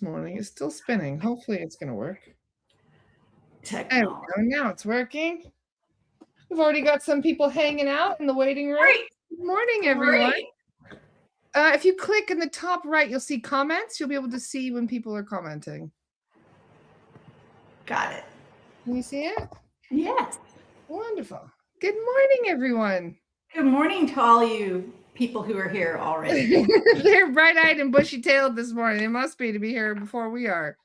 Morning. It's still spinning. Hopefully it's going to work. There we Technology. go. Now it's working. We've already got some people hanging out in the waiting room. Great. Good morning, everyone. Great. If you click in the top right, you'll see comments. You'll be able to see when people are commenting. Got it. Can you see it? Yes. Wonderful. Good morning, everyone. Good morning to all you people who are here already. They're bright-eyed and bushy-tailed this morning. They must be to be here before we are.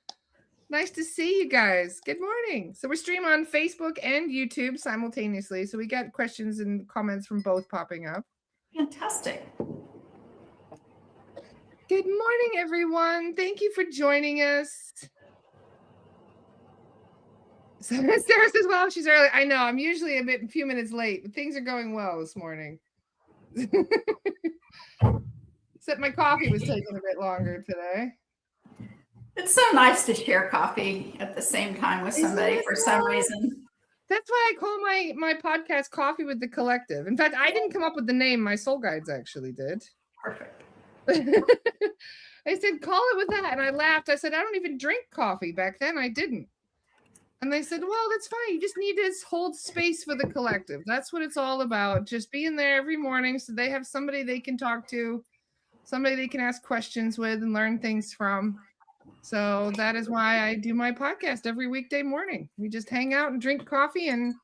Nice to see you guys. Good morning. So we're streaming on Facebook and YouTube simultaneously. So we got questions and comments from both popping up. Fantastic. Good morning, everyone. Thank you for joining us. So Sarah says, well, she's early. I know, I'm usually a few minutes late, but things are going well this morning. Except my coffee was taking a bit longer today. It's so nice to share coffee at the same time with somebody for some reason. That's why I call my podcast Coffee with the Collective. In fact, I didn't come up with the name. My soul guides actually did. Perfect. I said, call it with that. And I laughed. I said, I don't even drink coffee. Back then, I didn't. And they said, well, that's fine. You just need to hold space for the collective. That's what it's all about. Just being there every morning so they have somebody they can talk to, somebody they can ask questions with and learn things from. So that is why I do my podcast every weekday morning. We just hang out and drink coffee and,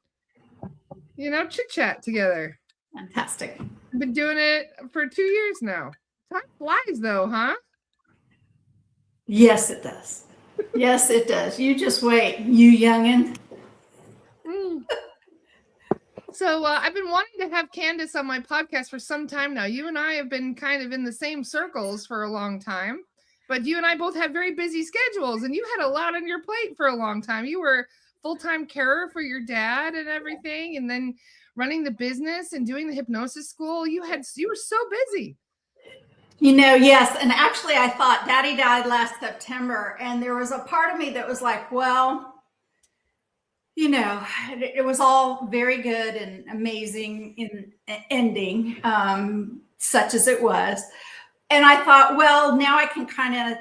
chit-chat together. Fantastic. I've been doing it for 2 years now. Time flies, though, huh? Yes, it does. Yes, it does. You just wait, you youngin'. So I've been wanting to have Candace on my podcast for some time now. You and I have been kind of in the same circles for a long time, but you and I both have very busy schedules, and you had a lot on your plate for a long time. You were full-time carer for your dad and everything, and then running the business and doing the hypnosis school. You were so busy. Yes. And actually, I thought Daddy died last September, and there was a part of me that was like, well, it was all very good and amazing in ending, such as it was. And I thought, well, now I can kind of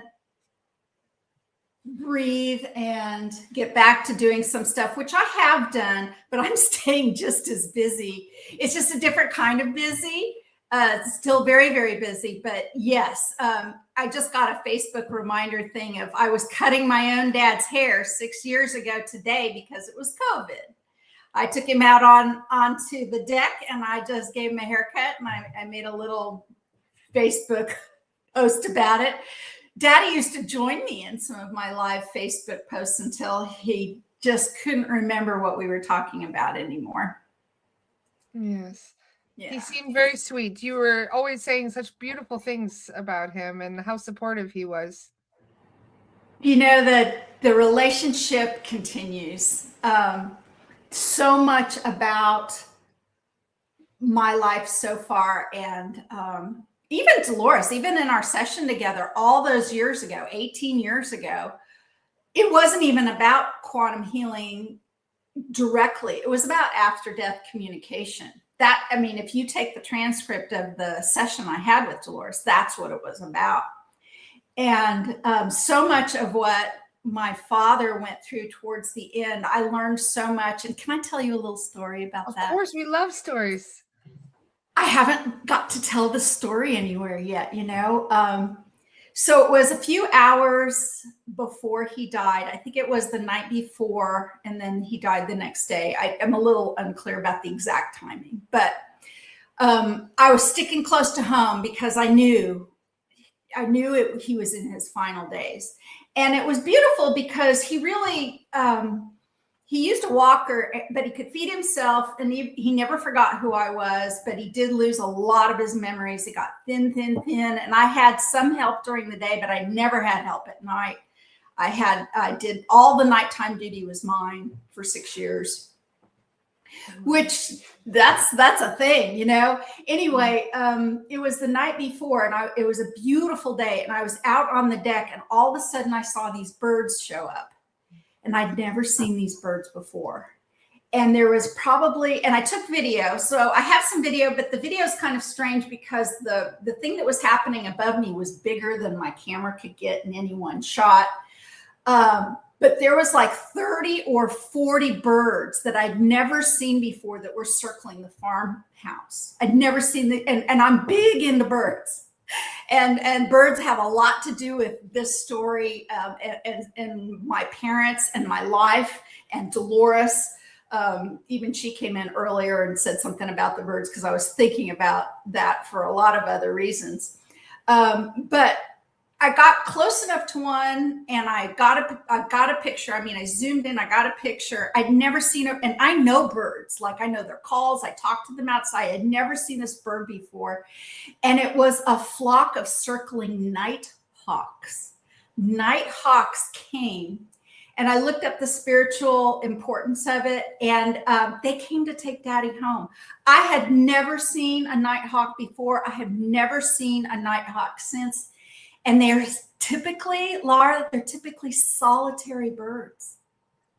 breathe and get back to doing some stuff, which I have done, but I'm staying just as busy. It's just a different kind of busy. Still very, very busy, but yes, I just got a Facebook reminder thing of I was cutting my own dad's hair 6 years ago today because it was COVID. I took him out onto the deck and I just gave him a haircut, and I made a little Facebook post about it. Daddy used to join me in some of my live Facebook posts until he just couldn't remember what we were talking about anymore. Yes. Yeah. He seemed very sweet. You were always saying such beautiful things about him and how supportive he was. The relationship continues. So much about my life so far, and even Dolores, even in our session together all those years ago, 18 years ago, it wasn't even about quantum healing directly. It was about after-death communication. If you take the transcript of the session I had with Dolores, that's what it was about. And so much of what my father went through towards the end, I learned so much. And can I tell you a little story about that? Of course, we love stories. I haven't got to tell the story anywhere yet, So it was a few hours before he died. I think it was the night before, and then he died the next day. I am a little unclear about the exact timing, but I was sticking close to home because I knew he was in his final days. And it was beautiful because he really, he used a walker, but he could feed himself, and he never forgot who I was, but he did lose a lot of his memories. He got thin, and I had some help during the day, but I never had help at night. I did all the nighttime duty was mine for 6 years, which that's a thing, Anyway, it was the night before, and it was a beautiful day, and I was out on the deck, and all of a sudden I saw these birds show up. And I'd never seen these birds before. And there was probably, and I took video. So I have some video, but the video is kind of strange because the thing that was happening above me was bigger than my camera could get in any one shot. But there was like 30 or 40 birds that I'd never seen before that were circling the farmhouse. I'd never seen and I'm big into birds. And birds have a lot to do with this story, and my parents and my life, and Dolores. Even she came in earlier and said something about the birds because I was thinking about that for a lot of other reasons. But I got close enough to one, and I got a picture. I mean, I zoomed in, I got a picture. I'd never seen it, and I know birds. Like, I know their calls. I talked to them outside. I'd never seen this bird before, and it was a flock of circling night hawks. Night hawks came, and I looked up the spiritual importance of it, and they came to take Daddy home. I had never seen a night hawk before. I have never seen a night hawk since. And they're typically, Laura, they're typically solitary birds.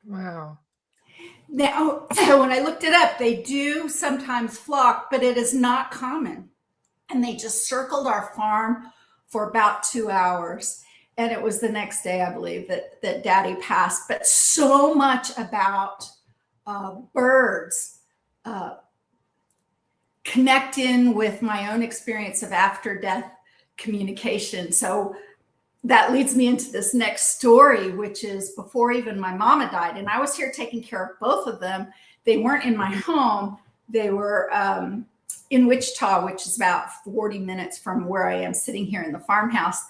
Wow. Now, when I looked it up, they do sometimes flock, but it is not common. And they just circled our farm for about 2 hours. And it was the next day, I believe, that Daddy passed. But so much about birds connecting with my own experience of after-death communication. So that leads me into this next story, which is before even my mama died. And I was here taking care of both of them. They weren't in my home. They were in Wichita, which is about 40 minutes from where I am sitting here in the farmhouse.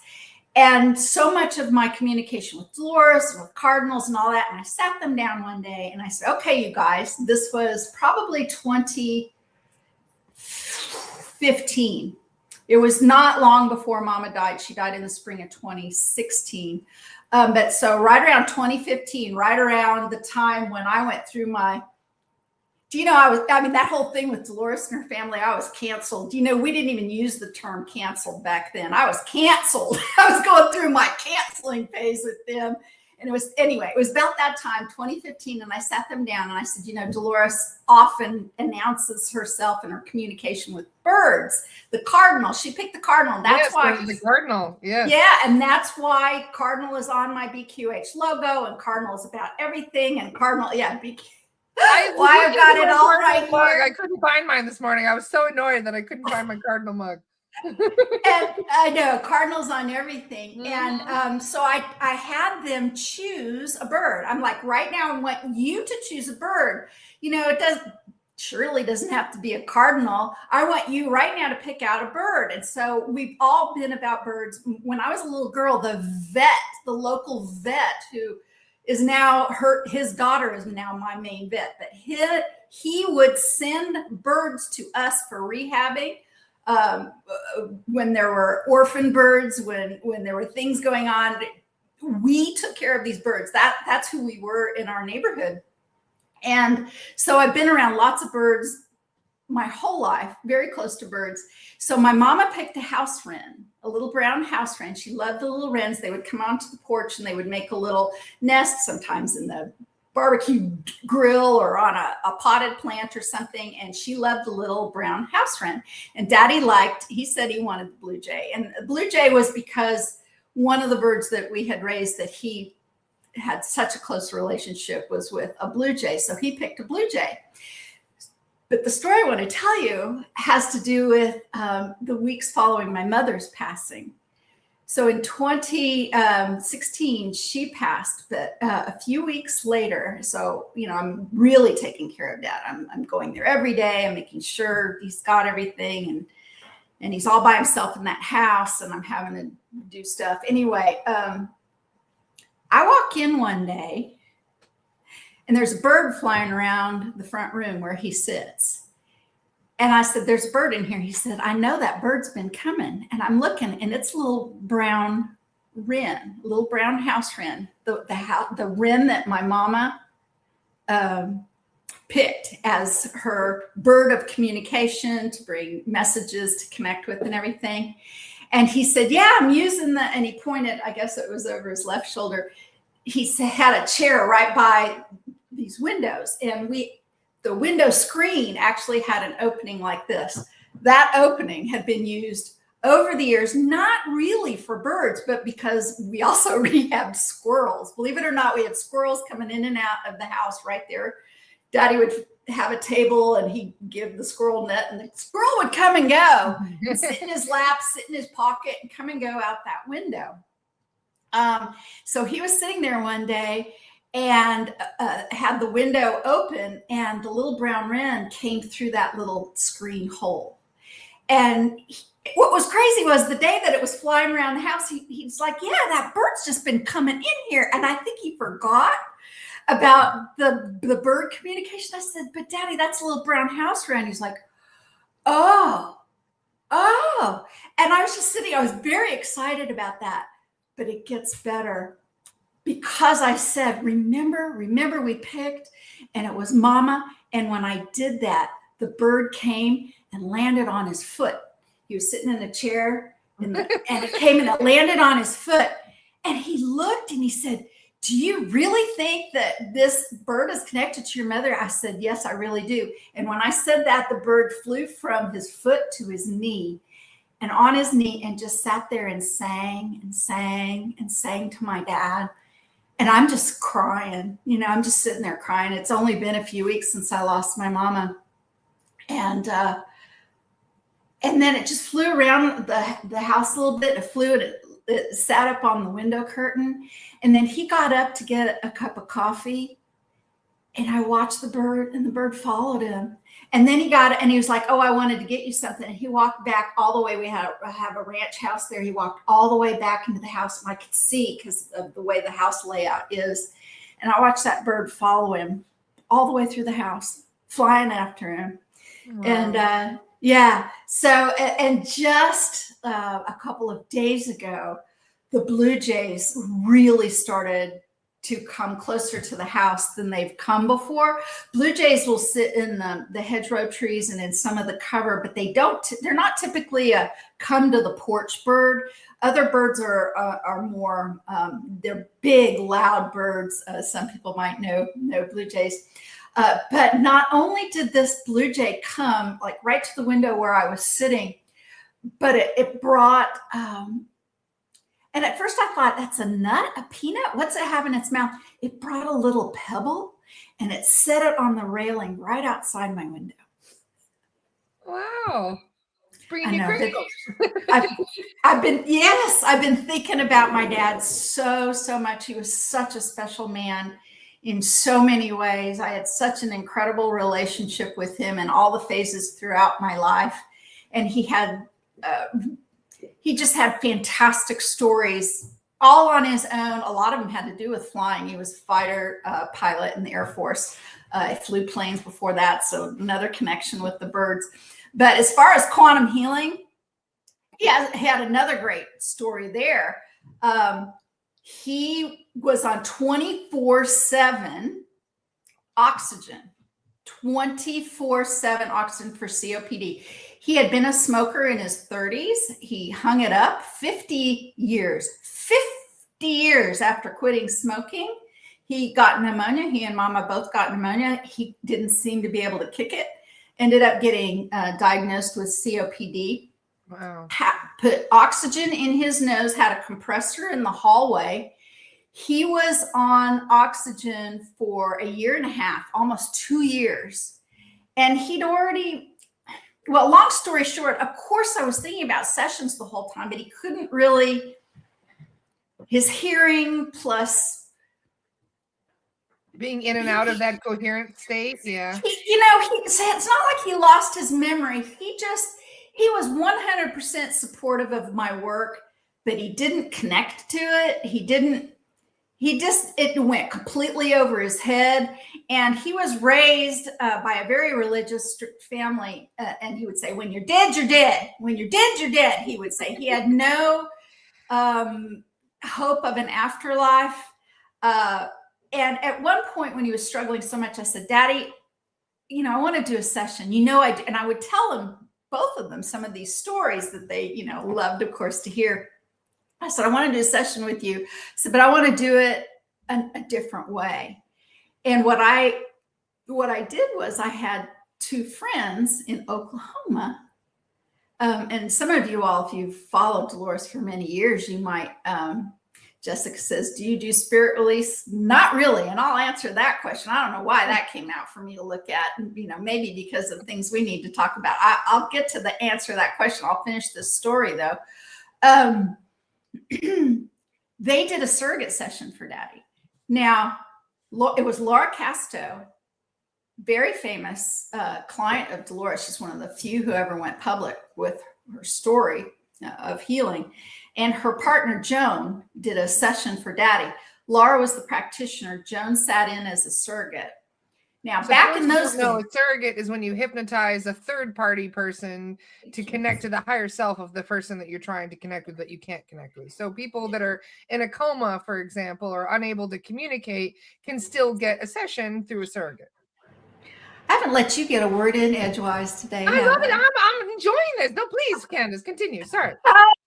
And so much of my communication with Dolores and with cardinals and all that. And I sat them down one day and I said, okay, you guys, this was probably 2015. It was not long before Mama died. She died in the spring of 2016. But so right around 2015, right around the time when I went through my, that whole thing with Dolores and her family, I was canceled. We didn't even use the term canceled back then. I was canceled. I was going through my canceling phase with them. And it was about that time, 2015. And I sat them down and I said, Dolores often announces herself in her communication with birds. The cardinal, she picked the cardinal. That's why the cardinal. Yeah. Yeah. And that's why cardinal is on my BQH logo, and cardinal is about everything. And cardinal, BQ. I've got it all right here. I couldn't find mine this morning. I was so annoyed that I couldn't find my cardinal mug. And I know cardinals on everything. Mm-hmm. And so I had them choose a bird. I'm like, right now I want you to choose a bird. It surely doesn't have to be a cardinal. I want you right now to pick out a bird. And so we've all been about birds. When I was a little girl, the local vet who is now his daughter is now my main vet, but he would send birds to us for rehabbing. When there were orphan birds, when there were things going on, we took care of these birds. That's who we were in our neighborhood. And so I've been around lots of birds my whole life, very close to birds. So my mama picked a house wren, a little brown house wren. She loved the little wrens. They would come onto the porch and they would make a little nest, sometimes in the barbecue grill or on a potted plant or something. And she loved the little brown house wren. And Daddy he said he wanted the blue jay. And the blue jay was because one of the birds that we had raised that he had such a close relationship was with a blue jay. So he picked a blue jay. But the story I want to tell you has to do with the weeks following my mother's passing. So in 2016, she passed, but a few weeks later, so, I'm really taking care of Dad. I'm going there every day. I'm making sure he's got everything, and he's all by himself in that house, and I'm having to do stuff. Anyway, I walk in one day, and there's a bird flying around the front room where he sits. And I said, there's a bird in here. He said, I know that bird's been coming. And I'm looking, and it's a little brown wren, little brown house wren, the wren that my mama picked as her bird of communication to bring messages to connect with and everything. And he said, yeah, I'm using and he pointed, I guess it was over his left shoulder. He had a chair right by these windows, and the window screen actually had an opening like this. That opening had been used over the years, not really for birds, but because we also rehabbed squirrels. Believe it or not, we had squirrels coming in and out of the house right there. Daddy would have a table and he'd give the squirrel net, and the squirrel would come and go, and sit in his lap, sit in his pocket, and come and go out that window. So he was sitting there one day and had the window open, and the little brown wren came through that little screen hole. And what was crazy was the day that it was flying around the house, he's like, yeah, that bird's just been coming in here. And I think he forgot about the bird communication. I said, but Daddy, that's a little brown house wren. He's like, oh. And I was just sitting, I was very excited about that. But it gets better, because I said, remember we picked, and it was Mama. And when I did that, the bird came and landed on his foot. He was sitting in a chair, and it came and it landed on his foot. And he looked and he said, do you really think that this bird is connected to your mother? I said, yes, I really do. And when I said that, the bird flew from his foot to his knee, and on his knee, and just sat there and sang and sang and sang to my dad. And I'm just crying, I'm just sitting there crying. It's only been a few weeks since I lost my mama. And then it just flew around the house a little bit. It flew and it sat up on the window curtain. And then he got up to get a cup of coffee. And I watched the bird, and the bird followed him. And then he got it, and he was like, oh, I wanted to get you something. And he walked back all the way. We have a ranch house there. He walked all the way back into the house, and I could see because of the way the house layout is. And I watched that bird follow him all the way through the house, flying after him. Wow. And and just a couple of days ago, the blue jays really started to come closer to the house than they've come before. Blue jays will sit in the hedgerow trees and in some of the cover, but they're not typically a come to the porch bird. Other birds are more, they're big, loud birds. Some people might know blue jays. But not only did this blue jay come like right to the window where I was sitting, but it brought, and at first I thought, that's a nut, a peanut? What's it have in its mouth? It brought a little pebble, and it set it on the railing right outside my window. Wow. Bringing you crinkles. I've been thinking about my dad so much. He was such a special man in so many ways. I had such an incredible relationship with him in all the phases throughout my life. And he just had fantastic stories all on his own. A lot of them had to do with flying. He was a fighter pilot in the Air Force. He flew planes before that. So another connection with the birds. But as far as quantum healing, he had another great story there. He was on 24/7 oxygen, 24/7 oxygen for COPD. He had been a smoker in his 30s. He hung it up 50 years after quitting smoking. He got pneumonia. He and Mama both got pneumonia. He didn't seem to be able to kick it. Ended up getting diagnosed with COPD. Wow. Put oxygen in his nose, had a compressor in the hallway. He was on oxygen for a year and a half, almost 2 years. And he'd already, well, long story short, of course, I was thinking about sessions the whole time, but he couldn't really, his hearing plus being in and out of that coherent state. Yeah. It's not like he lost his memory. He was 100% supportive of my work, but he didn't connect to it. It went completely over his head. And he was raised by a very religious, strict family. And he would say, when you're dead, you're dead. When you're dead, you're dead. He would say he had no hope of an afterlife. And at one point when he was struggling so much, I said, Daddy, I want to do a session. And I would tell him, both of them, some of these stories that they, loved, of course, to hear. I said, I want to do a session with you. I said, but I want to do it a different way. And what I what I did was I had two friends in Oklahoma. And some of you all, if you've followed Dolores for many years, you might, Jessica says, do you do spirit release? Not really. And I'll answer that question. I don't know why that came out for me to look at, maybe because of things we need to talk about. I'll get to the answer to that question. I'll finish this story though. They did a surrogate session for Daddy. Now, it was Laura Casto, very famous client of Dolores. She's one of the few who ever went public with her story of healing. And her partner, Joan, did a session for Daddy. Laura was the practitioner. Joan sat in as a surrogate. Now, So back in those days, a surrogate is when you hypnotize a third-party person to connect to the higher self of the person that you're trying to connect with that you can't connect with. So people that are in a coma, for example, or unable to communicate can still get a session through a surrogate. I haven't let you get a word in edgewise today. I love it. I'm enjoying this. No, please, Candace, continue. Sorry.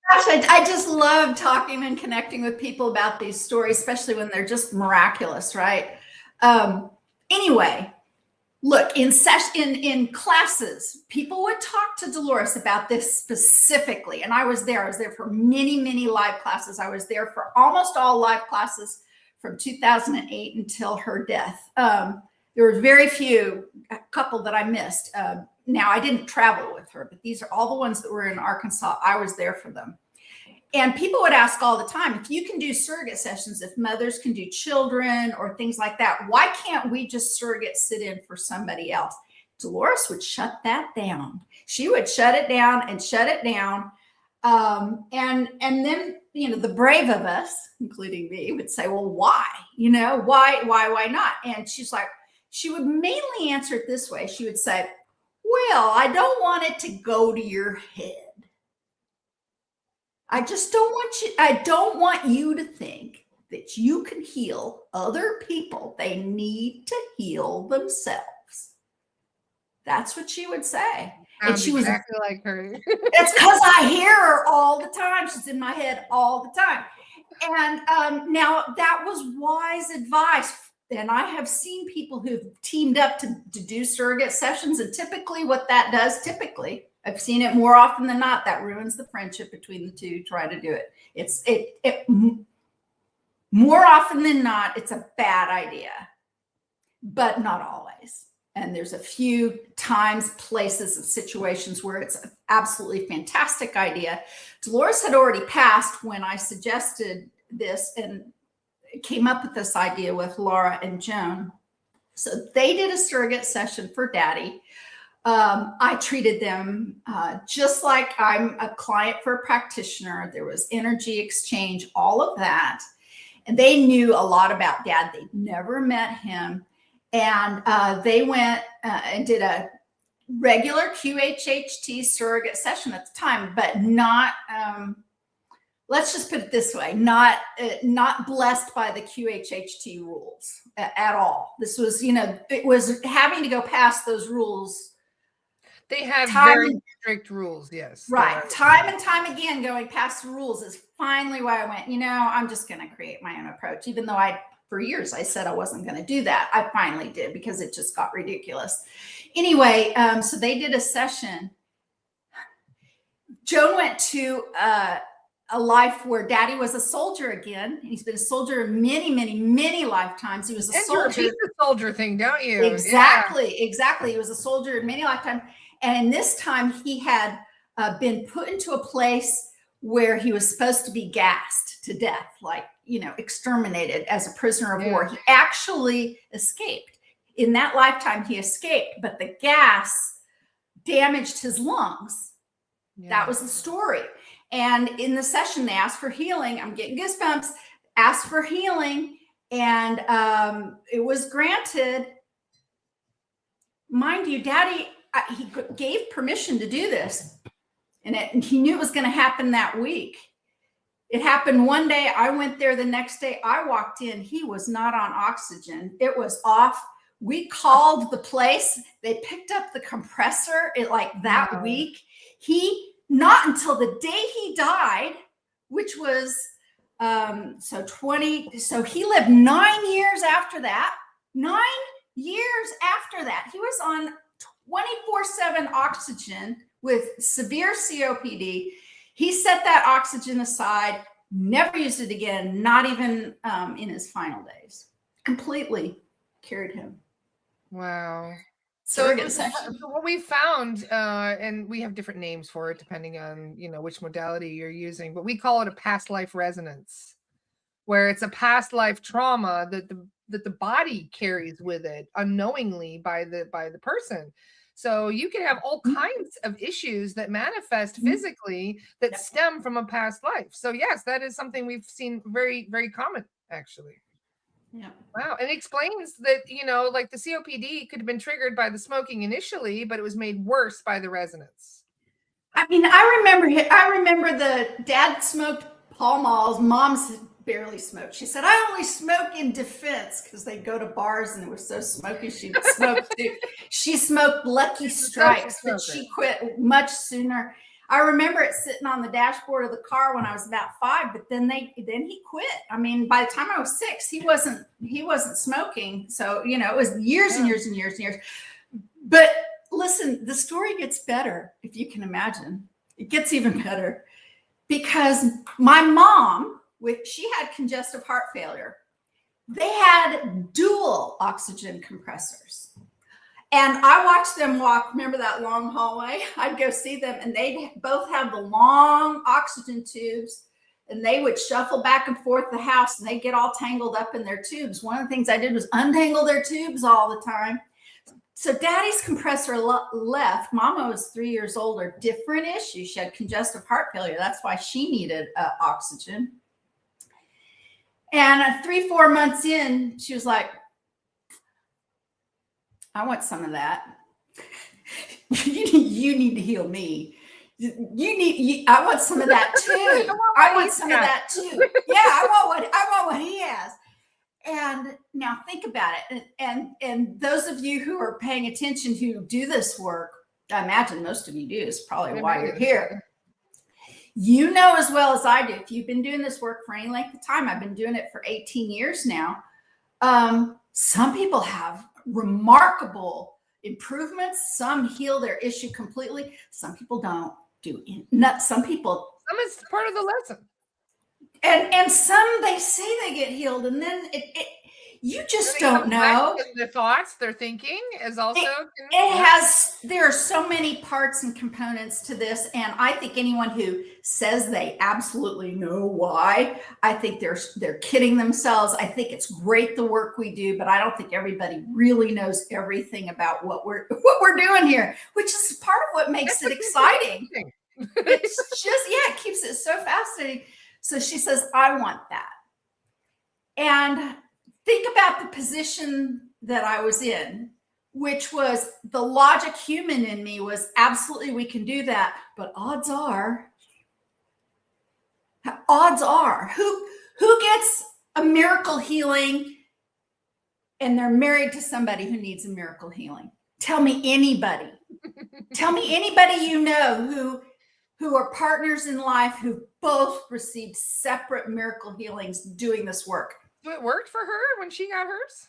I just love talking and connecting with people about these stories, especially when they're just miraculous, right? Anyway, look, in classes, people would talk to Dolores about this specifically. And I was there for many, many live classes. I was there for almost all live classes from 2008 until her death. There were very few, a couple that I missed. Now, I didn't travel with her, but these are all the ones that were in Arkansas. I was there for them. And people would ask all the time, if you can do surrogate sessions, if mothers can do children or things like that, why can't we just surrogate sit in for somebody else? Dolores would shut that down. She would shut it down and shut it down. And then, the brave of us, including me, would say, well, why? Why not? And she's like, she would mainly answer it this way. She would say, well, I don't want it to go to your head. I don't want you to think that you can heal other people. They need to heal themselves. That's what she would say. And she was exactly like her. It's because I hear her all the time. She's in my head all the time. And now that was wise advice. And I have seen people who've teamed up to do surrogate sessions. And typically what that does, I've seen it more often than not, that ruins the friendship between the two try to do it. It more often than not, it's a bad idea, but not always. And there's a few times, places, and situations where it's an absolutely fantastic idea. Dolores had already passed when I suggested this and came up with this idea with Laura and Joan. So they did a surrogate session for Daddy. I treated them just like I'm a client for a practitioner. There was energy exchange, all of that. And they knew a lot about Dad. They'd never met him. And they went and did a regular QHHT surrogate session at the time, but not, let's just put it this way, not blessed by the QHHT rules at all. This was, it was having to go past those rules. They have very strict rules, yes. Right. Time and time again, going past the rules is finally why I went, I'm just going to create my own approach. Even though for years, I said I wasn't going to do that. I finally did because it just got ridiculous. Anyway, so they did a session. Joan went to a life where Daddy was a soldier again. He's been a soldier many, many, many lifetimes. He was a soldier. You repeat the soldier thing, don't you? Exactly. Yeah. Exactly. He was a soldier in many lifetimes. And this time he had been put into a place where he was supposed to be gassed to death, like, exterminated as a prisoner of war. He actually escaped. In that lifetime, he escaped, but the gas damaged his lungs. Yeah. That was the story. And in the session, they asked for healing. I'm getting goosebumps. Asked for healing, and it was granted. Mind you, Daddy, he gave permission to do this, and he knew it was going to happen that week. It happened one day. I went there the next day. I walked in. He was not on oxygen. It was off. We called the place. They picked up the compressor that week. Not until the day he died, which was so he lived 9 years after that. 9 years after that, he was on 24/7 oxygen with severe COPD. He set that oxygen aside, never used it again, not even in his final days. Completely cured him. Wow. Surrogate section. So what we found, and we have different names for it depending on, which modality you're using, but we call it a past life resonance, where it's a past life trauma that the body carries with it unknowingly by the person. So you can have all kinds of issues that manifest physically that stem from a past life. So yes, that is something we've seen very, very common, actually. Yeah. Wow. And it explains that, like the COPD could have been triggered by the smoking initially, but it was made worse by the resonance. I mean, I remember the dad smoked Pall Malls, mom's barely smoked. She said, I only smoke in defense, because they'd go to bars and it was so smoky she'd smoke too. She smoked Lucky Strikes, but she quit much sooner. I remember it sitting on the dashboard of the car when I was about 5, but then he quit. I mean, by the time I was 6, he wasn't smoking. So, it was years and years and years and years. But listen, the story gets better, if you can imagine. It gets even better, because my mom, she had congestive heart failure. They had dual oxygen compressors. And I watched them walk. Remember that long hallway? I'd go see them, and they both have the long oxygen tubes, and they would shuffle back and forth the house, and they'd get all tangled up in their tubes. One of the things I did was untangle their tubes all the time. So daddy's compressor left. Mama was 3 years older, different issue. She had congestive heart failure. That's why she needed oxygen. And 3-4 months in, she was like, I want some of that. You need to heal me. I want some of that too. I want some of that too. Yeah, I want what he has. And now think about it. And those of you who are paying attention, who do this work, I imagine most of you do, is probably why you're here. You know as well as I do, if you've been doing this work for any length of time, I've been doing it for 18 years now. Some people have remarkable improvements. Some heal their issue completely. Some people don't do it. Some is part of the lesson. And some, they say they get healed, and then you just don't know. The thoughts they're thinking is also there are so many parts and components to this, and I think anyone who says they absolutely know why, I think they're kidding themselves. I think it's great the work we do, but I don't think everybody really knows everything about what we're doing here, which is part of what makes it exciting. It's just, it keeps it so fascinating. So she says, I want that. And think about the position that I was in, which was the logic human in me was absolutely, we can do that. But odds are, who gets a miracle healing and they're married to somebody who needs a miracle healing? Tell me anybody. Tell me anybody you know who are partners in life who both received separate miracle healings doing this work. So it worked for her when she got hers?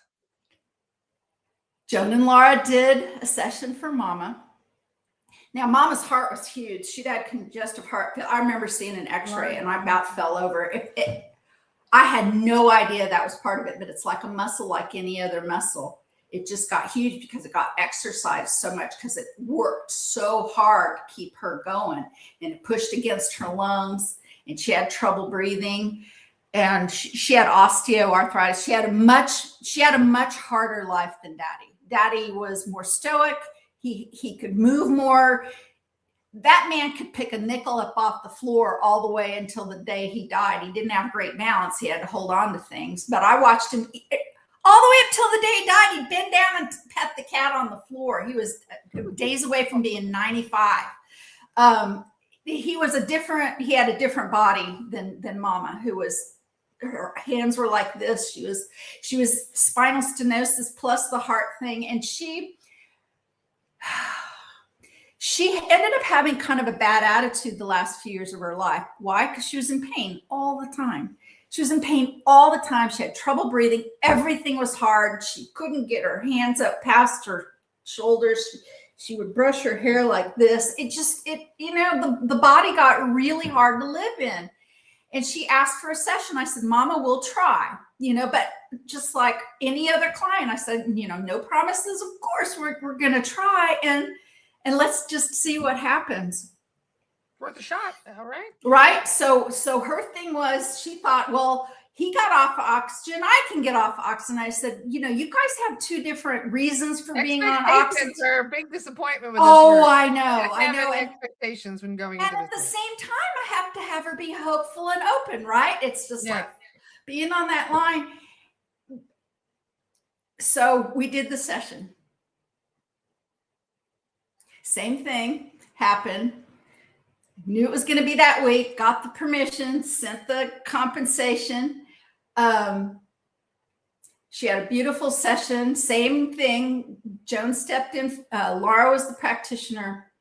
Joan and Laura did a session for Mama. Now, Mama's heart was huge. She'd had congestive heart. I remember seeing an x-ray and I about fell over. I had no idea that was part of it, but it's like a muscle like any other muscle. It just got huge because it got exercised so much, because it worked so hard to keep her going, and it pushed against her lungs, and she had trouble breathing, and she had osteoarthritis. She had a much harder life than Daddy. Daddy was more stoic. He could move more. That man could pick a nickel up off the floor all the way until the day he died. He didn't have great balance. He had to hold on to things, but I watched him all the way up till the day he died. He'd bend down and pet the cat on the floor. He was days away from being 95. He had a different body than Mama, who was, her hands were like this. She was spinal stenosis plus the heart thing. And she ended up having kind of a bad attitude the last few years of her life. Why? Because she was in pain all the time. She was in pain all the time. She had trouble breathing. Everything was hard. She couldn't get her hands up past her shoulders. She would brush her hair like this. The body got really hard to live in. And she asked for a session. I said, Mama, we'll try, but just like any other client, I said, no promises. Of course, we're going to try and let's just see what happens. Worth a shot. All right. Right. So her thing was, she thought, well, he got off oxygen. I can get off oxygen. I said, you guys have two different reasons for being on oxygen. Expectations are a big disappointment with I know. And expectations when going into this. And at the same time, I have to have her be hopeful and open, right? It's just like being on that line. So we did the session. Same thing happened. Knew it was going to be that week, got the permission, sent the compensation. She had a beautiful session. Same thing. Joan stepped in. Laura was the practitioner.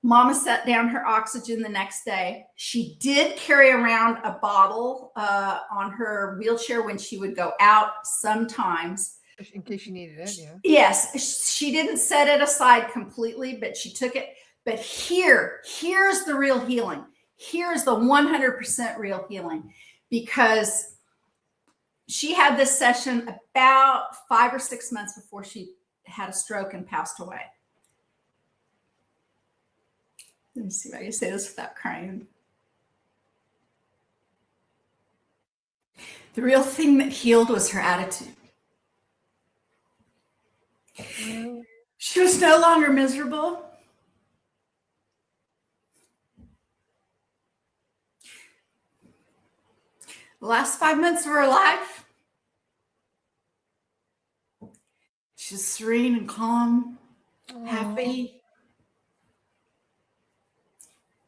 Mama set down her oxygen the next day. She did carry around a bottle on her wheelchair when she would go out sometimes. In case she needed it, yeah. Yes, she didn't set it aside completely, but she took it. But here's the real healing. Here's the 100% real healing, because she had this session about 5 or 6 months before she had a stroke and passed away. Let me see if I can say this without crying. The real thing that healed was her attitude. She was no longer miserable. The last 5 months of her life, she's serene and calm, happy.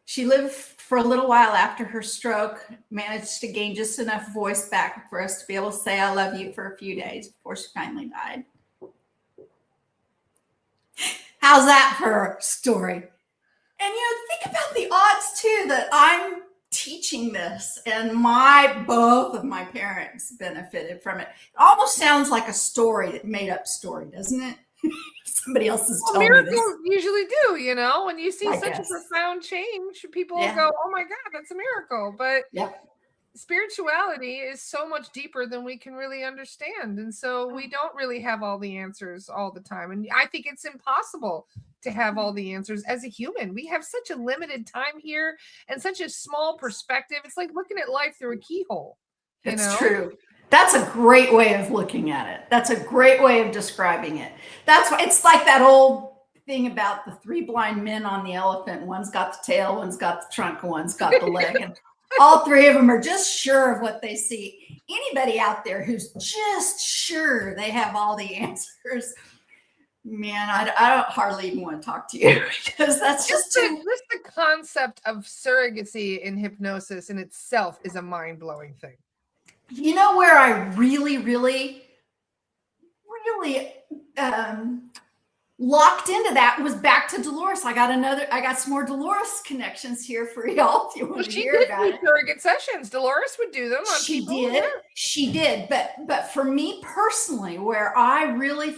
She lived for a little while after her stroke, managed to gain just enough voice back for us to be able to say, I love you, for a few days before she finally died. How's that for a story? And, think about the odds, too, that I'm teaching this and both of my parents benefited from it. It almost sounds like a story, made up story, doesn't it? Somebody else is telling me this. Miracles usually do, when you see such a profound change, people go, oh my God, that's a miracle. But spirituality is so much deeper than we can really understand. And so we don't really have all the answers all the time. And I think it's impossible to have all the answers as a human. We have such a limited time here and such a small perspective. It's like looking at life through a keyhole. It's true. That's a great way of looking at it. That's a great way of describing it. That's why it's like that old thing about the 3 blind men on the elephant. One's got the tail, one's got the trunk, one's got the leg. And all 3 of them are just sure of what they see. Anybody out there who's just sure they have all the answers, man, I don't hardly even want to talk to you, because that's just the concept of surrogacy in hypnosis in itself is a mind-blowing thing. Where I really locked into that was back to Dolores. I got some more Dolores connections here for y'all if you want to hear about it. Surrogate sessions. Dolores would do them on people. She did. But for me personally, where I really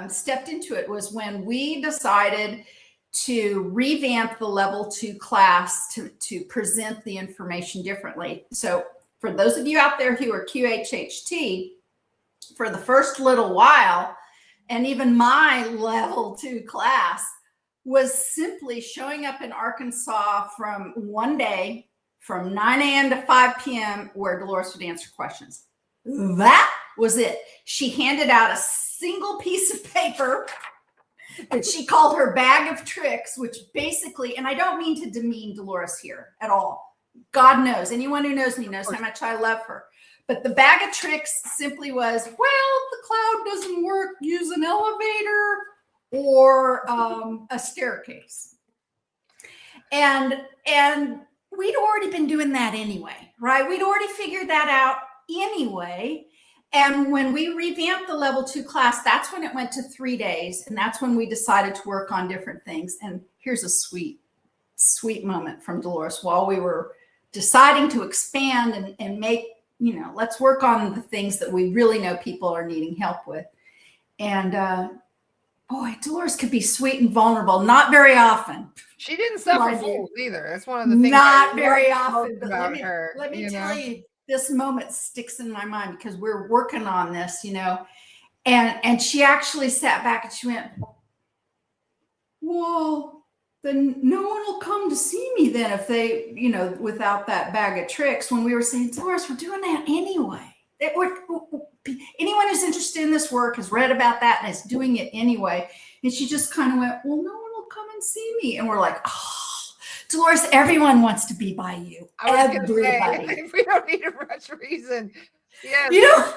stepped into it was when we decided to revamp the level 2 class to present the information differently. So for those of you out there who are QHHT, for the first little while, and even my level 2 class was simply showing up in Arkansas from one day from 9 a.m. to 5 p.m. where Dolores would answer questions. That was it. She handed out a single piece of paper that she called her bag of tricks, which basically, and I don't mean to demean Dolores here at all. God knows, anyone who knows me knows how much I love her. But the bag of tricks simply was, well, the cloud doesn't work, use an elevator or a staircase. And we'd already been doing that anyway, right? We'd already figured that out anyway. And when we revamped the level 2 class, that's when it went to 3 days. And that's when we decided to work on different things. And here's a sweet moment from Dolores while we were deciding to expand and make, let's work on the things that we really know people are needing help with. And boy, Dolores could be sweet and vulnerable. Not very often. She didn't suffer fools either. That's one of the things. Not very often. But about her. Let me tell you, this moment sticks in my mind because we're working on this, and she actually sat back and she went, well, then no one will come to see me then if they, without that bag of tricks. When we were saying, Dolores, we're doing that anyway. Anyone who's interested in this work has read about that and is doing it anyway. And she just kind of went, well, no one will come and see me. And we're like, oh, Dolores, everyone wants to be by you. Everybody. We don't need a much reason. Yes.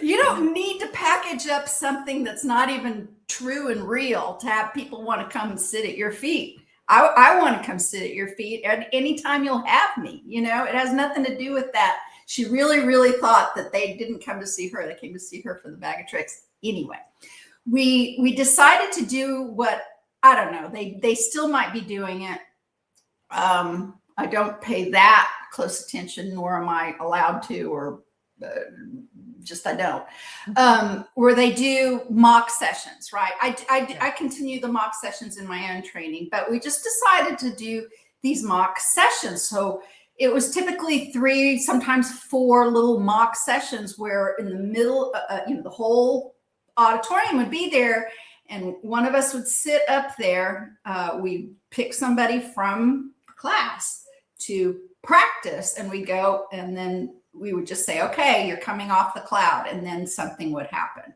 You don't need to package up something that's not even true and real to have people want to come and sit at your feet. I want to come sit at your feet at any time you'll have me. It has nothing to do with that. She really, really thought that they didn't come to see her. They came to see her for the bag of tricks. Anyway, we decided to do what, I don't know, they still might be doing it. I don't pay that close attention, nor am I allowed to, or I don't, where they do mock sessions, right? I continue the mock sessions in my own training, but we just decided to do these mock sessions. So it was typically 3, sometimes 4 little mock sessions where in the middle, the whole auditorium would be there and one of us would sit up there. We pick somebody from class to practice and we go, and then we would just say, okay, you're coming off the cloud, and then something would happen.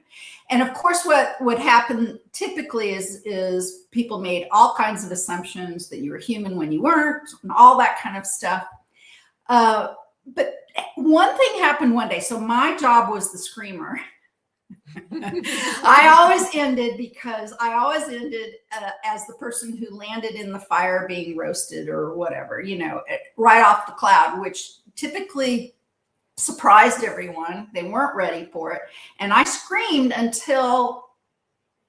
And of course, what would happen typically is people made all kinds of assumptions that you were human when you weren't, and all that kind of stuff. But one thing happened one day. So my job was the screamer. I always ended as the person who landed in the fire being roasted or whatever, right off the cloud, which typically surprised everyone. They weren't ready for it. And I screamed until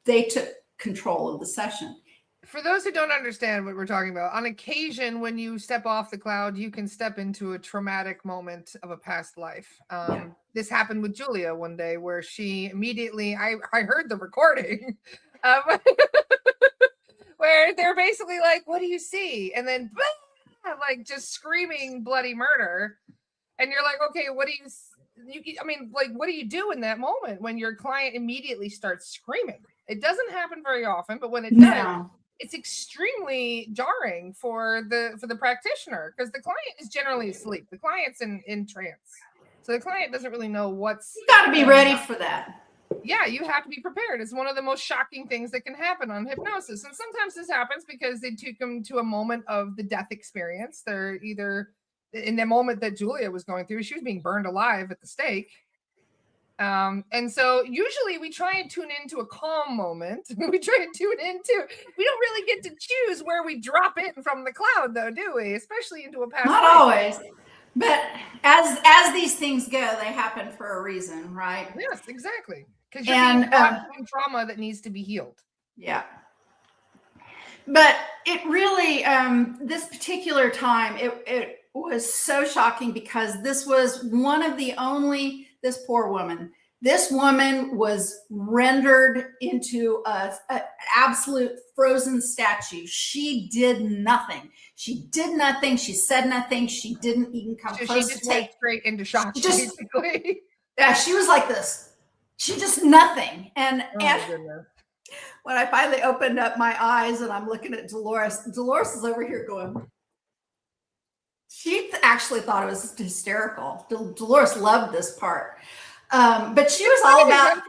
they took control of the session. For those who don't understand what we're talking about, on occasion, when you step off the cloud, you can step into a traumatic moment of a past life. This happened with Julia one day where she immediately, I heard the recording, where they're basically like, what do you see? And then like just screaming bloody murder. And you're like, okay, what do what do you do in that moment when your client immediately starts screaming? It doesn't happen very often, but when it does, it's extremely jarring for the practitioner because the client is generally asleep. The client's in trance. So the client doesn't really know what's... You got to be ready for that. Yeah, you have to be prepared. It's one of the most shocking things that can happen on hypnosis. And sometimes this happens because they took them to a moment of the death experience. They're either... in the moment that Julia was going through, she was being burned alive at the stake. And so usually we try and tune into a calm moment. We don't really get to choose where we drop in from the cloud though, do we? Especially into a past Not life. Always. But as these things go, they happen for a reason, right? Yes, exactly. Because you're being trauma that needs to be healed. Yeah. But it really, this particular time, it was so shocking because this was one of the only, this poor woman, this woman was rendered into an absolute frozen statue. She did nothing. She did nothing. She said nothing. She didn't even come close to take. She just went straight into shock, basically. Yeah, she was like this. She just nothing. And when I finally opened up my eyes and I'm looking at Dolores is over here going, she actually thought it was hysterical. Dolores loved this part. But she was all about,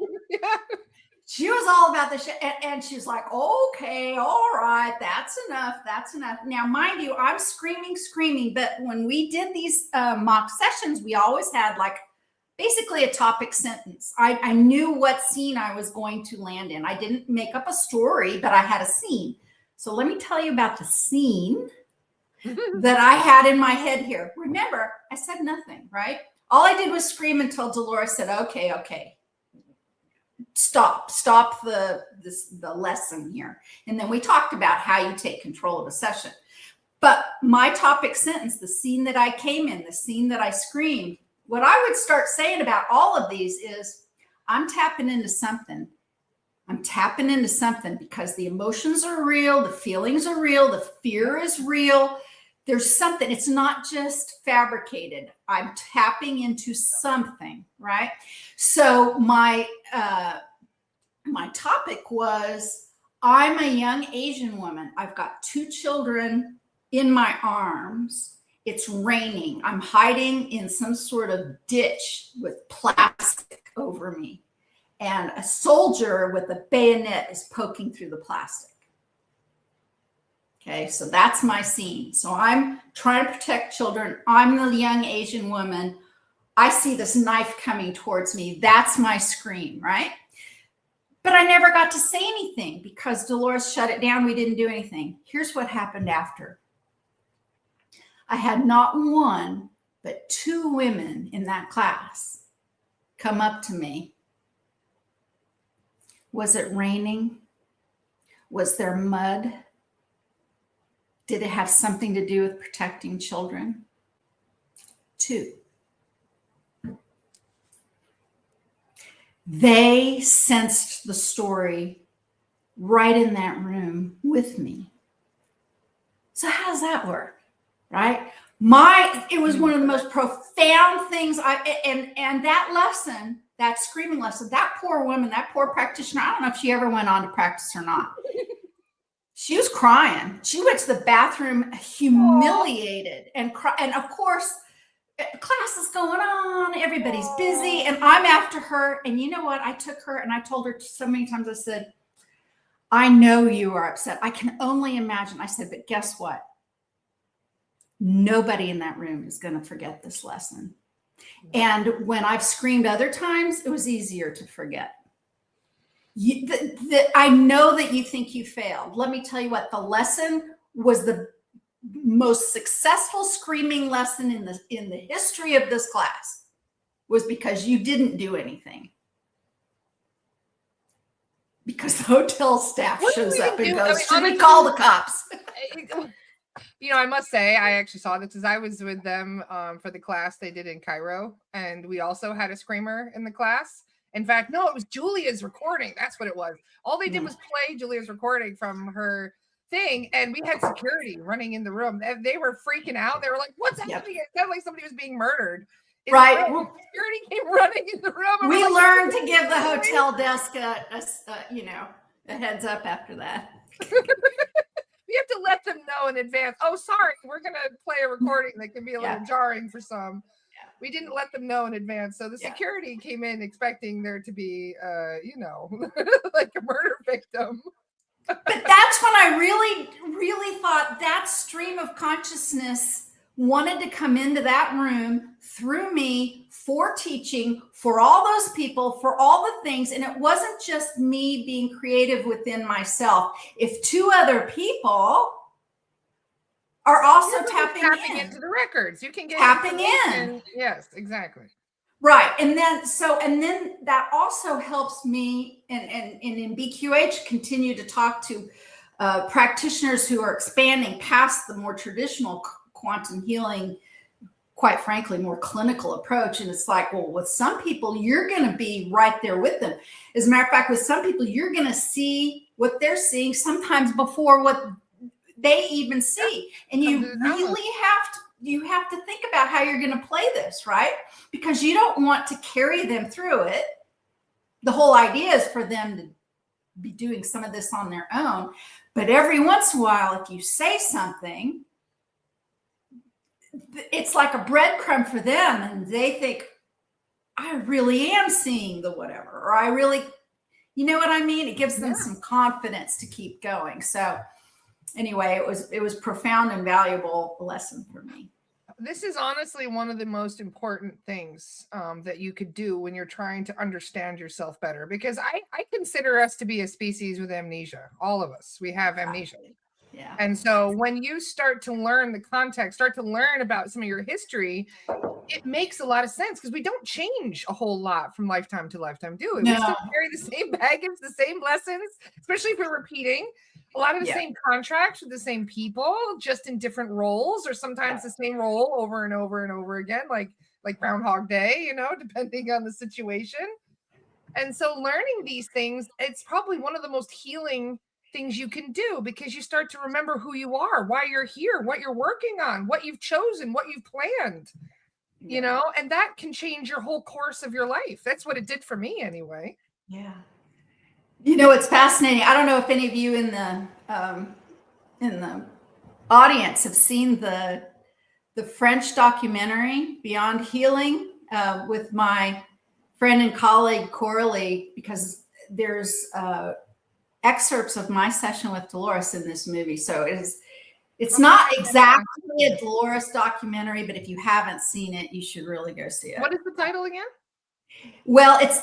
she was all about the shit. And she's like, okay, all right, that's enough. That's enough. Now, mind you, I'm screaming. But when we did these mock sessions, we always had like basically a topic sentence. I knew what scene I was going to land in. I didn't make up a story, but I had a scene. So let me tell you about the scene that I had in my head here. Remember, I said nothing, right? All I did was scream until Dolores said, okay, stop the lesson here. And then we talked about how you take control of a session. But my topic sentence, the scene that I came in, the scene that I screamed, what I would start saying about all of these is, I'm tapping into something. I'm tapping into something because the emotions are real, the feelings are real, the fear is real. There's something, it's not just fabricated. I'm tapping into something, right? So my topic was, I'm a young Asian woman. I've got 2 children in my arms. It's raining. I'm hiding in some sort of ditch with plastic over me. And a soldier with a bayonet is poking through the plastic. Okay, so that's my scene. So I'm trying to protect children. I'm the young Asian woman. I see this knife coming towards me. That's my scream, right? But I never got to say anything because Dolores shut it down. We didn't do anything. Here's what happened after. I had not 1, but 2 women in that class come up to me. Was it raining? Was there mud? Did it have something to do with protecting children? 2. They sensed the story right in that room with me. So how does that work, right? It was one of the most profound things and that lesson, that screaming lesson, that poor woman, that poor practitioner, I don't know if she ever went on to practice or not. She was crying. She went to the bathroom humiliated and of course, class is going on, everybody's busy, and I'm after her. And you know what? I took her and I told her so many times, I said, I know you are upset. I can only imagine. I said, but guess what? Nobody in that room is going to forget this lesson. And when I've screamed other times, it was easier to forget. I know that you think you failed. Let me tell you what, the lesson was the most successful screaming lesson in the history of this class, was because you didn't do anything. Because the hotel staff shows up and goes, should we call the cops? You know, I must say, I actually saw this because I was with them for the class they did in Cairo, and we also had a screamer in the class. In fact, no, it was Julia's recording. That's what it was. All they did was play Julia's recording from her thing, and we had security running in the room. They were freaking out. They were like, "What's happening?" It sounded like somebody was being murdered. Right. Security came running in the room. We learned to give the hotel desk a heads up after that. We have to let them know in advance. Oh, sorry, we're going to play a recording that can be a little jarring for some. Yeah. We didn't let them know in advance. So the security came in expecting there to be, like a murder victim. But that's when I really, really thought that stream of consciousness wanted to come into that room through me for teaching, for all those people, for all the things. And it wasn't just me being creative within myself. If 2 other people are also tapping into the records, you can get tapping in. Yes, exactly. Right. And then that also helps me and in BQH continue to talk to practitioners who are expanding past the more traditional quantum healing, quite frankly, more clinical approach. And it's like, well, with some people, you're going to be right there with them. As a matter of fact, with some people, you're going to see what they're seeing sometimes before what they even see. And you really have to think about how you're going to play this, right? Because you don't want to carry them through it. The whole idea is for them to be doing some of this on their own. But every once in a while, if you say something, it's like a breadcrumb for them, and they think, I really am seeing the whatever, or I really, you know what I mean? It gives them some confidence to keep going. So anyway, it was profound and valuable lesson for me. This is honestly one of the most important things that you could do when you're trying to understand yourself better, because I consider us to be a species with amnesia. All of us, we have amnesia. Yeah. And so when you start to learn the context, start to learn about some of your history, it makes a lot of sense, because we don't change a whole lot from lifetime to lifetime, do we? No. We still carry the same baggage, the same lessons, especially if we're repeating. a lot of the same contracts with the same people, just in different roles, or sometimes the same role over and over and over again, like Groundhog Day, depending on the situation. And so learning these things, it's probably one of the most healing things you can do, because you start to remember who you are, why you're here, what you're working on, what you've chosen, what you've planned, and that can change your whole course of your life. That's what it did for me anyway. Yeah. It's fascinating. I don't know if any of you in the audience have seen the French documentary Beyond Healing with my friend and colleague Coralie, because there's excerpts of my session with Dolores in this movie. So it's not exactly a Dolores documentary, but if you haven't seen it, you should really go see it. What is the title again? Well, it's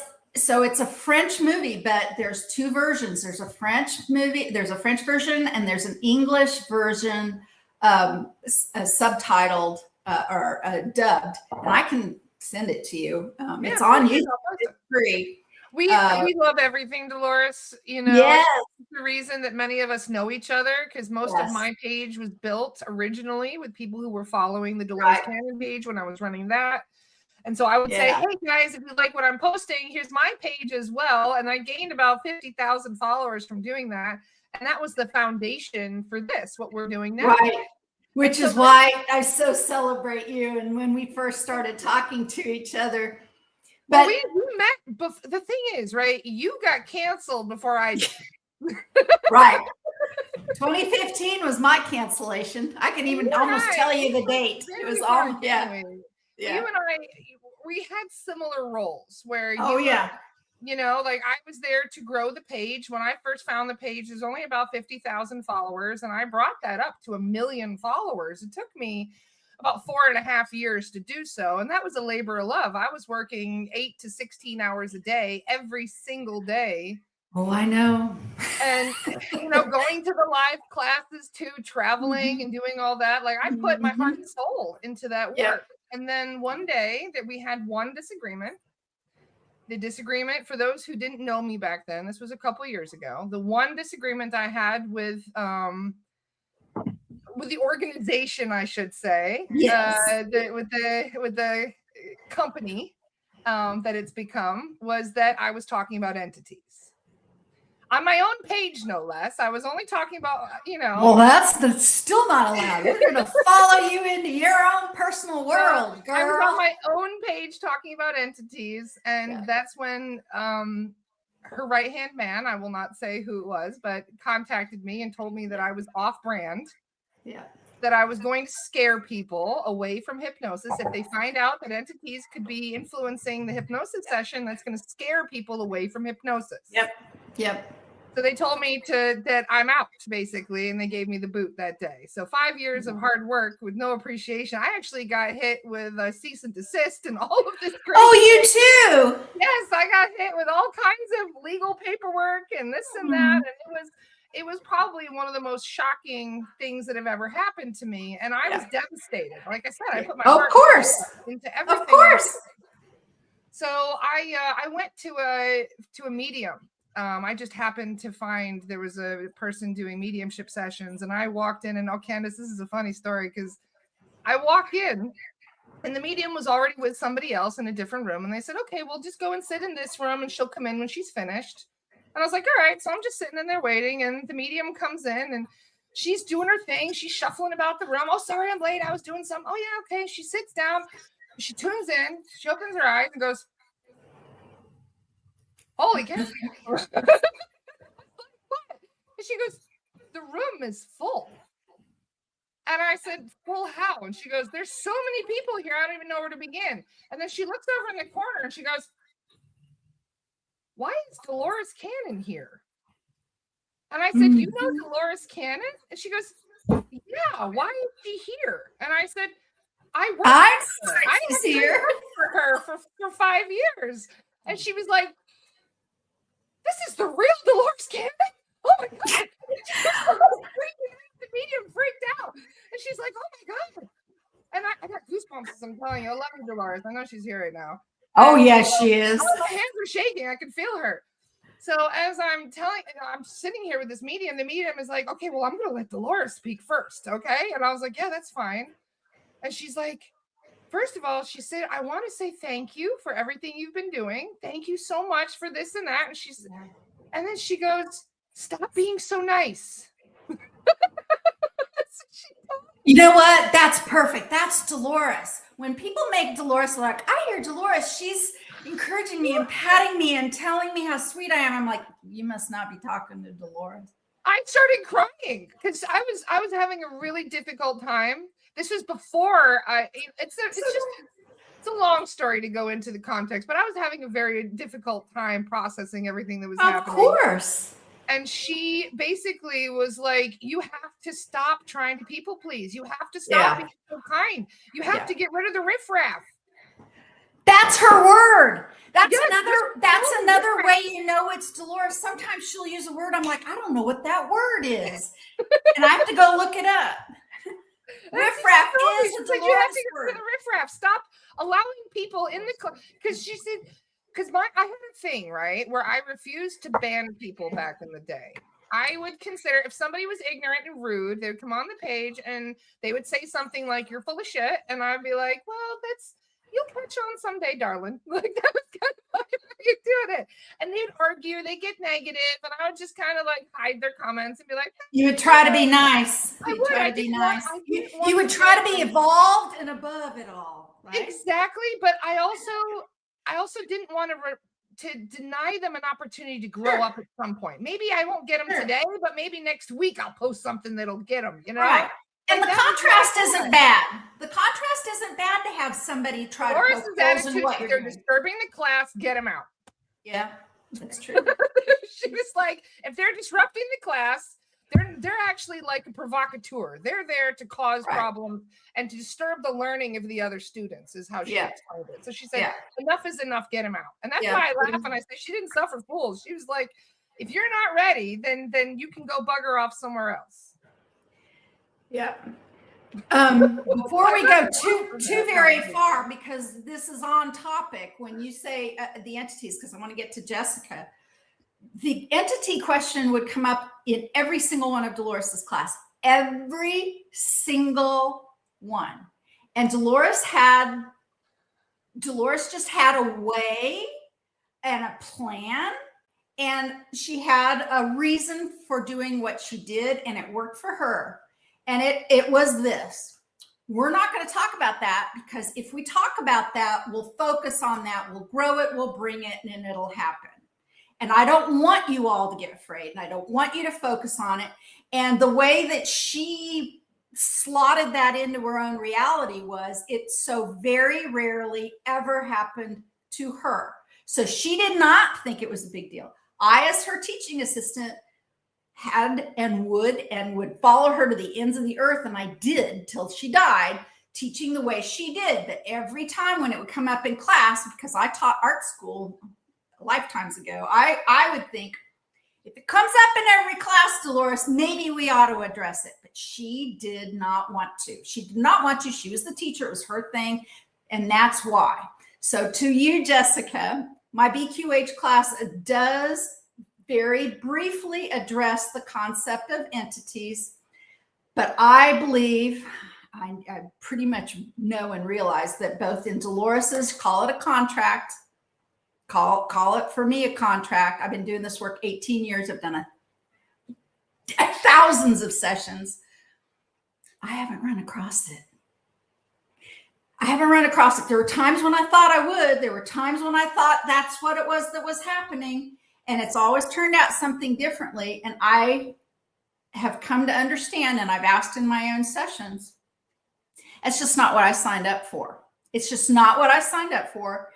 a French movie, but there's two versions. There's a French movie, there's a French version, and there's an English version, subtitled or dubbed. And I can send it to you. It's on YouTube. It's free. We love everything, Dolores. Yes. It's the reason that many of us know each other, because most of my page was built originally with people who were following the Dolores Cannon page when I was running that. And so I would say, hey guys, if you like what I'm posting, here's my page as well. And I gained about 50,000 followers from doing that. And that was the foundation for this, what we're doing now. Right. Which is why I so celebrate you. And when we first started talking to each other. But we met, the thing is, right, you got canceled before I did. Right. 2015 was my cancellation. I can even almost tell you the date. It was all, You and I, we had similar roles where I was there to grow the page. When I first found the page, there's only about 50,000 followers, and I brought that up to 1 million followers. It took me about 4.5 years to do so, and that was a labor of love. I was working 8 to 16 hours a day, every single day. Oh, I know. And going to the live classes too, traveling and doing all that. Like, I put my heart and soul into that work. Yeah. And then one day that we had one disagreement. The disagreement, for those who didn't know me back then, this was a couple of years ago. The one disagreement I had with the organization, I should say, with the company that it's become, was that I was talking about entities. On my own page, no less. I was only talking about, Well, that's still not allowed. We're going to follow you into your own personal world, girl. I was on my own page talking about entities, and that's when her right-hand man, I will not say who it was, but contacted me and told me that I was off-brand. Yeah. That I was going to scare people away from hypnosis. If they find out that entities could be influencing the hypnosis session, that's going to scare people away from hypnosis. Yep. So they told me that I'm out, basically, and they gave me the boot that day. So 5 years of hard work with no appreciation. I actually got hit with a cease and desist and all of this crazy. Oh, you too? Yes, I got hit with all kinds of legal paperwork and this and that, and it was probably one of the most shocking things that have ever happened to me, and I was devastated. Like I said, I put my heart into everything. Of course. So I went to a medium. I just happened to find there was a person doing mediumship sessions, and I walked in, and Candace, this is a funny story, because I walk in and the medium was already with somebody else in a different room, and they said, okay, we'll just go and sit in this room and she'll come in when she's finished. And I was like, all right. So I'm just sitting in there waiting, and the medium comes in and she's doing her thing. She's shuffling about the room. Oh, sorry, I'm late. I was doing something. Oh yeah, okay. She sits down, she tunes in, she opens her eyes and goes, holy cow. What? And she goes, the room is full. And I said, full how? And she goes, there's so many people here, I don't even know where to begin. And then she looks over in the corner and she goes, why is Dolores Cannon here? And I said, you know Dolores Cannon? And she goes, yeah, why is she here? And I said, I worked for her. I worked for her for 5 years. And she was like, this is the real Dolores Cannon? Oh my God. The medium freaked out. And she's like, oh my God. And I got goosebumps as I'm telling you. I love you, Dolores. I know she's here right now. Oh, yes, she is. My hands were shaking. I could feel her. So as I'm sitting here with this medium, the medium is like, okay, well, I'm going to let Dolores speak first. Okay. And I was like, yeah, that's fine. And she's like, first of all, she said, I want to say thank you for everything you've been doing. Thank you so much for this and that. And then she goes, stop being so nice. You know what? That's perfect. That's Dolores. When people make Dolores like, I hear Dolores, she's encouraging me and patting me and telling me how sweet I am. I'm like, you must not be talking to Dolores. I started crying because I was having a really difficult time. This was before it's a long story to go into the context, but I was having a very difficult time processing everything that was happening. Of course. And she basically was like, you have to stop trying to people please. You have to stop being so kind. You have to get rid of the riffraff. That's her word. That's another way you know it's Dolores. Sometimes she'll use a word. I'm like, I don't know what that word is. And I have to go look it up. Riffraff is a Dolores you have to get word. rid of the riffraff. Stop allowing people in the class. Because she said, I had a thing, right, where I refused to ban people back in the day. I would consider if somebody was ignorant and rude, they would come on the page and they would say something like, you're full of shit. And I'd be like, well, you'll catch on someday, darling. Like that was kind of like how you doing it. And they'd argue, they get negative, and I would just kind of like hide their comments and be like, you would try to be nice. You would try to be nice. You would try to be evolved and above it all. Right? Exactly. But I also didn't want to deny them an opportunity to grow up at some point. Maybe I won't get them today, but maybe next week I'll post something that'll get them, you know? Right. And the contrast isn't bad. The contrast isn't bad to have somebody try to poke holes in what they're disturbing the class, get them out. Yeah, that's true. She was like, if they're disrupting the class, they're actually like a provocateur. They're there to cause problems and to disturb the learning of the other students, is how she explained it. So she said, enough is enough, get them out. And that's why I laugh and I say, she didn't suffer fools. She was like, if you're not ready, then you can go bugger off somewhere else. Yeah. Before we go too very far, because this is on topic, when you say the entities, because I want to get to Jessica, the entity question would come up in every single one of Dolores's class, every single one. And Dolores just had a way and a plan, and she had a reason for doing what she did, and it worked for her. And it was this. We're not going to talk about that, because if we talk about that, we'll focus on that, we'll grow it, we'll bring it, and it'll happen. And I don't want you all to get afraid, and I don't want you to focus on it. And the way that she slotted that into her own reality was it so very rarely ever happened to her. So she did not think it was a big deal. I, as her teaching assistant, had and would follow her to the ends of the earth. And I did till she died, teaching the way she did. That every time when it would come up in class, because I taught art school lifetimes ago, I would think, if it comes up in every class, Dolores, maybe we ought to address it. But she did not want to. She did not want to. She was the teacher. It was her thing. And that's why. So to you, Jessica, my BQH class does very briefly address the concept of entities, but I believe, I pretty much know and realize that both in Dolores's, call it a contract, call it for me a contract. I've been doing this work 18 years. I've done thousands of sessions. I haven't run across it. There were times when I thought I would. There were times when I thought that's what it was that was happening. And it's always turned out something differently. And I have come to understand, and I've asked in my own sessions, it's just not what I signed up for. It's just not what I signed up for.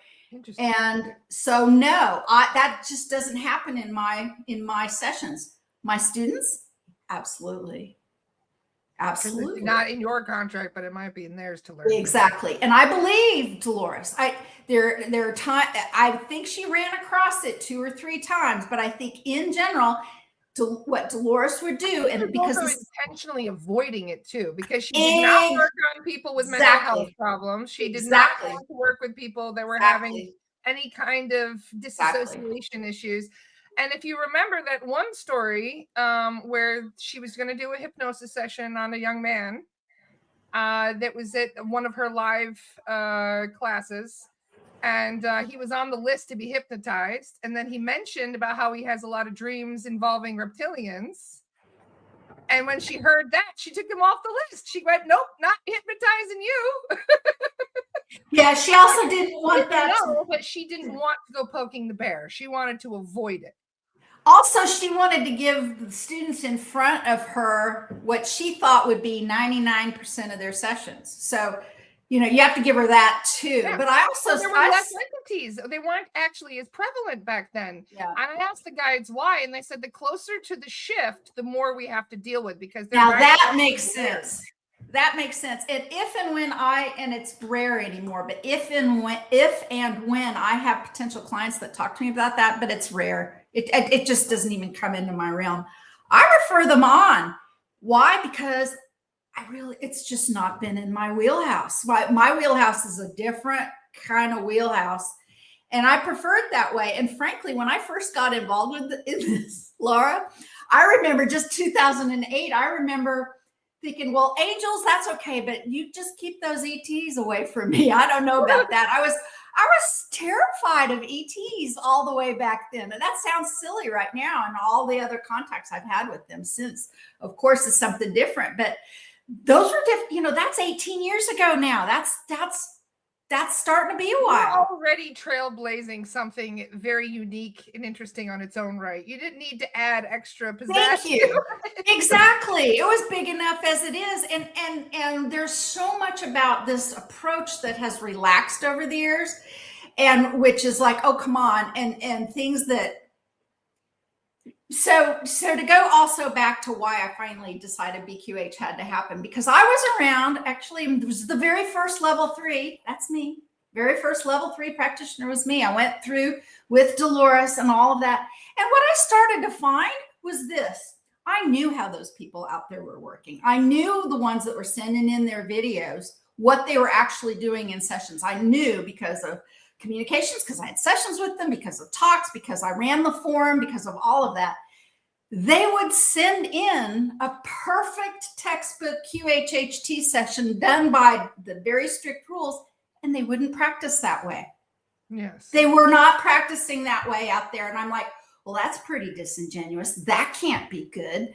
And so, no, that just doesn't happen in my sessions. My students, absolutely. Absolutely. Not in your contract, but it might be in theirs to learn. Exactly. And I believe Dolores. There are times, I think she ran across it 2 or 3 times, but I think in general, what Dolores would do, and because intentionally avoiding it too, because she did not work on people with mental health problems. She did not want to work with people that were having any kind of disassociation issues. And if you remember that one story where she was going to do a hypnosis session on a young man that was at one of her live classes, and he was on the list to be hypnotized, and then he mentioned about how he has a lot of dreams involving reptilians. And when she heard that, she took him off the list. She went, nope, not hypnotizing you. Yeah, she also didn't want that. No, but she didn't want to go poking the bear. She wanted to avoid it. Also, she wanted to give the students in front of her what she thought would be 99% of their sessions. So, you know, you have to give her that too. Yeah. But I also, there were less entities. They weren't actually as prevalent back then. Yeah. And I asked the guides why, and they said the closer to the shift, the more we have to deal with, because now that makes sense. That makes sense. And if and when and it's rare anymore, but if and when I have potential clients that talk to me about that, but it's rare. It just doesn't even come into my realm. I refer them on. Why? Because it's just not been in my wheelhouse. My wheelhouse is a different kind of wheelhouse. And I prefer it that way. And frankly, when I first got involved in this, Laura, I remember just 2008, I remember thinking, well, angels, that's okay, but you just keep those ETs away from me. I don't know about that. I was terrified of ETs all the way back then. And that sounds silly right now. And all the other contacts I've had with them since, of course, is something different. But those were different. You know, that's 18 years ago now. That's starting to be a while. You're already trailblazing something very unique and interesting on its own right. You didn't need to add extra pizzazz. Thank you. Exactly. It was big enough as it is. And there's so much about this approach that has relaxed over the years, and which is like, oh, come on. And things that, so to go also back to why I finally decided BQH had to happen, because I was around, actually, it was the very first level 3. That's me. Very first level 3 practitioner was me. I went through with Dolores and all of that. And what I started to find was this. I knew how those people out there were working. I knew the ones that were sending in their videos, what they were actually doing in sessions. I knew because of communications, because I had sessions with them, because of talks, because I ran the forum, because of all of that. They would send in a perfect textbook QHHT session done by the very strict rules, and they wouldn't practice that way. Yes. They were not practicing that way out there. And I'm like, well, that's pretty disingenuous. That can't be good.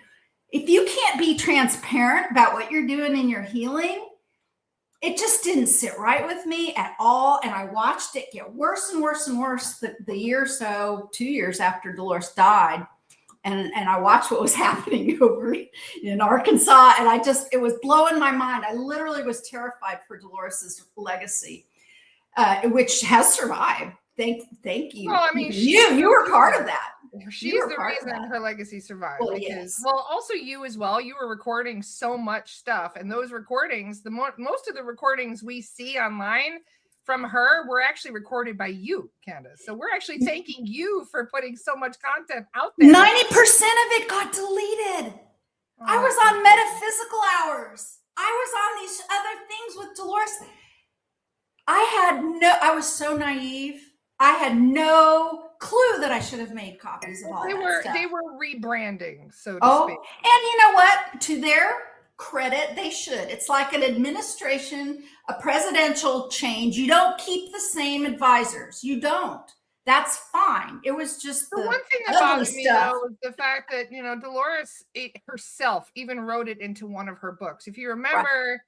If you can't be transparent about what you're doing in your healing, it just didn't sit right with me at all. And I watched it get worse and worse and worse the year or so, 2 years after Dolores died. And I watched what was happening over in Arkansas. And it was blowing my mind. I literally was terrified for Dolores's legacy, which has survived. Thank you. Well, I mean, you were part of that. She's the reason her legacy survived. Well, yes. Well, also you as well. You were recording so much stuff, and those recordings, most of the recordings we see online from her were actually recorded by you, Candace. So we're actually thanking you for putting so much content out there. 90% of it got deleted. Oh, I was on metaphysical hours. I was on these other things with Dolores. I was so naive. I had no clue that I should have made copies of all that stuff. They were rebranding, so to speak. And you know what? To their credit, they should. It's like an administration, a presidential change. You don't keep the same advisors. You don't. That's fine. It was just the one thing that bothered me though was the fact that, you know, Dolores herself even wrote it into one of her books. If you remember,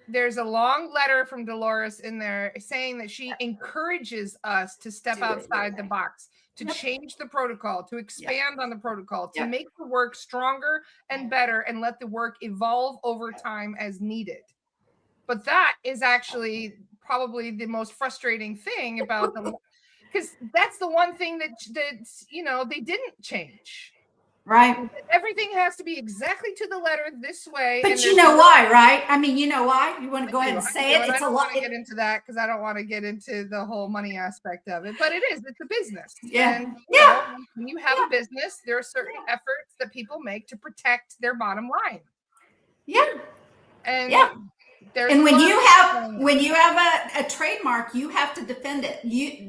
there's a long letter from Dolores in there saying that she encourages us to step outside the box, to change the protocol, to expand on the protocol, to make the work stronger and better, and let the work evolve over time as needed. But that is actually probably the most frustrating thing about them, because that's the one thing that you know, they didn't change. Right. Everything has to be exactly to the letter this way. But you know why, right? I mean, you know why? You want to go ahead and say it? It's a lot. I don't want to get into that because I don't want to get into the whole money aspect of it. But it is. It's a business. Yeah. And, you know, when you have a business, there are certain efforts that people make to protect their bottom line. Yeah. And And when you have a trademark, you have to defend it.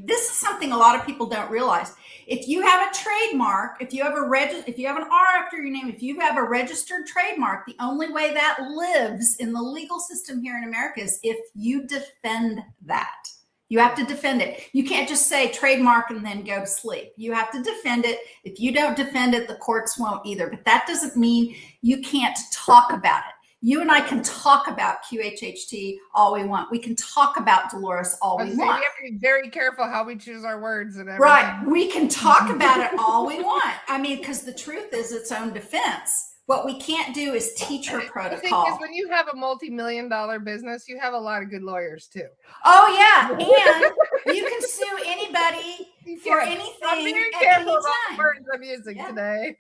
This is something a lot of people don't realize. If you have a trademark, if you have an R after your name, if you have a registered trademark, the only way that lives in the legal system here in America is if you defend that. You have to defend it. You can't just say trademark and then go to sleep. You have to defend it. If you don't defend it, the courts won't either. But that doesn't mean you can't talk about it. You and I can talk about QHHT all we want. We can talk about Dolores all we want. We have to be very careful how we choose our words and everything. Right. We can talk about it all we want. I mean, because the truth is its own defense. What we can't do is teach her protocol. Because when you have a multi-million-dollar business, you have a lot of good lawyers too. Oh yeah, and you can sue anybody for anything. I'm very careful about the words I'm using today.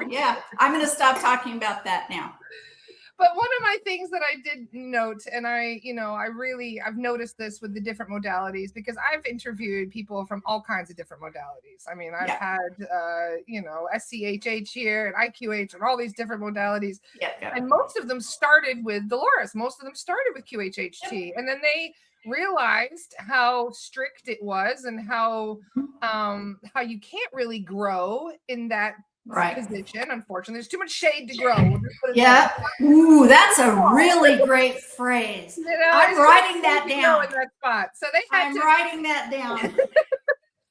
Yeah. I'm going to stop talking about that now. But one of my things that I did note, and I've noticed this with the different modalities, because I've interviewed people from all kinds of different modalities. I mean, I've had, SCHH here and IQH and all these different modalities. And most of them started with Dolores. Most of them started with QHHT. And then they realized how strict it was and how you can't really grow in that position. Unfortunately, there's too much shade to grow. Ooh, that's a really great phrase. I'm writing that down. In that spot. So I'm writing that down.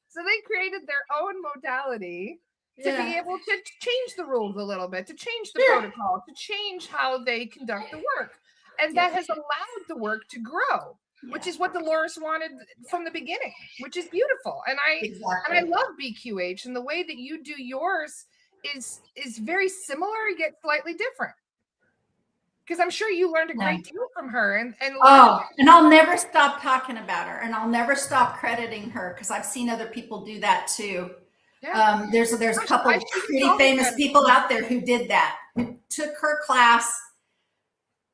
So they created their own modality to be able to change the rules a little bit, to change the protocol, to change how they conduct the work. And that has allowed the work to grow. Which is what Dolores wanted from the beginning, which is beautiful. And I love BQH, and the way that you do yours is very similar yet slightly different. Because I'm sure you learned a great deal from her. And I'll never stop talking about her, and I'll never stop crediting her, because I've seen other people do that too. Yeah. There's a couple of pretty famous people out there who did that, who took her class,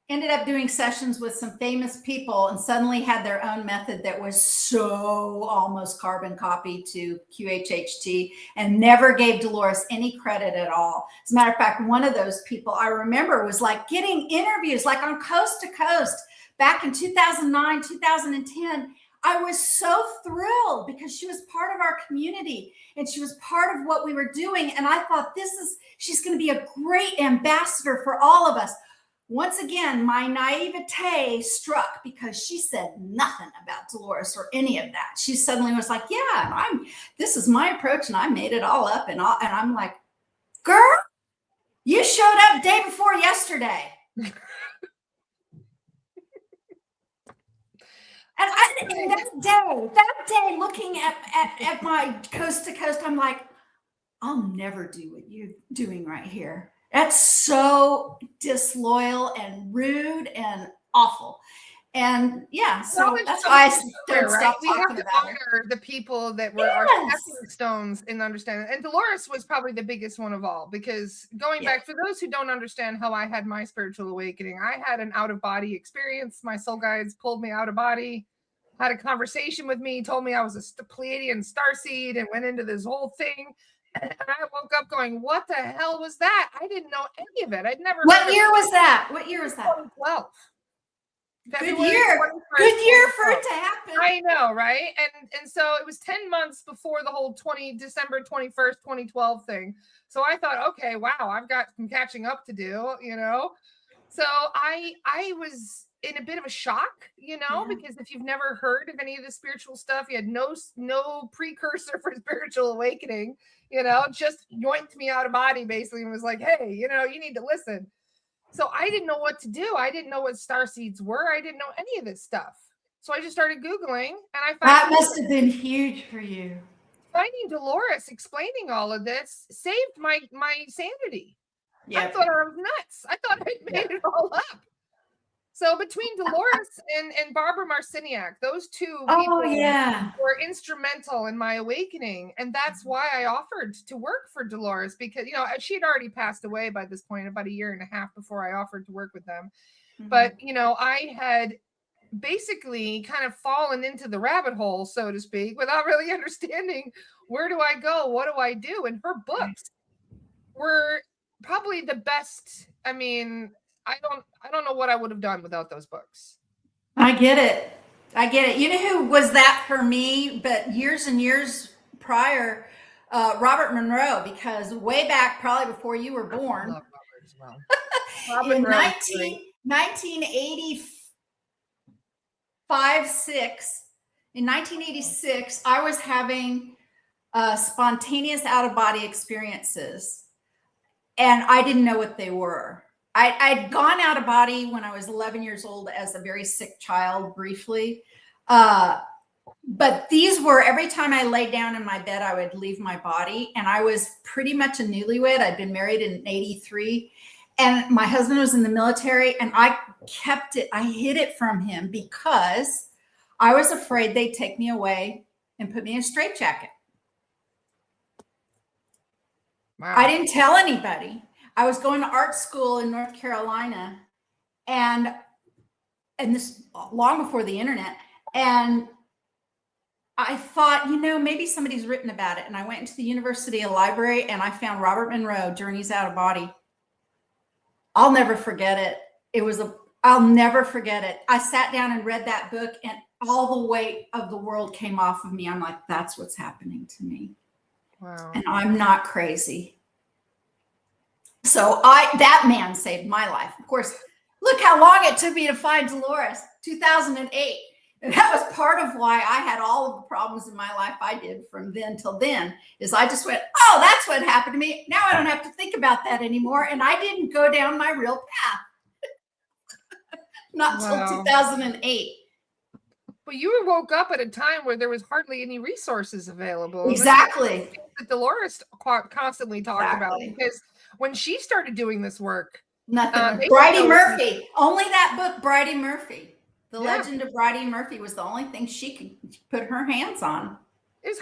ended up doing sessions with some famous people, and suddenly had their own method that was so almost carbon copy to QHHT, and never gave Dolores any credit at all. As a matter of fact, one of those people I remember was like getting interviews like on Coast to Coast back in 2009, 2010. I was so thrilled because she was part of our community and she was part of what we were doing. And I thought, she's going to be a great ambassador for all of us. Once again, my naivete struck because she said nothing about Dolores or any of that. She suddenly was like, this is my approach and I made it all up. And I'm like, girl, you showed up day before yesterday. And that day, looking at my Coast to Coast, I'm like, I'll never do what you're doing right here. That's so disloyal and rude and awful. And so that's why I don't stop talking about it. We have to honor the people that were our stepping stones in understanding. And Dolores was probably the biggest one of all, because going back, for those who don't understand how I had my spiritual awakening, I had an out-of-body experience. My soul guides pulled me out of body, had a conversation with me, told me I was a Pleiadian starseed, and went into this whole thing. And I woke up going, what the hell was that? I didn't know any of it. I'd never. What year was that? 2012. Good year. Good year for it to happen. I know, right? And so it was 10 months before the whole December 21st, 2012 thing. So I thought, okay, wow, I've got some catching up to do, So I was in a bit of a shock, because if you've never heard of any of the spiritual stuff, you had no precursor for spiritual awakening, just yoinked me out of body basically and was like, hey, you need to listen. So I didn't know what to do. I didn't know what starseeds were. I didn't know any of this stuff. So I just started Googling, and I found that must have been huge for you. Finding Dolores explaining all of this saved my sanity. I thought I was nuts. I thought I'd made it all up. So between Dolores and Barbara Marciniak, those two people were instrumental in my awakening. And that's why I offered to work for Dolores, because, she had already passed away by this point, about a year and a half before I offered to work with them. Mm-hmm. But, I had basically kind of fallen into the rabbit hole, so to speak, without really understanding where do I go? What do I do? And her books were probably the best. I mean, I don't know what I would have done without those books. I get it. You know who was that for me, but years and years prior, Robert Monroe, because way back, probably before you were I born, love Robert as well. Robert in Monroe is great. 1986, I was having spontaneous out-of-body experiences, and I didn't know what they were. I'd gone out of body when I was 11 years old as a very sick child briefly. But these were, every time I laid down in my bed, I would leave my body. And I was pretty much a newlywed. I'd been married in 83. And my husband was in the military. And I kept it. I hid it from him because I was afraid they'd take me away and put me in a straitjacket. Wow. I didn't tell anybody. I was going to art school in North Carolina, and this long before the internet. And I thought, maybe somebody's written about it. And I went into the University Library and I found Robert Monroe, Journeys Out of Body. I'll never forget it. I'll never forget it. I sat down and read that book, and all the weight of the world came off of me. I'm like, that's what's happening to me. Wow. And I'm not crazy. So that man saved my life. Of course, look how long it took me to find Dolores, 2008. And that was part of why I had all of the problems in my life I did from then till then, is I just went, oh, that's what happened to me. Now I don't have to think about that anymore. And I didn't go down my real path. Not until 2008. But you woke up at a time where there was hardly any resources available. Exactly. That Dolores constantly talked about, because when she started doing this work, nothing. Bridie Murphy, only that book, Bridie Murphy, The Legend of Bridie Murphy, was the only thing she could put her hands on.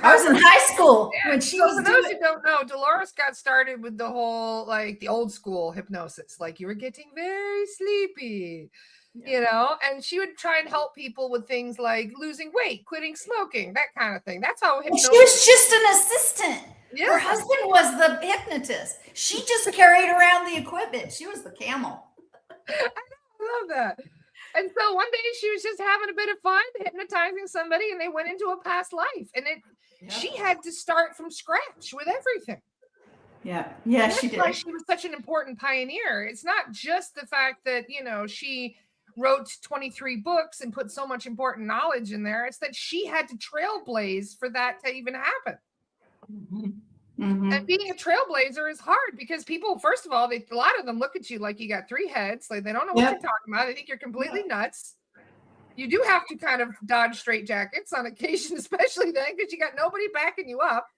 I was in high school when she was. For those who don't know, Dolores got started with the whole, like, the old school hypnosis, like you were getting very sleepy. And she would try and help people with things like losing weight, quitting smoking, that kind of thing. That's how hypnosis. She was just an assistant. Yeah. Her husband was the hypnotist. She just carried around the equipment. She was the camel. I love that. And so one day she was just having a bit of fun hypnotizing somebody, and they went into a past life. And she had to start from scratch with everything. Yeah, she did. That's why she was such an important pioneer. It's not just the fact that, she wrote 23 books and put so much important knowledge in there. It's that she had to trailblaze for that to even happen. Mm-hmm. And being a trailblazer is hard because people, first of all, a lot of them look at you like you got 3 heads. Like, they don't know what you're talking about. They think you're completely nuts. You do have to kind of dodge straitjackets on occasion, especially then, because you got nobody backing you up.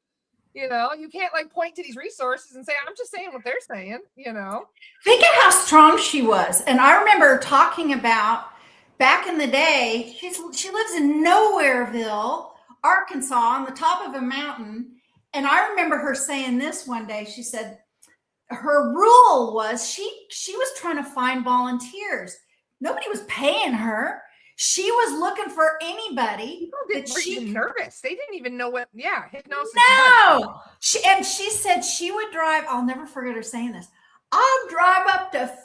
You can't like point to these resources and say, I'm just saying what they're saying, Think of how strong she was. And I remember talking about back in the day, she lives in Nowhereville, Arkansas, on the top of a mountain. And I remember her saying this one day. She said her rule was she was trying to find volunteers. Nobody was paying her. She was looking for anybody. People were even nervous. They didn't even know what, hypnosis was. No. She said she would drive. I'll never forget her saying this. I'll drive up to 50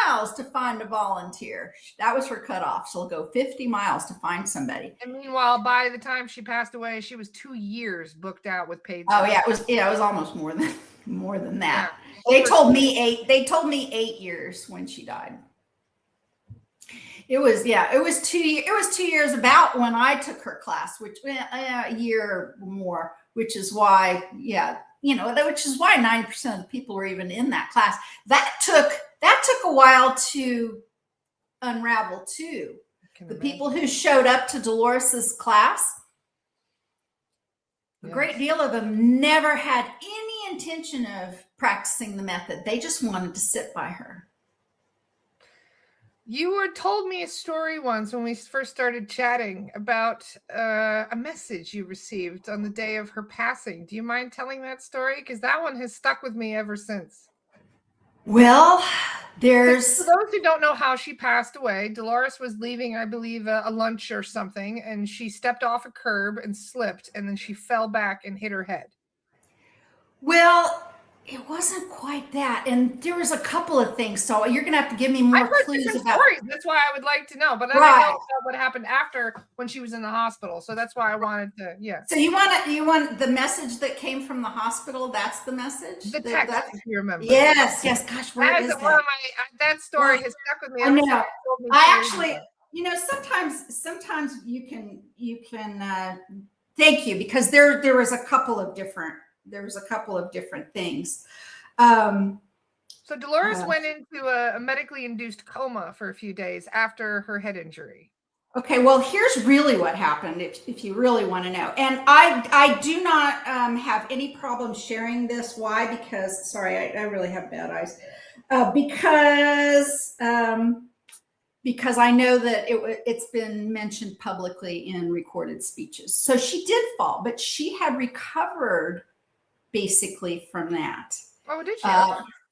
miles to find a volunteer. That was her cutoff. She'll go 50 miles to find somebody. And meanwhile, by the time she passed away, she was 2 years booked out with paid. Oh yeah, it was almost more than that. Yeah. They told me 8 years when she died. It was 2 years. It was 2 years about when I took her class, which a year or more, which is why, which is why 90% of the people were even in that class. That took a while to unravel too. The people who showed up to Dolores's class, a great deal of them never had any intention of practicing the method. They just wanted to sit by her. You told me a story once when we first started chatting about a message you received on the day of her passing. Do you mind telling that story? Because that one has stuck with me ever since. Well, for those who don't know how she passed away, Dolores was leaving, I believe, a lunch or something, and she stepped off a curb and slipped, and then she fell back and hit her head. Well, It wasn't quite that. And there was a couple of things. So you're going to have to give me I've more heard clues different about. stories. That's why I would like to know. But then I know about what happened after when she was in the hospital. So that's why I wanted to, So you want the message that came from the hospital? That's the message? the text, if you remember. Yes. Gosh, where is that? One of that story has stuck with me. I know. I actually, ago. sometimes you can thank you, because there was a couple of different things. So Dolores went into a medically induced coma for a few days after her head injury. Okay, well, here's really what happened, if you really want to know. And I do not have any problem sharing this. Why? Because, sorry, I really have bad eyes. Because I know that it's been mentioned publicly in recorded speeches. So she did fall, but she had recovered basically from that. Oh, did she?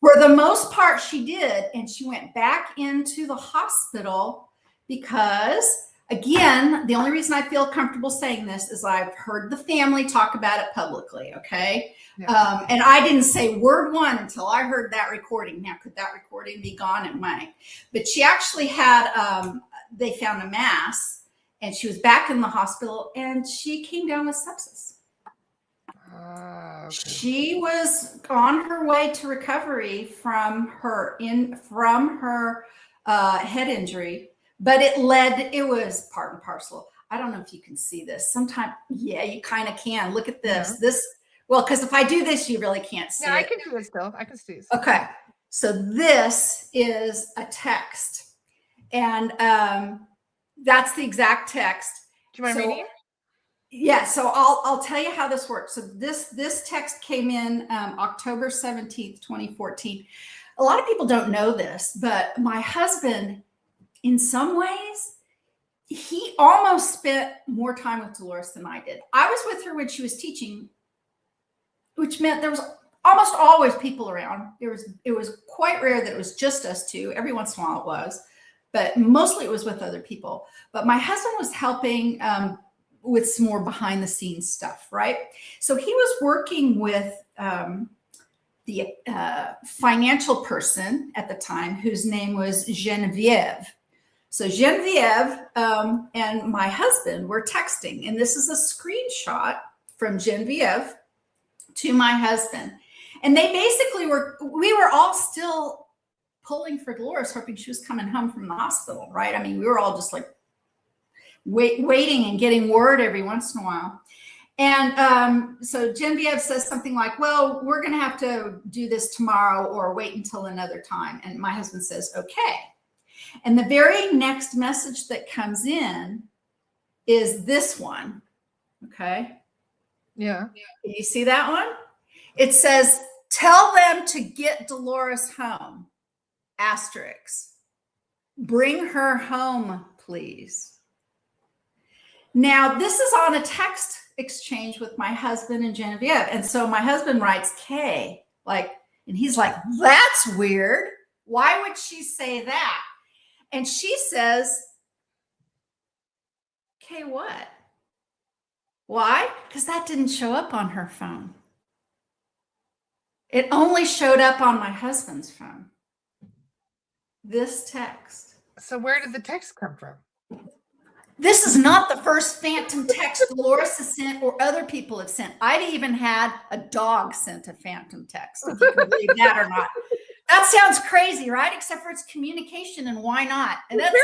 For the most part, she did. And she went back into the hospital because, again, the only reason I feel comfortable saying this is I've heard the family talk about it publicly, okay? Yeah. And I didn't say word one until I heard that recording. Now, could that recording be gone? It might. But she actually had, they found a mass, and she was back in the hospital, and she came down with sepsis. Okay. She was on her way to recovery from her head injury, but it was part and parcel. I don't know if you can see this. Sometimes, yeah, you kind of can. Look at this. Yeah. Well, because if I do this, you really can't see it. I can do it still. I can see it. Okay. So this is a text, and that's the exact text. Do you mind reading it? Yeah, so I'll tell you how this works. So this text came in October 17th, 2014. A lot of people don't know this, but my husband, in some ways, he almost spent more time with Dolores than I did. I was with her when she was teaching, which meant there was almost always people around. It was quite rare that it was just us two. Every once in a while it was, but mostly it was with other people. But my husband was helping with some more behind the scenes stuff, right? So he was working with the financial person at the time, whose name was Genevieve. So Genevieve and my husband were texting, and this is a screenshot from Genevieve to my husband. And they basically we were all still pulling for Dolores, hoping she was coming home from the hospital, right? I mean, we were all just like, waiting and getting word every once in a while. And so Genevieve says something like, well, we're going to have to do this tomorrow or wait until another time. And my husband says, okay. And the very next message that comes in is this one. Okay. Yeah. Can you see that one? It says, tell them to get Dolores home. Asterisk. Bring her home, please. Now, this is on a text exchange with my husband and Genevieve. And so my husband writes K, and he's like, that's weird. Why would she say that? And she says, K what? Why? Because that didn't show up on her phone. It only showed up on my husband's phone. This text. So where did the text come from? This is not the first phantom text Dolores has sent or other people have sent. I'd even had a dog sent a phantom text, if you can believe that or not. That sounds crazy, right? Except for it's communication, and why not? And that's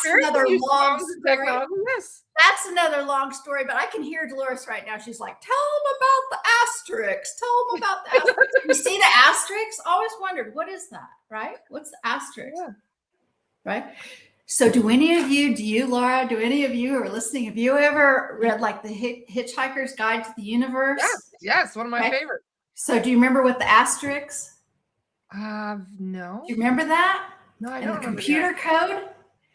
another long story. Yes. That's another long story, but I can hear Dolores right now. She's like, tell them about the asterisks. Tell them about the asterisks. You see the asterisks? Always wondered, what is that, right? What's the asterisk? Yeah. Right? So do any of you, Laura, do any of you who are listening, have you ever read like the Hitchhiker's Guide to the Universe? Yes, one of my favorites. So do you remember what the asterisks? No. Do you remember that? No, I don't. The computer code?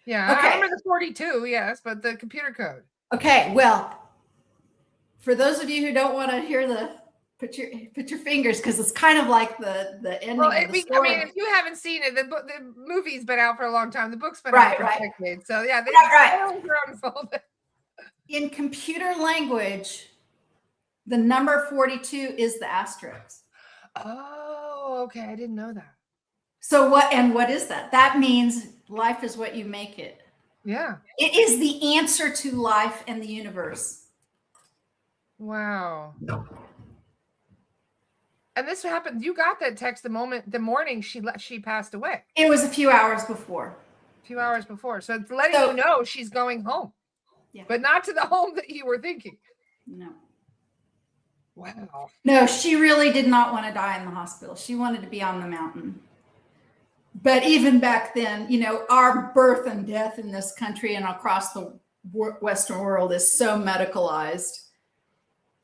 Yeah, okay. I remember the 42, yes, but the computer code. Okay, well, for those of you who don't want to hear put your fingers, because it's kind of like the ending of the story. I mean, if you haven't seen it, the movie's been out for a long time. The book's been out for decades. So yeah, unfolded. In computer language, the number 42 is the asterisk. Oh, okay. I didn't know that. So what is that? That means life is what you make it. Yeah. It is the answer to life and the universe. Wow. And this happened. You got that text the morning she passed away. It was a few hours before. A few hours before. So it's letting you know she's going home. Yeah. But not to the home that you were thinking. No. Wow. No, she really did not want to die in the hospital. She wanted to be on the mountain. But even back then, you know, our birth and death in this country and across the Western world is so medicalized.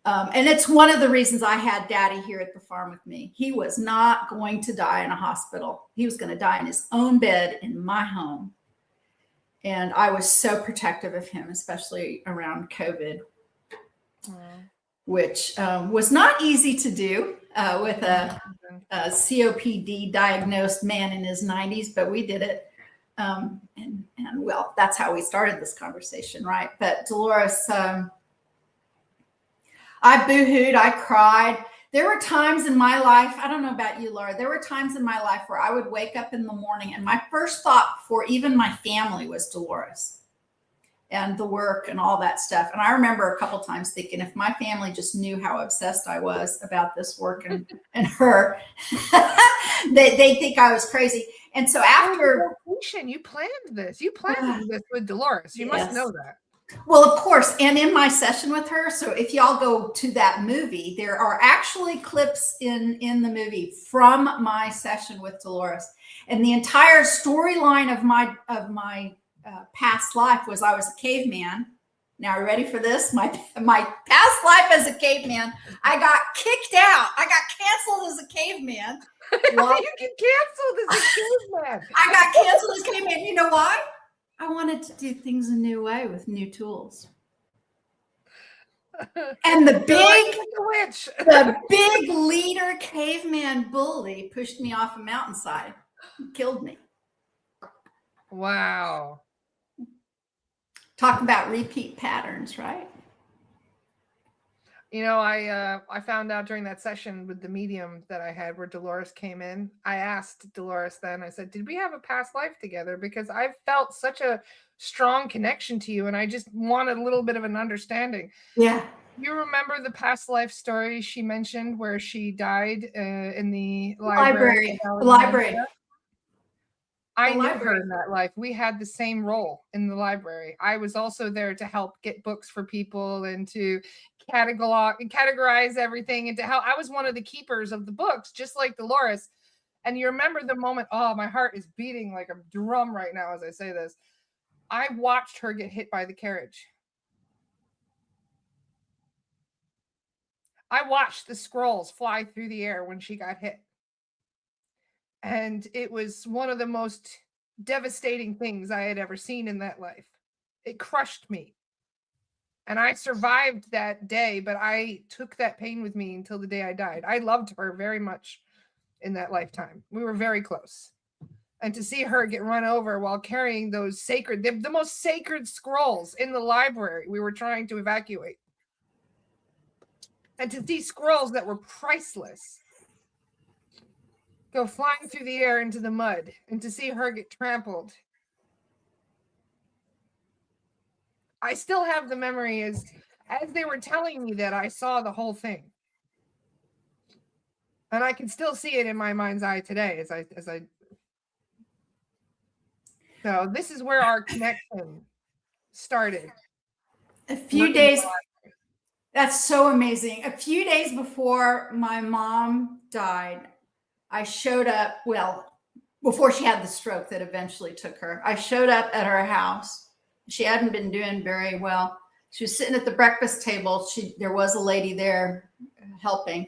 And it's one of the reasons I had Daddy here at the farm with me. He was not going to die in a hospital. He was going to die in his own bed in my home. And I was so protective of him, especially around COVID, which was not easy to do with a COPD diagnosed man in his 90s, but we did it. And well, that's how we started this conversation, right? But Dolores, I boohooed, I cried. There were times in my life, I don't know about you, Laura, there were times in my life where I would wake up in the morning and my first thought for even my family was Dolores and the work and all that stuff. And I remember a couple times thinking, if my family just knew how obsessed I was about this work and her, they think I was crazy. And so after you planned this. You planned this with Dolores. You must know that. Well, of course. And in my session with her, so if y'all go to that movie, there are actually clips in the movie from my session with Dolores. And the entire storyline of my past life was I was a caveman. Now, are you ready for this? My past life as a caveman, I got kicked out. I got canceled as a caveman. Well, you get canceled as a caveman. I got canceled as a caveman. You know why? I wanted to do things a new way with new tools. And the big leader caveman bully pushed me off a mountainside and killed me. Wow. Talk about repeat patterns, right? You know, I found out during that session with the medium that I had where Dolores came in. I asked Dolores then, I said, did we have a past life together? Because I felt such a strong connection to you and I just wanted a little bit of an understanding. Yeah. You remember the past life story she mentioned where she died in the library? I knew her in that life. We had the same role in the library. I was also there to help get books for people and to categorize everything and to help. I was one of the keepers of the books, just like Dolores. And you remember the moment, oh, my heart is beating like a drum right now as I say this. I watched her get hit by the carriage. I watched the scrolls fly through the air when she got hit. And it was one of the most devastating things I had ever seen in that life. It crushed me. And I survived that day, but I took that pain with me until the day I died. I loved her very much in that lifetime. We were very close. And to see her get run over while carrying those the most sacred scrolls in the library we were trying to evacuate. And to see scrolls that were priceless go flying through the air into the mud and to see her get trampled. I still have the memory as they were telling me that I saw the whole thing. And I can still see it in my mind's eye today So this is where our connection started. A few days. That's so amazing. A few days before my mom died, I showed up, well, before she had the stroke that eventually took her, I showed up at her house. She hadn't been doing very well. She was sitting at the breakfast table. There was a lady there helping.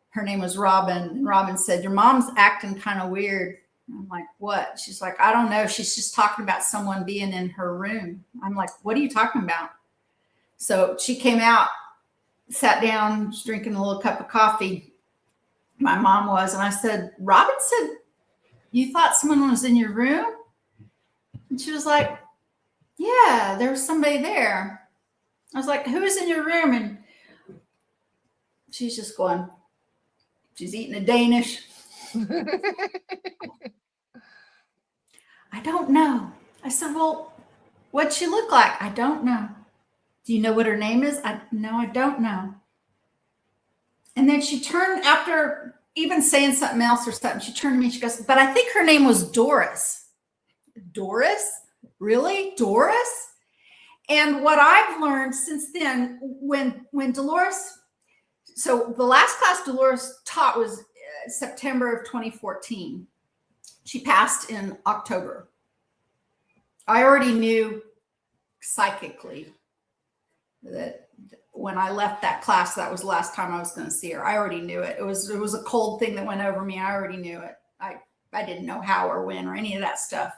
Her name was Robin. And Robin said, your mom's acting kind of weird. I'm like, what? She's like, I don't know. She's just talking about someone being in her room. I'm like, what are you talking about? So she came out, sat down, was drinking a little cup of coffee. My mom was, and I said, Robin said, you thought someone was in your room? And she was like, yeah, there was somebody there. I was like, who is in your room? And she's just going, She's eating a Danish. I don't know. I said, well, what'd she look like? I don't know. Do you know what her name is? No, I don't know. And then she turned, after even saying something else or something, she turned to me, she goes, but I think her name was Doris. Doris? Really? Doris? And what I've learned since then, when Dolores, so the last class Dolores taught was September of 2014. She passed in October. I already knew psychically that when I left that class, that was the last time I was going to see her. I already knew it. It was a cold thing that went over me. I already knew it. I didn't know how or when or any of that stuff.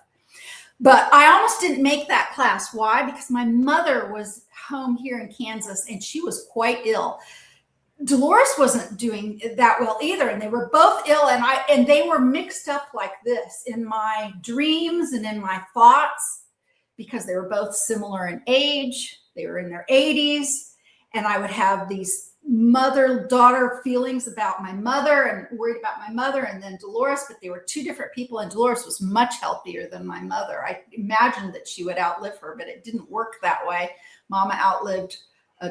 But I almost didn't make that class. Why? Because my mother was home here in Kansas and she was quite ill. Dolores wasn't doing that well either. And they were both ill, and they were mixed up like this in my dreams and in my thoughts, because they were both similar in age. They were in their 80s. And I would have these mother-daughter feelings about my mother and worried about my mother, and then Dolores, but they were two different people, and Dolores was much healthier than my mother. I imagined that she would outlive her, but it didn't work that way. Mama outlived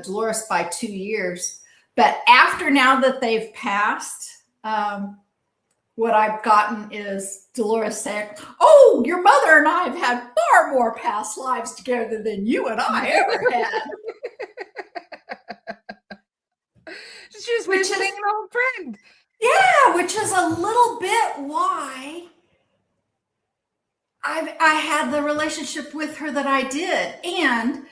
Dolores by 2 years. But after, now that they've passed, what I've gotten is Dolores saying, oh, your mother and I have had far more past lives together than you and I ever had. She was visiting an old friend. Yeah, which is a little bit why I had the relationship with her that I did. And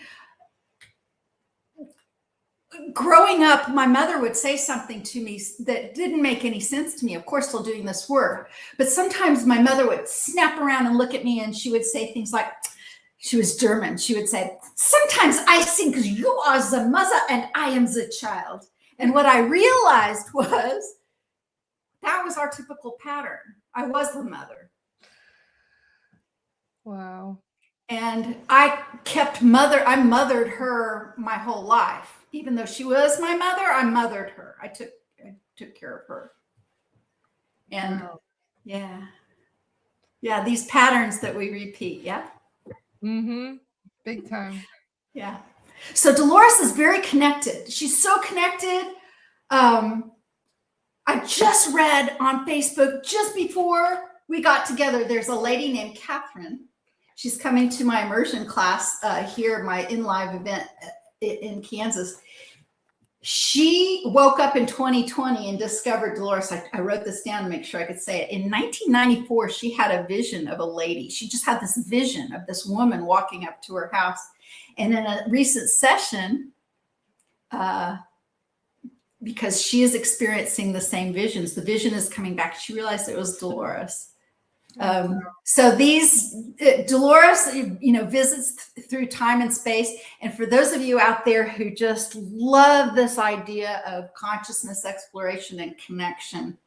growing up, my mother would say something to me that didn't make any sense to me, of course, still doing this work. But sometimes my mother would snap around and look at me, and she would say things like, she was German. She would say, sometimes I think you are the mother and I am the child. And what I realized was that was our typical pattern. I was the mother. Wow. And I mothered her my whole life. Even though she was my mother, I mothered her. I took care of her. And wow. Yeah, these patterns that we repeat. Yeah. Mm-hmm. Big time. Yeah. So Dolores is very connected. She's so connected. I just read on Facebook just before we got together, there's a lady named Catherine. She's coming to my immersion class here, my in-live event in Kansas. She woke up in 2020 and discovered Dolores. I wrote this down to make sure I could say it. In 1994, she had a vision of a lady. She just had this vision of this woman walking up to her house. And in a recent session, because she is experiencing the same visions, the vision is coming back. She realized it was Dolores. So Dolores, visits through time and space. And for those of you out there who just love this idea of consciousness exploration and connection,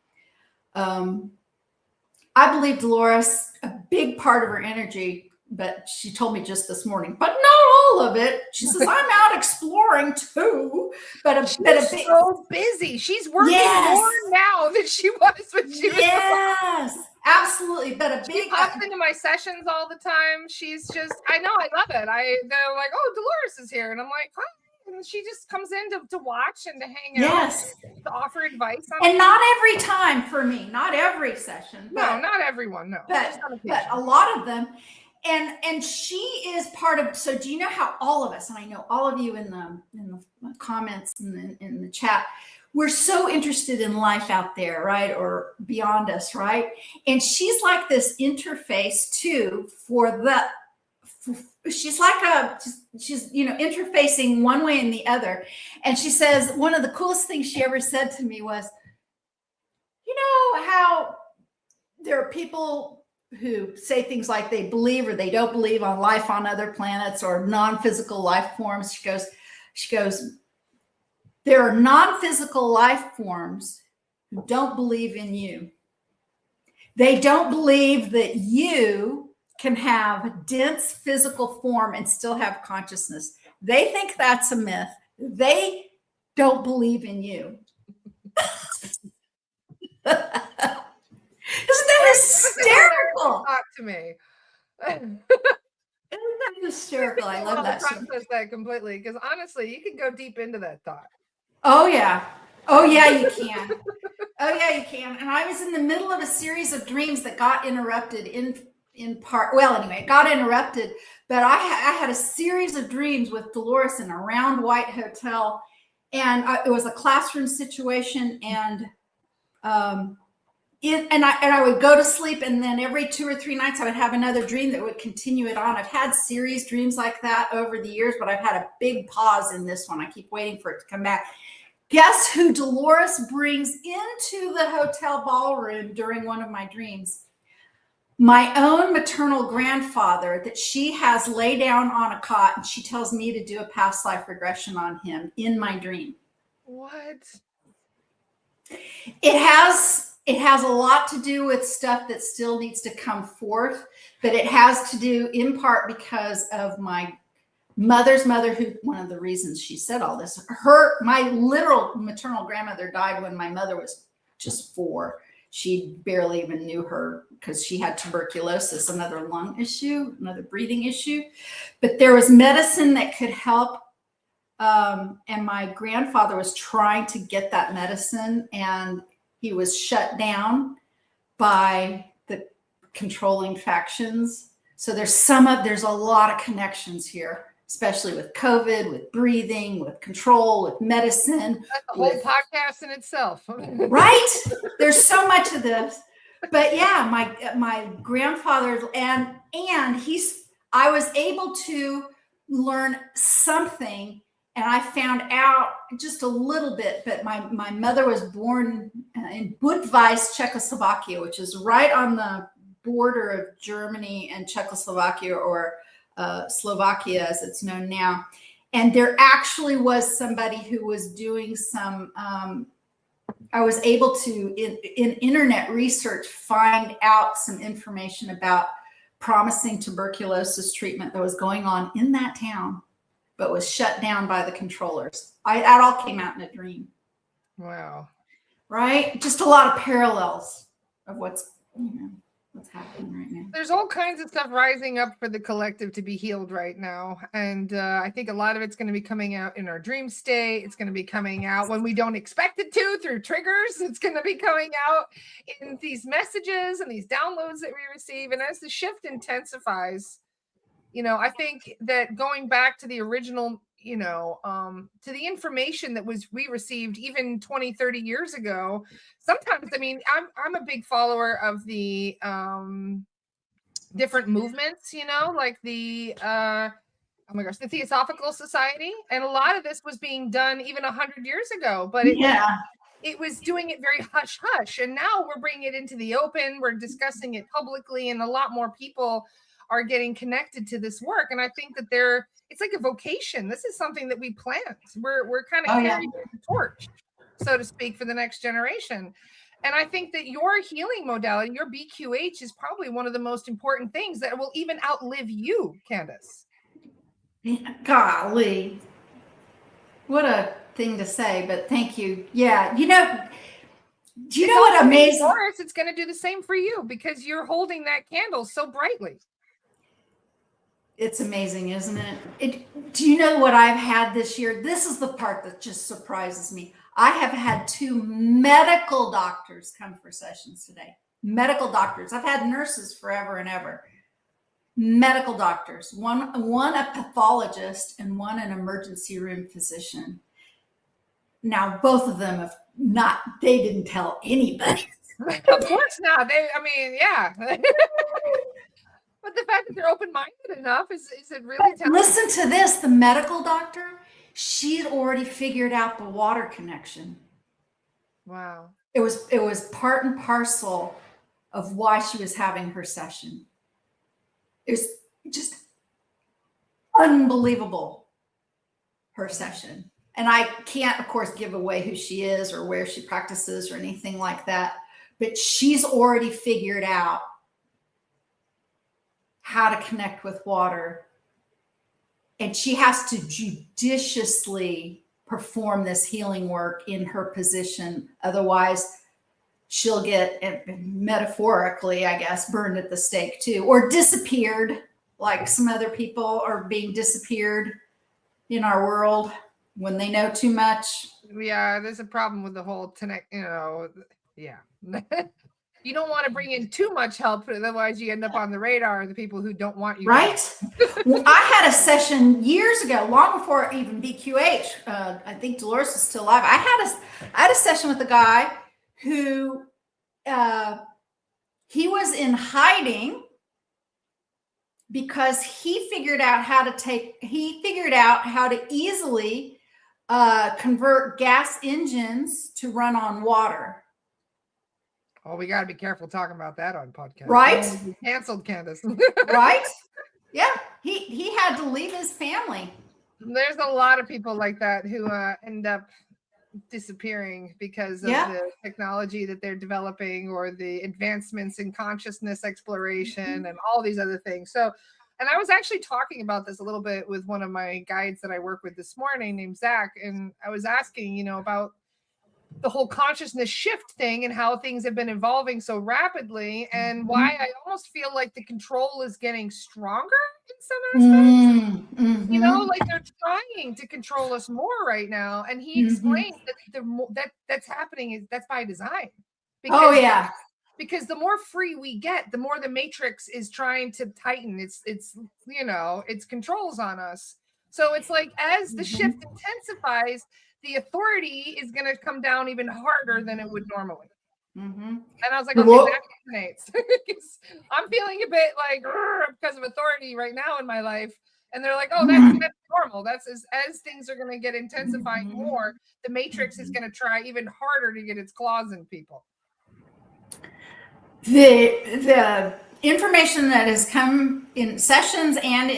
I believe Dolores, a big part of her energy, but she told me just this morning, but not all of it. She says, I'm out exploring too. She's so busy. She's working more now than she was when she was. Yes, absolutely. But she pops into my sessions all the time. She's just, I know, I love it. They're like, oh, Dolores is here. And I'm like, hi. And she just comes in to watch and to hang out, to offer advice. And not every time for me, not every session. No, not everyone, no. But a lot of them. And she is part of, so do you know how all of us, and I know all of you in the comments and in the chat, we're so interested in life out there, right? Or beyond us, right? And she's like this interface too she's interfacing one way and the other. And she says, one of the coolest things she ever said to me was, you know how there are people who say things like they believe or they don't believe on life on other planets or non-physical life forms. She goes, there are non-physical life forms who don't believe in you. They don't believe that you can have a dense physical form and still have consciousness. They think that's a myth. They don't believe in you. to me. Isn't that hysterical? I love that. Process that completely, because honestly, you can go deep into that thought. Oh yeah. Oh yeah, you can. Oh yeah, you can. And I was in the middle of a series of dreams that got interrupted in part. Well, anyway, it got interrupted, but I had a series of dreams with Dolores in a round white hotel, and it was a classroom situation, and I would go to sleep, and then every 2 or 3 nights I would have another dream that would continue it on. I've had series dreams like that over the years, but I've had a big pause in this one. I keep waiting for it to come back. Guess who Dolores brings into the hotel ballroom during one of my dreams? My own maternal grandfather, that she has lay down on a cot, and she tells me to do a past life regression on him in my dream. What? It has a lot to do with stuff that still needs to come forth, but it has to do in part because of my mother's mother, who, one of the reasons she said all this, my literal maternal grandmother died when my mother was just 4. She barely even knew her because she had tuberculosis, another lung issue, another breathing issue. But there was medicine that could help. And my grandfather was trying to get that medicine, and he was shut down by the controlling factions. So there's a lot of connections here, especially with COVID, with breathing, with control, with medicine. That's a whole podcast in itself. Right? There's so much of this. But yeah, my grandfather, and I was able to learn something, and I found out just a little bit, but my mother was born in Budweis, Czechoslovakia, which is right on the border of Germany and Czechoslovakia, or Slovakia as it's known now. And there actually was somebody who was doing some, I was able to, in internet research, find out some information about promising tuberculosis treatment that was going on in that town, but was shut down by the controllers. That all came out in a dream. Wow. Right? Just a lot of parallels of what's happening right now. There's all kinds of stuff rising up for the collective to be healed right now. And I think a lot of it's going to be coming out in our dream state. It's going to be coming out when we don't expect it to, through triggers. It's going to be coming out in these messages and these downloads that we receive. And as the shift intensifies, I think that going back to the original, to the information that we received even 20, 30 years ago, sometimes, I'm a big follower of the different movements, like the, the Theosophical Society. And a lot of this was being done even 100 years ago, but it was doing it very hush hush. And now we're bringing it into the open. We're discussing it publicly, and a lot more people are getting connected to this work. And I think that it's like a vocation. This is something that we plant. We're kind of carrying the torch, so to speak, for the next generation. And I think that your healing modality, your BQH, is probably one of the most important things that will even outlive you, Candace. Golly. What a thing to say, but thank you. Yeah. Do you know what amazing? Doris, it's going to do the same for you, because you're holding that candle so brightly. It's amazing, isn't it? Do you know what I've had this year? This is the part that just surprises me. I have had 2 medical doctors come for sessions today. Medical doctors. I've had nurses forever and ever. Medical doctors. One a pathologist and one an emergency room physician. Now, both of them they didn't tell anybody. Of course not. Yeah. But the fact that they're open-minded enough is it really telling? Listen to this. The medical doctor, she'd already figured out the water connection. Wow. It was part and parcel of why she was having her session. It was just unbelievable, her session. And I can't, of course, give away who she is or where she practices or anything like that, but she's already figured out how to connect with water. And she has to judiciously perform this healing work in her position. Otherwise, she'll get, metaphorically, I guess, burned at the stake too, or disappeared, like some other people are being disappeared in our world when they know too much. Yeah, there's a problem with the whole yeah. You don't want to bring in too much help, otherwise you end up on the radar of the people who don't want you. Right? Well, I had a session years ago, long before even BQH. I think Dolores is still alive. I had a session with a guy who he was in hiding because he figured out how to easily convert gas engines to run on water. Oh, we got to be careful talking about that on podcast. Right? Canceled, Candace. Right? Yeah. He had to leave his family. There's a lot of people like that who end up disappearing because of the technology that they're developing or the advancements in consciousness exploration and all these other things. So, and I was actually talking about this a little bit with one of my guides that I work with this morning named Zach. And I was asking, about the whole consciousness shift thing and how things have been evolving so rapidly and why I almost feel like the control is getting stronger in some aspects. Like they're trying to control us more right now. And he explained that that's happening that's by design. Because the more free we get, the more the matrix is trying to tighten its controls on us. So it's like as the shift intensifies, the authority is going to come down even harder than it would normally. And I was like, okay, that resonates. I'm feeling a bit like because of authority right now in my life. And they're like, oh, that's normal. That's as things are going to get intensifying more, the matrix is going to try even harder to get its claws in people. The information that has come in sessions and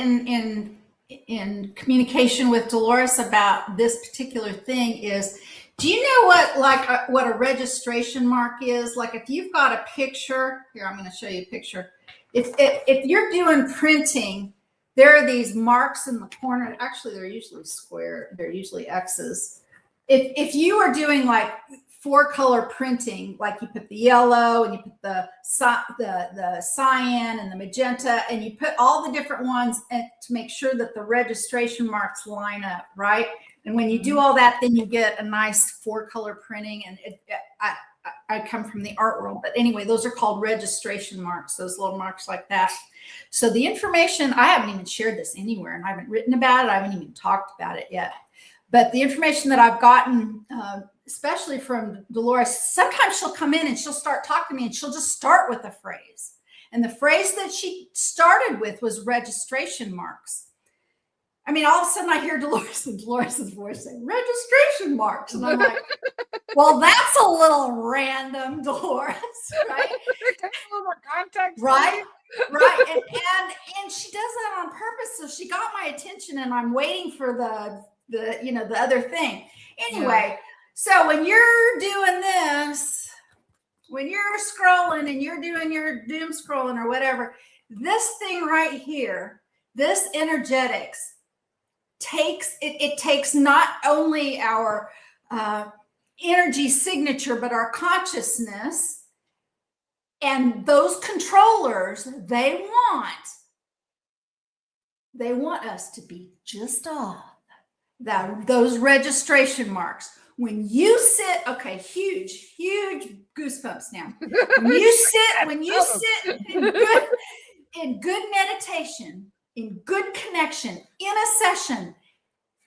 in communication with Dolores about this particular thing is, do you know what a registration mark is? Like if you've got a picture, here, I'm going to show you a picture. If you're doing printing, there are these marks in the corner. Actually, they're usually square. They're usually X's. If you are doing like 4-color printing, like you put the yellow and you put the cyan and the magenta, and you put all the different ones to make sure that the registration marks line up, right? And when you do all that, then you get a nice 4-color printing. And I come from the art world, but anyway, those are called registration marks, those little marks like that. So the information, I haven't even shared this anywhere, and I haven't written about it. I haven't even talked about it yet. But the information that I've gotten, especially from Dolores, sometimes she'll come in and she'll start talking to me and she'll just start with a phrase. And the phrase that she started with was registration marks. I mean, all of a sudden I hear Dolores's voice say, registration marks. And I'm like, well, that's a little random, Dolores, right? A little more context. Right? Right. And she does that on purpose. So she got my attention and I'm waiting for the other thing. Anyway, so when you're doing this, when you're scrolling and you're doing your doom scrolling or whatever, this thing right here, this energetics takes not only our energy signature, but our consciousness, and those controllers, they want us to be just off those registration marks. When you sit, okay, huge goosebumps now. When you sit in good meditation, in good connection, in a session,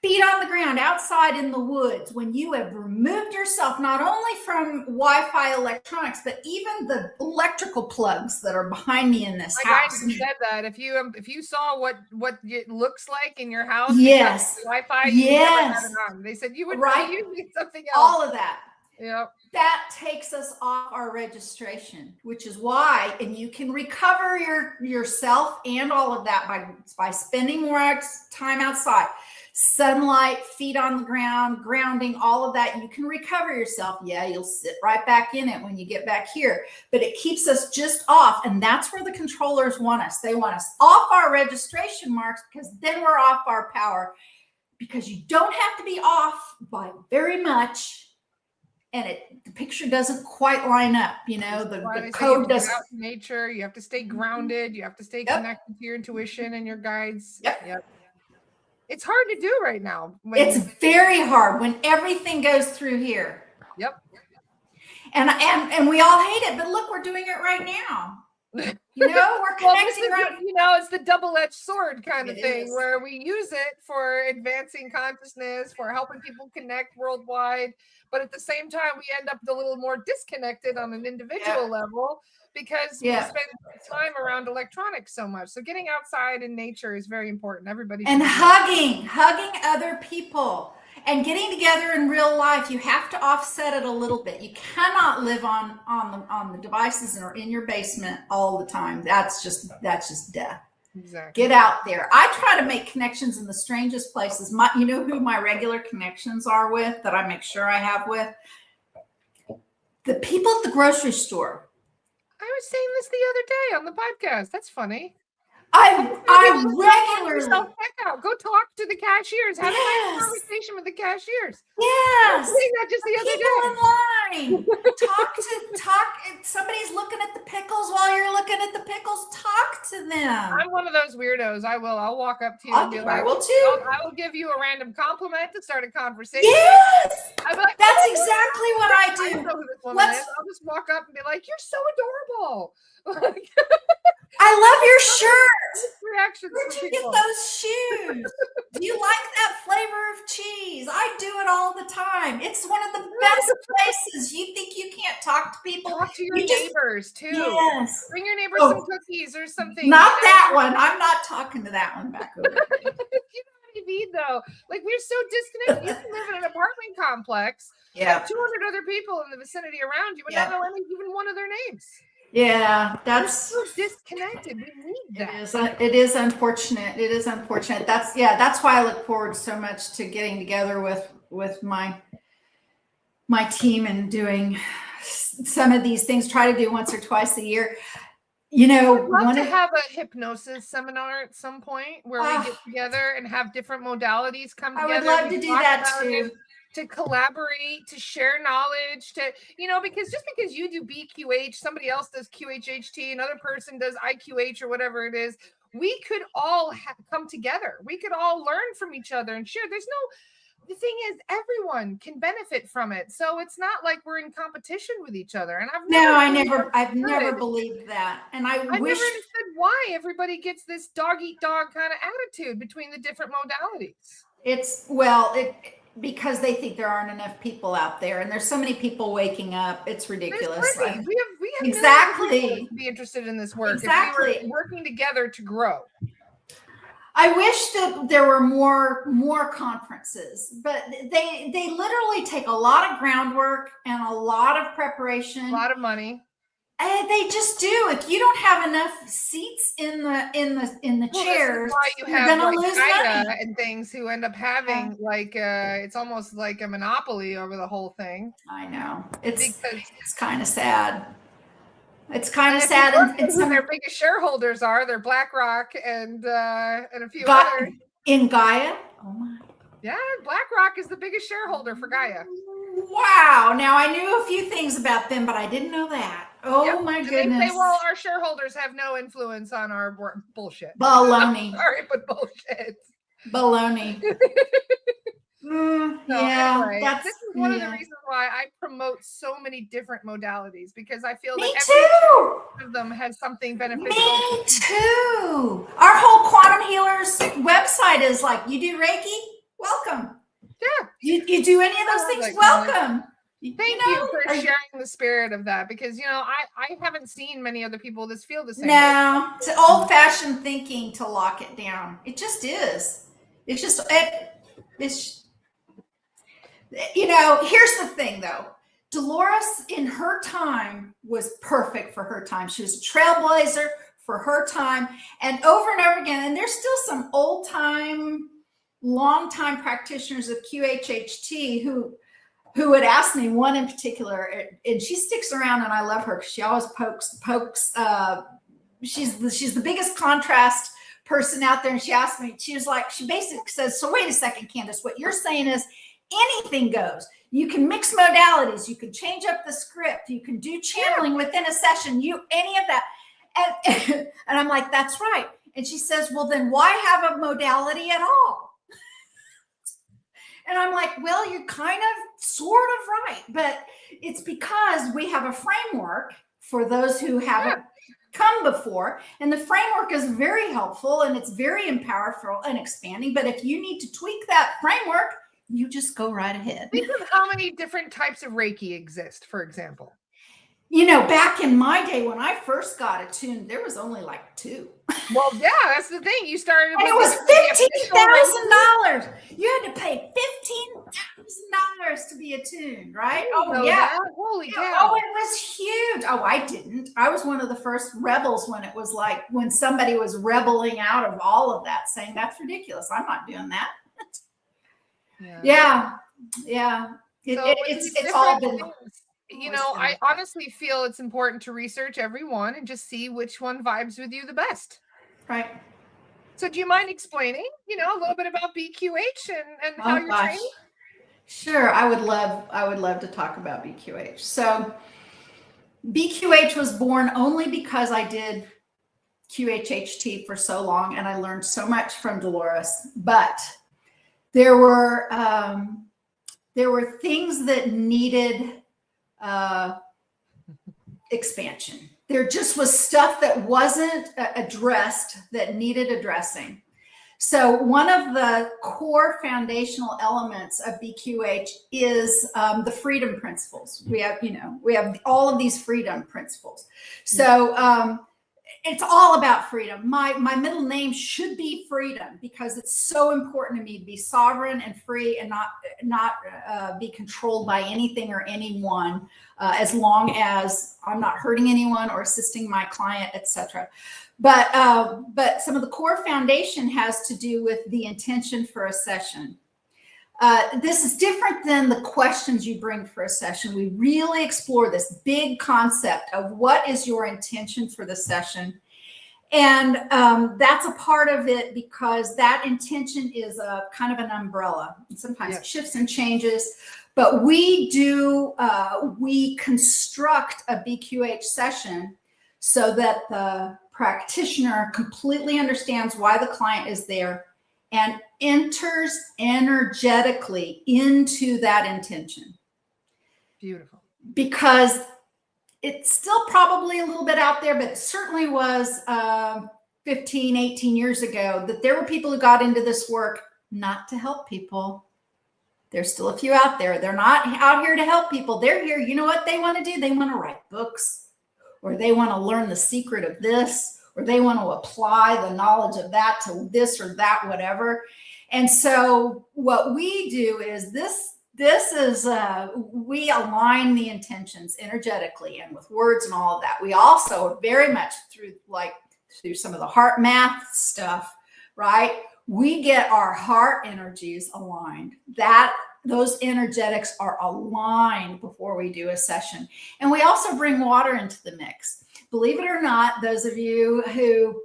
feet on the ground, outside in the woods, when you have removed yourself not only from Wi-Fi electronics, but even the electrical plugs that are behind me in this house. I said that if you saw what it looks like in your house, yes, Wi-Fi, yes, they said you would use something else. All of that. Yep. That takes us off our registration, which is why, and you can recover yourself and all of that by spending more time outside. Sunlight, feet on the ground, grounding, all of that. You can recover yourself. Yeah, you'll sit right back in it when you get back here, but it keeps us just off. And that's where the controllers want us. They want us off our registration marks, because then we're off our power, because you don't have to be off by very much. the picture doesn't quite line up, the code doesn't. Out in nature, you have to stay grounded, you have to stay connected to your intuition and your guides. Yep. It's hard to do right now. It's very hard when everything goes through here. Yep. And we all hate it, but look, we're doing it right now. We're connecting it's the double-edged sword kind of thing where we use it for advancing consciousness, for helping people connect worldwide, but at the same time we end up a little more disconnected on an individual level because we spend time around electronics so much. So getting outside in nature is very important. Everybody and hugging other people. And getting together in real life, you have to offset it a little bit. You cannot live on the devices or in your basement all the time. That's just death. Exactly. Get out there. I try to make connections in the strangest places. You know who my regular connections are with that I make sure I have with? The people at the grocery store. I was saying this the other day on the podcast. That's funny. I regularly go talk to the cashiers. Have a nice conversation with the cashiers. Yes. I was saying that just the other day. Online. talk. If somebody's looking at the pickles while you're looking at the pickles, talk to them. I'm one of those weirdos. I'll walk up to you and be like, I will too. I will give you a random compliment to start a conversation. Yes. I'll be like, that's exactly what I do. I know who this woman is. I'll just walk up and be like, you're so adorable. I love your shirt. Reactions. Where'd you get those shoes? Do you like that flavor of cheese? I do it all the time. It's one of the best places. You think you can't talk to people? Talk to your neighbors too. Yes. Bring your neighbors some cookies or something. Not that one. I'm not talking to that one back over. You know what I mean, though? Like, we're so disconnected. You can live in an apartment complex. Have 200 other people in the vicinity around you and not know even one of their names. Yeah, that's so disconnected. We need that. It is unfortunate. It is unfortunate. That's why I look forward so much to getting together with my team and doing some of these things. Try to do once or twice a year. I'd love to have a hypnosis seminar at some point where we get together and have different modalities come together. I would love to do that too. To collaborate, to share knowledge, because just because you do BQH, somebody else does QHHT, another person does IQH or whatever it is, we could all come together. We could all learn from each other and share. The thing is, everyone can benefit from it. So it's not like we're in competition with each other. And I've never believed that. And I never understood why everybody gets this dog eat dog kind of attitude between the different modalities. Because they think there aren't enough people out there, and there's so many people waking up. It's ridiculous. We have exactly to be interested in this work. Exactly. If we were working together to grow. I wish that there were more conferences, but they literally take a lot of groundwork and a lot of preparation, a lot of money. They just do. If you don't have enough seats in the chairs, why you have gonna lose money. And things who end up having it's almost like a monopoly over the whole thing. I know it's kind of sad. It's kind of sad. And who their biggest shareholders are? They're BlackRock and a few others in Gaia. Oh my. Yeah, BlackRock is the biggest shareholder for Gaia. Wow. Now I knew a few things about them, but I didn't know that. Oh my goodness. They say, well, our shareholders have no influence on our bullshit. Baloney. Sorry, but bullshit. Baloney. Anyway, this is one of the reasons why I promote so many different modalities, because I feel that every one of them has something beneficial. Me too. Our whole Quantum Healers website is like, you do Reiki? Welcome. Yeah. You do any of those things? Welcome. Thank you for sharing the spirit of that, because I haven't seen many other people that feel the same. No, it's old-fashioned thinking to lock it down. It just is. It's just here's the thing though. Dolores in her time was perfect for her time. She was a trailblazer for her time, and over again. And there's still some old-time, long-time practitioners of QHHT who would ask me, one in particular, and she sticks around, and I love her because she always pokes. She's the biggest contrast person out there, and she asked me. She basically says, "So wait a second, Candace. What you're saying is anything goes. You can mix modalities. You can change up the script. You can do channeling within a session. Any of that. And I'm like, that's right. And she says, well, then why have a modality at all? And I'm like, well, you're kind of sort of right. But it's because we have a framework for those who haven't come before. And the framework is very helpful and it's very powerful and expanding. But if you need to tweak that framework, you just go right ahead. Think of how many different types of Reiki exist, for example. You know, back in my day when I first got attuned, there was only like 2. Well, yeah, that's the thing. You started, and it was $15,000. You had to pay $15,000 to be attuned, right? Oh yeah, that? Holy cow! Oh, it was huge. Oh, I didn't. I was one of the first rebels when it was like when somebody was rebelling out of all of that, saying that's ridiculous. I'm not doing that. Yeah. It's all been. You know, I honestly feel it's important to research every one and just see which one vibes with you the best. Right. So do you mind explaining, you know, a little bit about BQH and how you're training? Sure. I would love to talk about BQH. So BQH was born only because I did QHHT for so long and I learned so much from Dolores, but there were things that needed expansion. There just was stuff that wasn't addressed that needed addressing. So one of the core foundational elements of BQH is the freedom principles. We have all of these freedom principles. So it's all about freedom. My middle name should be Freedom because it's so important to me to be sovereign and free and not be controlled by anything or anyone, as long as I'm not hurting anyone or assisting my client, etc. But some of the core foundation has to do with the intention for a session. This is different than the questions you bring for a session. We really explore this big concept of what is your intention for the session. And that's a part of it because that intention is a kind of an umbrella. And sometimes it shifts and changes, but we construct a BQH session so that the practitioner completely understands why the client is there and enters energetically into that intention. Beautiful. Because it's still probably a little bit out there, but it certainly was 15, 18 years ago that there were people who got into this work not to help people. There's still a few out there. They're not out here to help people. They're here. You know what they want to do? They want to write books, or they want to learn the secret of this, or they want to apply the knowledge of that to this or that, whatever. And so what we do is we align the intentions energetically and with words and all of that. We also very much through some of the heart math stuff, right? We get our heart energies aligned. Those energetics are aligned before we do a session. And we also bring water into the mix. Believe it or not, those of you who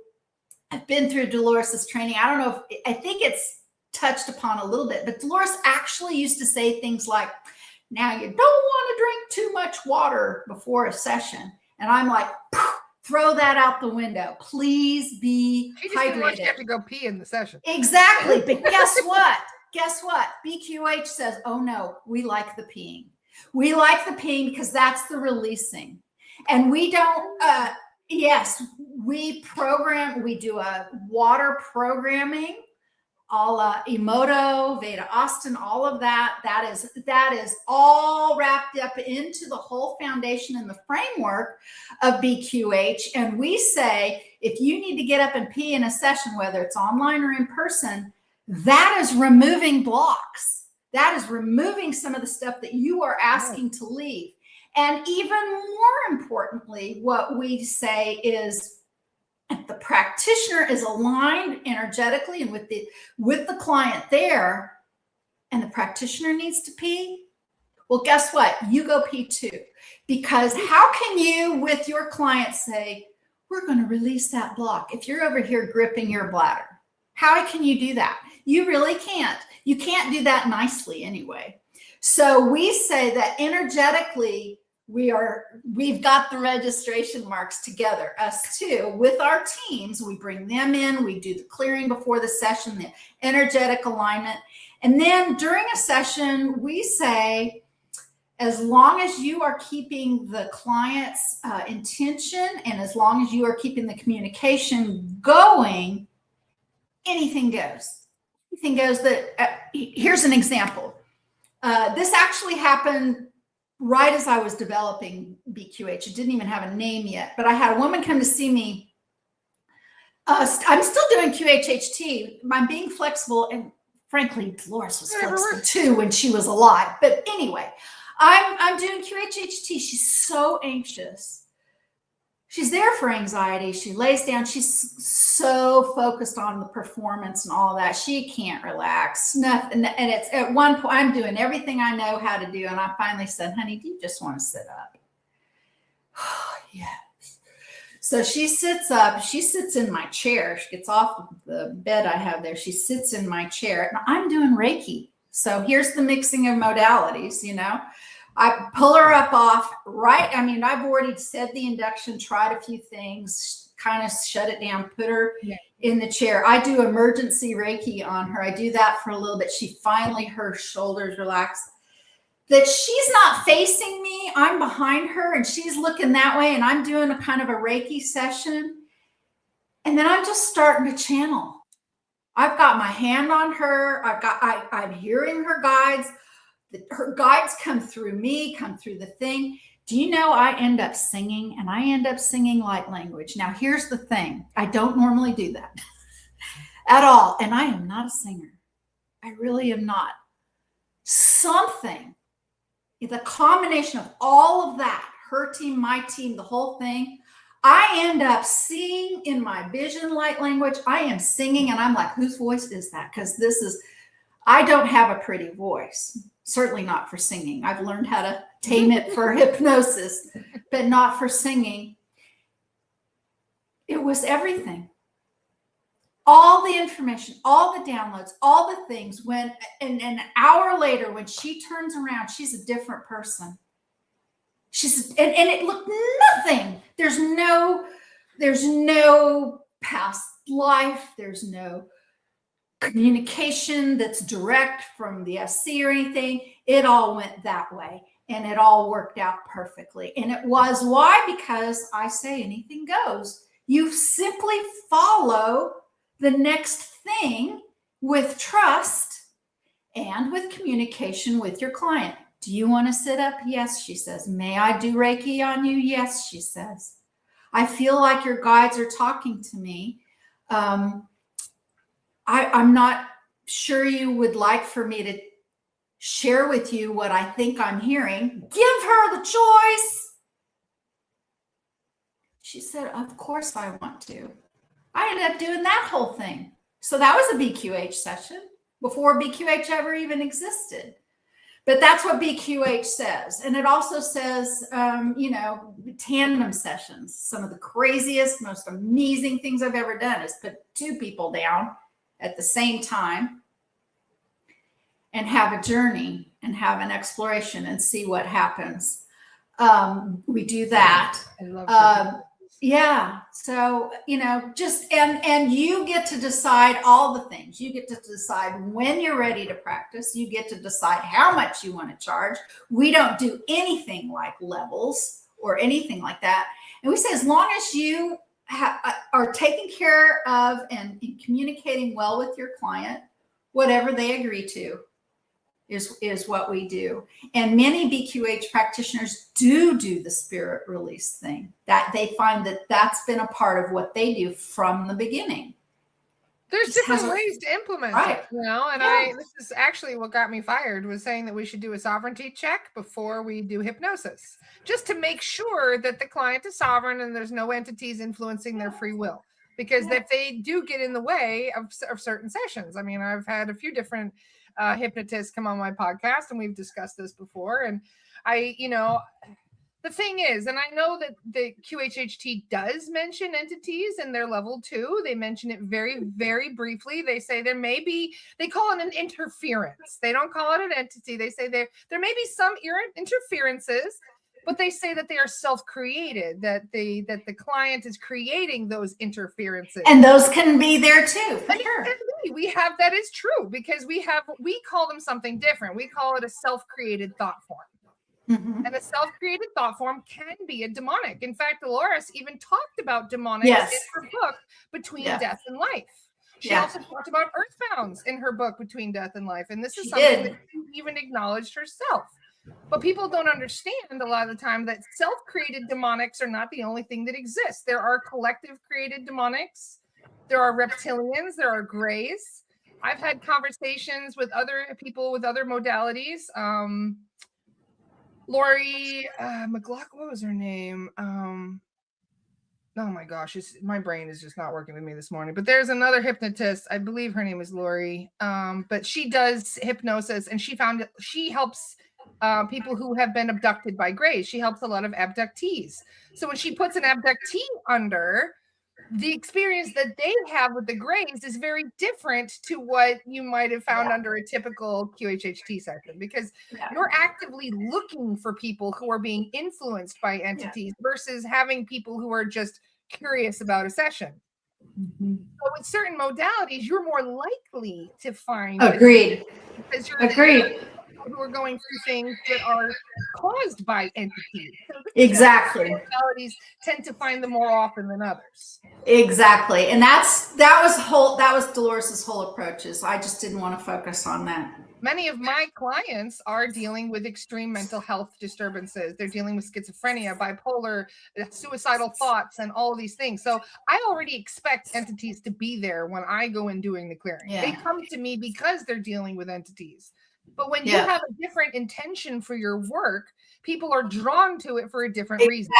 have been through Dolores's training, I think it's touched upon a little bit, but Dolores actually used to say things like, now you don't want to drink too much water before a session. And I'm like, throw that out the window. Please be hydrated. You have to go pee in the session. Exactly. But guess what? BQH says, oh no, we like the peeing. We like the peeing because that's the releasing. And we don't, we do a water programming, a la Emoto, Veda Austin, all of that. That is all wrapped up into the whole foundation and the framework of BQH. And we say, if you need to get up and pee in a session, whether it's online or in person, that is removing blocks. That is removing some of the stuff that you are asking to leave. And even more importantly, what we say is if the practitioner is aligned energetically and with the client there, and the practitioner needs to pee, well, guess what? You go pee too. Because how can you, with your client, say, we're going to release that block if you're over here gripping your bladder? How can you do that? You really can't. You can't do that nicely anyway. So we say that energetically, we've got the registration marks together, us two, with our teams. We bring them in, we do the clearing before the session, the energetic alignment. And then during a session, we say, as long as you are keeping the client's intention and as long as you are keeping the communication going, anything goes. Anything goes. Here's an example. This actually happened right as I was developing BQH. It didn't even have a name yet, but I had a woman come to see me. I'm still doing QHHT. I'm being flexible, and frankly, Dolores was flexible too when she was alive. But anyway, I'm doing QHHT. She's so anxious. She's there for anxiety. She lays down. She's so focused on the performance and all of that. She can't relax. Nothing. And it's at one point, I'm doing everything I know how to do. And I finally said, honey, do you just want to sit up? Yes. So she sits up. She sits in my chair. She gets off the bed I have there. She sits in my chair. And I'm doing Reiki. So here's the mixing of modalities, you know. I pull her up off, right? I mean, I've already said the induction, tried a few things, kind of shut it down, put her in the chair. I do emergency Reiki on her. I do that for a little bit. She finally, her shoulders relax. That she's not facing me. I'm behind her and she's looking that way. And I'm doing a kind of a Reiki session. And then I'm just starting to channel. I've got my hand on her. I'm hearing her guides. Her guides come through me, come through the thing. Do you know I end up singing, and I end up singing light language. Now, here's the thing. I don't normally do that at all. And I am not a singer. I really am not. Something, the combination of all of that, her team, my team, the whole thing, I end up seeing in my vision light language. I am singing, and I'm like, whose voice is that? Because I don't have a pretty voice. Certainly not for singing. I've learned how to tame it for hypnosis, but not for singing. It was everything. All the information, all the downloads, all the things. And an hour later, when she turns around, she's a different person. And it looked nothing. There's no past life. There's no communication that's direct from the SC or anything. It all went that way and it all worked out perfectly. And it was why? Because I say anything goes. You simply follow the next thing with trust and with communication with your client. Do you want to sit up? Yes, she says. May I do Reiki on you? Yes, she says. I feel like your guides are talking to me. I'm not sure you would like for me to share with you what I think I'm hearing. Give her the choice. She said, of course I want to. I ended up doing that whole thing. So that was a BQH session before BQH ever even existed. But that's what BQH says. And it also says, tandem sessions. Some of the craziest, most amazing things I've ever done is put two people down at the same time and have a journey and have an exploration and see what happens. We do that. I love that. Yeah. So, just, and you get to decide all the things. You get to decide when you're ready to practice. You get to decide how much you want to charge. We don't do anything like levels or anything like that. And we say, as long as you are taking care of and communicating well with your client, whatever they agree to is what we do. And many BQH practitioners do the spirit release thing, that they find that that's been a part of what they do from the beginning. There's different ways to implement it, and this is actually what got me fired, was saying that we should do a sovereignty check before we do hypnosis, just to make sure that the client is sovereign and there's no entities influencing their free will. Because if they do get in the way of certain sessions, I mean, I've had a few different hypnotists come on my podcast and we've discussed this before. And The thing is, and I know that the QHHT does mention entities in their level 2. They mention it very, very briefly. They say there may be, they call it an interference. They don't call it an entity. They say there may be some interferences, but they say that they are self-created, that the client is creating those interferences. And those can be there too, for sure. We have, that is true, because we call them something different. We call it a self-created thought form. Mm-hmm. And a self-created thought form can be a demonic. In fact, Dolores even talked about demonics in her book, Between Death and Life. She also talked about earthbounds in her book, Between Death and Life. And this is something that she even acknowledged herself. But people don't understand a lot of the time that self-created demonics are not the only thing that exists. There are collective created demonics. There are reptilians. There are grays. I've had conversations with other people with other modalities. Lori McLaughlin, what was her name? Oh my gosh, my brain is just not working with me this morning. But there's another hypnotist. I believe her name is Lori. But she does hypnosis, and she helps people who have been abducted by grays. She helps a lot of abductees. So when she puts an abductee under, the experience that they have with the grays is very different to what you might have found under a typical QHHT session, because you're actively looking for people who are being influenced by entities versus having people who are just curious about a session. Mm-hmm. So with certain modalities, you're more likely to find because you're who are going through things that are caused by entities. So exactly. Modalities tend to find them more often than others. Exactly. And that was Dolores's whole approach. Is I just didn't want to focus on that. Many of my clients are dealing with extreme mental health disturbances. They're dealing with schizophrenia, bipolar, suicidal thoughts, and all of these things. So I already expect entities to be there when I go in doing the clearing. They come to me because they're dealing with entities. But when you have a different intention for your work, people are drawn to it for a different reason.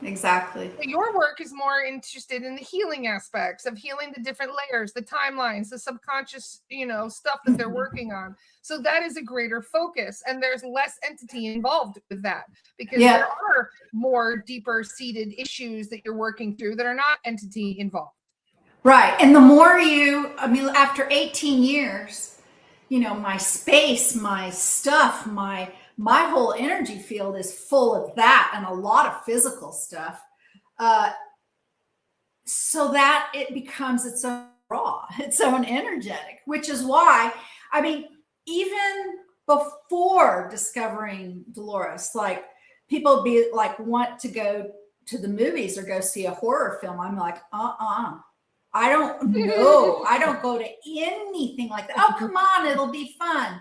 Exactly. So your work is more interested in the healing aspects of healing the different layers, the timelines, the subconscious, stuff that they're working on. So that is a greater focus, and there's less entity involved with that, because there are more deeper seated issues that you're working through that are not entity involved. Right. And the more after 18 years, my space, my stuff, my whole energy field is full of that and a lot of physical stuff. So that it becomes its own raw, its own energetic, which is why, even before discovering Dolores, like people be like, want to go to the movies or go see a horror film. I'm like, I don't know. I don't go to anything like that. Oh, come on, it'll be fun.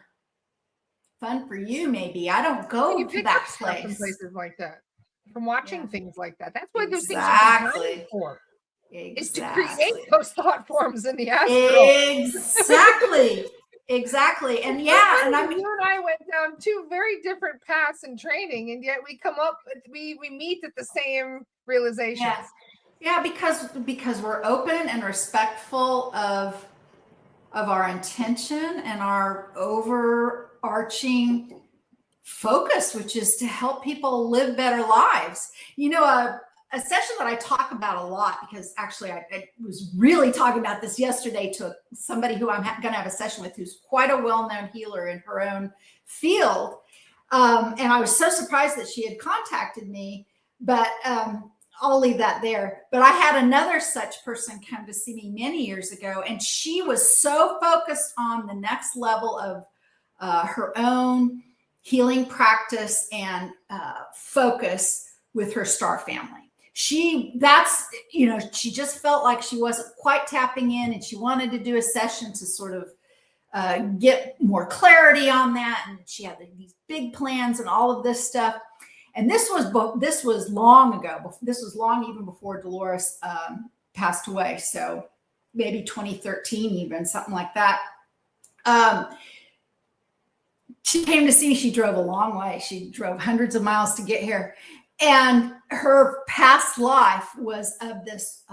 Fun for you, maybe. I don't go to that place. From places like that, from watching things like that. That's what those things are designed for. Is to create those thought forms in the astral. Exactly. And you and I went down two very different paths in training, and yet we come up, we meet at the same realizations. Yeah, because we're open and respectful of our intention and our overarching focus, which is to help people live better lives. A session that I talk about a lot, because actually I was really talking about this yesterday to somebody who I'm going to have a session with, who's quite a well-known healer in her own field. And I was so surprised that she had contacted me, but I'll leave that there. But I had another such person come to see me many years ago, and she was so focused on the next level of her own healing practice and focus with her star family. She just felt like she wasn't quite tapping in, and she wanted to do a session to sort of get more clarity on that. And she had these big plans and all of this stuff. And this was long ago. This was long even before Dolores passed away. So maybe 2013, even something like that. She came to see me. She drove a long way. She drove hundreds of miles to get here. And her past life was of this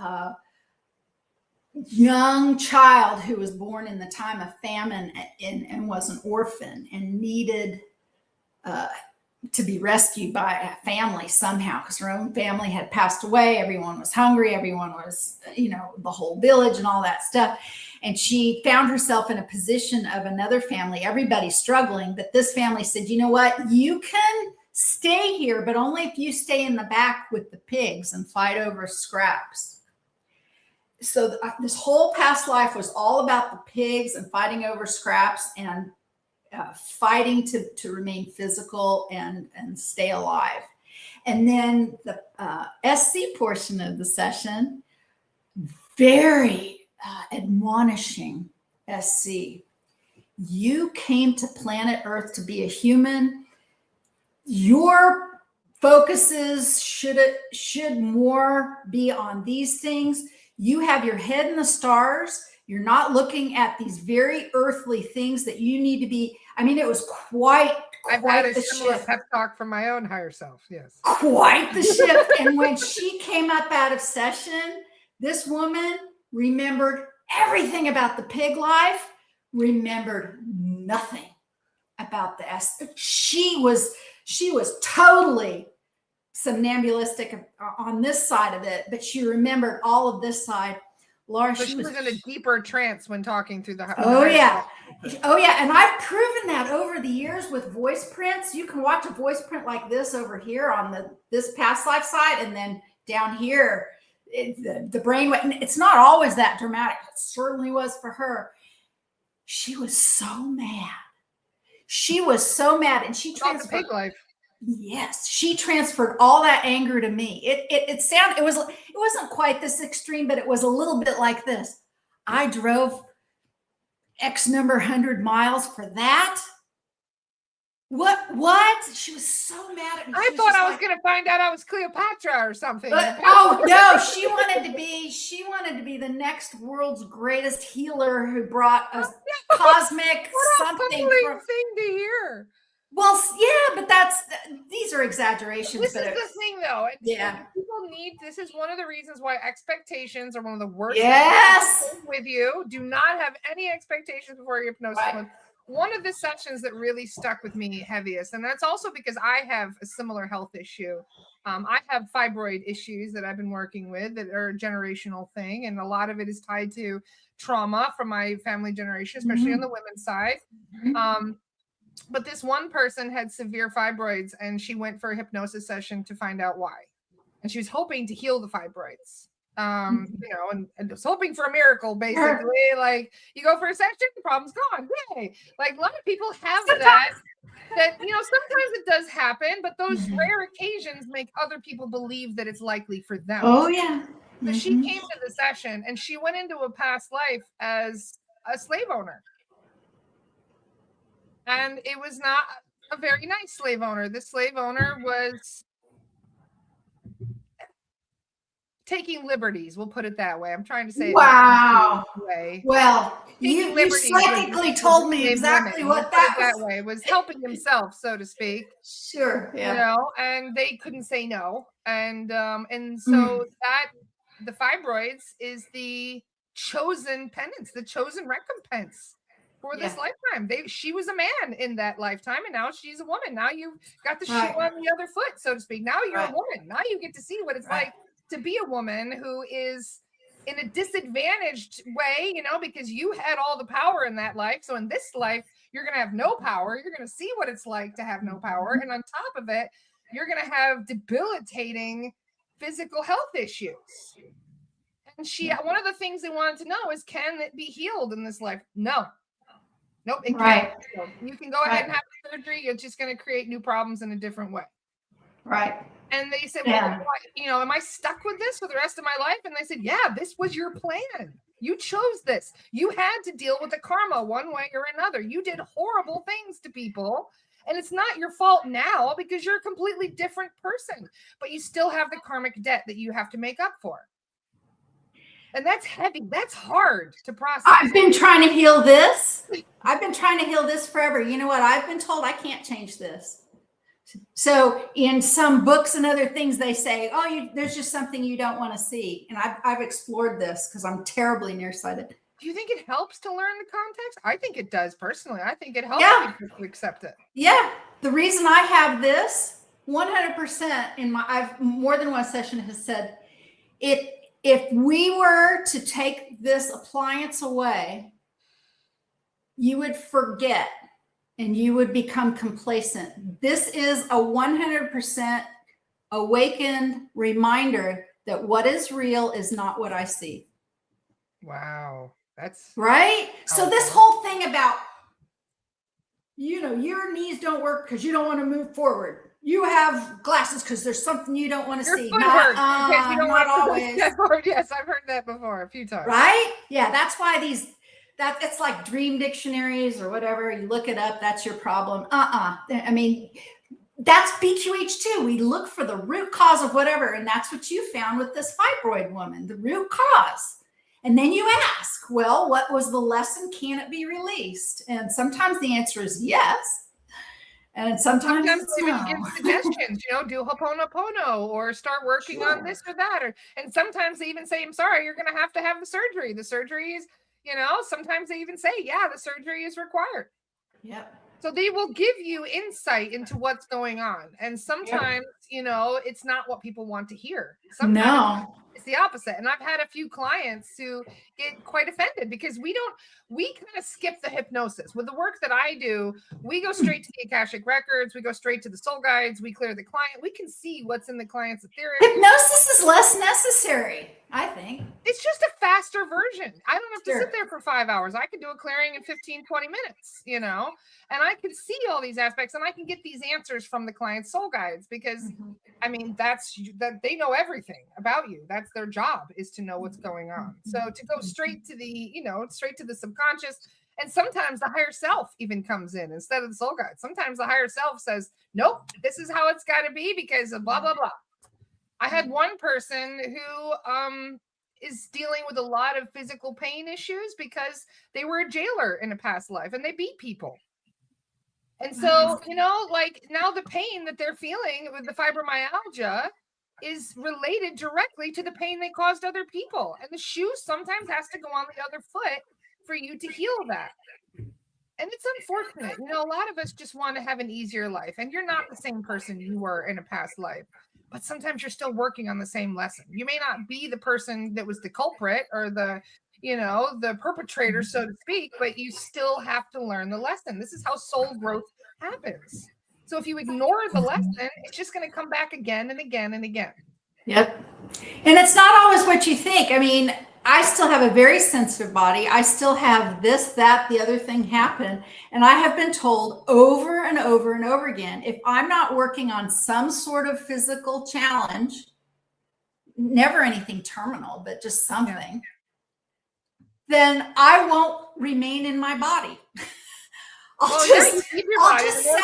young child who was born in the time of famine and was an orphan and needed to be rescued by a family somehow, because her own family had passed away. Everyone was hungry. Everyone was, the whole village and all that stuff. And she found herself in a position of another family, everybody struggling. But this family said, you know what? You can stay here, but only if you stay in the back with the pigs and fight over scraps. So this whole past life was all about the pigs and fighting over scraps and fighting to remain physical and stay alive. And then the SC portion of the session, very admonishing SC. You came to planet Earth to be a human. Your focuses should more be on these things. You have your head in the stars. You're not looking at these very earthly things that you need to be. I mean, it was quite I've had a the similar shift. pep talk from my own higher self. Yes. Quite the shift. And when she came up out of session, this woman remembered everything about the pig life, remembered nothing about the S. She was totally somnambulistic on this side of it, but she remembered all of this side. Laura, So she was in a deeper trance when talking through the. Oh yeah. And I've proven that over the years with voice prints. You can watch a voice print like this over here on this past life side, and then down here, the brain. It's not always that dramatic. It certainly was for her. She was so mad. She was so mad, and she transferred. The pig life. Yes, she transferred all that anger to me. It wasn't quite this extreme, but it was a little bit like this. I drove X number 100 miles for that. What? She was so mad at me. I thought I was going to find out I was Cleopatra or something. Oh no, she wanted to be the next world's greatest healer who brought a cosmic something. Thing to hear. Well, yeah, but these are exaggerations. This is the thing, though. Yeah. This is one of the reasons why expectations are one of the worst. Yes. Things with you. Do not have any expectations before your hypnosis. Right. One of the sessions that really stuck with me heaviest, and that's also because I have a similar health issue. I have fibroid issues that I've been working with that are a generational thing, and a lot of it is tied to trauma from my family generation, especially on the women's side. But this one person had severe fibroids, and she went for a hypnosis session to find out why. And she was hoping to heal the fibroids, and was hoping for a miracle, basically. Like, you go for a session, the problem's gone. Yay. Like, a lot of people have that, sometimes it does happen, but those rare occasions make other people believe that it's likely for them. Oh, yeah. So she came to the session, and she went into a past life as a slave owner. And it was not a very nice slave owner. The slave owner was taking liberties. We'll put it that way. I'm trying to say wow. it way. Well, you psychically told me exactly what that way. Was helping himself, so to speak. Sure. Yeah. And they couldn't say no. And so that the fibroids is the chosen penance, the chosen recompense for this lifetime. She was a man in that lifetime, and now she's a woman. Now you've got the shoe on the other foot, so to speak. Now you're a woman. Now you get to see what it's like to be a woman who is in a disadvantaged way, because you had all the power in that life. So in this life, you're going to have no power. You're going to see what it's like to have no power. And on top of it, you're going to have debilitating physical health issues. And one of the things they wanted to know is, can it be healed in this life? No. Nope, it can't. You can go ahead and have surgery. It's just going to create new problems in a different way. Right. And they said, well, am I stuck with this for the rest of my life? And they said, yeah, this was your plan. You chose this. You had to deal with the karma one way or another. You did horrible things to people. And it's not your fault now because you're a completely different person. But you still have the karmic debt that you have to make up for. And that's heavy. That's hard to process. I've been trying to heal this. I've been trying to heal this forever. You know what? I've been told I can't change this. So in some books and other things, they say, there's just something you don't want to see. And I've explored this because I'm terribly nearsighted. Do you think it helps to learn the context? I think it does personally. I think it helps people to accept it. Yeah. The reason I have this 100% I've more than one session has said, if we were to take this appliance away, you would forget and you would become complacent. This is a 100% awakened reminder that what is real is not what I see. Wow. That's right. So this whole thing about, your knees don't work because you don't want to move forward. You have glasses because there's something you don't want to see. Not always. Yes, I've heard that before a few times. Right? Yeah, that's why it's like dream dictionaries or whatever. You look it up, that's your problem. I mean, that's BQH2. We look for the root cause of whatever, and that's what you found with this fibroid woman, the root cause. And then you ask, well, what was the lesson? Can it be released? And sometimes the answer is yes. And sometimes even give suggestions, do Ho'oponopono or start working on this or that. And sometimes they even say, I'm sorry, you're going to have the surgery. The surgery is, sometimes they even say, yeah, the surgery is required. Yep. So they will give you insight into what's going on. And sometimes, it's not what people want to hear. Sometimes it's the opposite. And I've had a few clients who get quite offended because we kind of skip the hypnosis. With the work that I do, we go straight to the Akashic records. We go straight to the soul guides. We clear the client. We can see what's in the client's etheric. Hypnosis is less necessary, I think. It's just a faster version. I don't have to sit there for 5 hours. I can do a clearing in 15, 20 minutes, and I can see all these aspects and I can get these answers from the client's soul guides because I mean, that they know everything about you. That's their job, is to know what's going on. So to go straight to the, straight to the subconscious. And sometimes the higher self even comes in instead of the soul guide. Sometimes the higher self says, nope, this is how it's got to be because of blah, blah, blah. I had one person who is dealing with a lot of physical pain issues because they were a jailer in a past life and they beat people. And so, like now the pain that they're feeling with the fibromyalgia is related directly to the pain they caused other people. And the shoe sometimes has to go on the other foot for you to heal that. And it's unfortunate. A lot of us just want to have an easier life. And you're not the same person you were in a past life. But sometimes you're still working on the same lesson. You may not be the person that was the culprit or the perpetrator, so to speak, but you still have to learn the lesson. This is how soul growth happens. So if you ignore the lesson, it's just going to come back again and again and again. Yep. And it's not always what you think. I mean, I still have a very sensitive body. I still have this, that, the other thing happen. And I have been told over and over and over again, if I'm not working on some sort of physical challenge, never anything terminal, but just something, then I won't remain in my body. I'll just separate. The more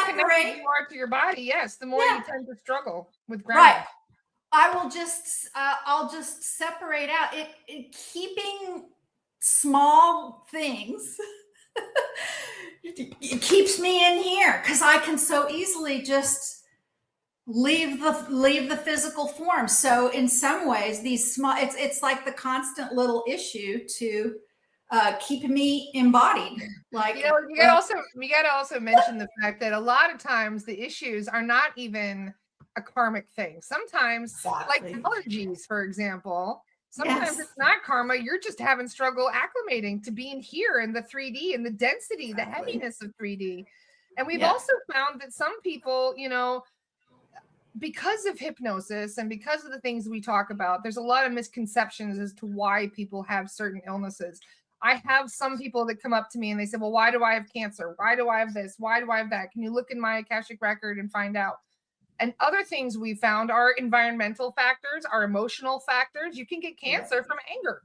connected you are to your body, yes, the more you tend to struggle with grounding. Right. I'll just separate out it keeping small things. It keeps me in here because I can so easily just leave the physical form. So in some ways, these small, it's like the constant little issue to keep me embodied. Like you gotta also mention the fact that a lot of times the issues are not even a karmic thing. Sometimes, like allergies, for example, sometimes it's not karma. You're just having struggle acclimating to being here in the 3D and the density, the heaviness of 3D. And we've also found that some people, because of hypnosis and because of the things we talk about, there's a lot of misconceptions as to why people have certain illnesses. I have some people that come up to me and they say, well, why do I have cancer? Why do I have this? Why do I have that? Can you look in my Akashic record and find out? And other things we found are environmental factors, are emotional factors. You can get cancer from anger.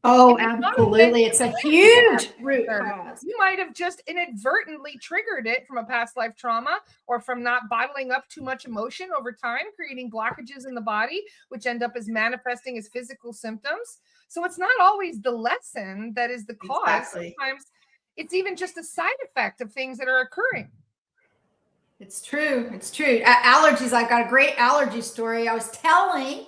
Oh, absolutely. It's a huge root cause. You might have just inadvertently triggered it from a past life trauma or from not bottling up too much emotion over time, creating blockages in the body, which end up as manifesting as physical symptoms. So it's not always the lesson that is the cause. Exactly. Sometimes it's even just a side effect of things that are occurring. It's true. It's true. Allergies. I've got a great allergy story. I was telling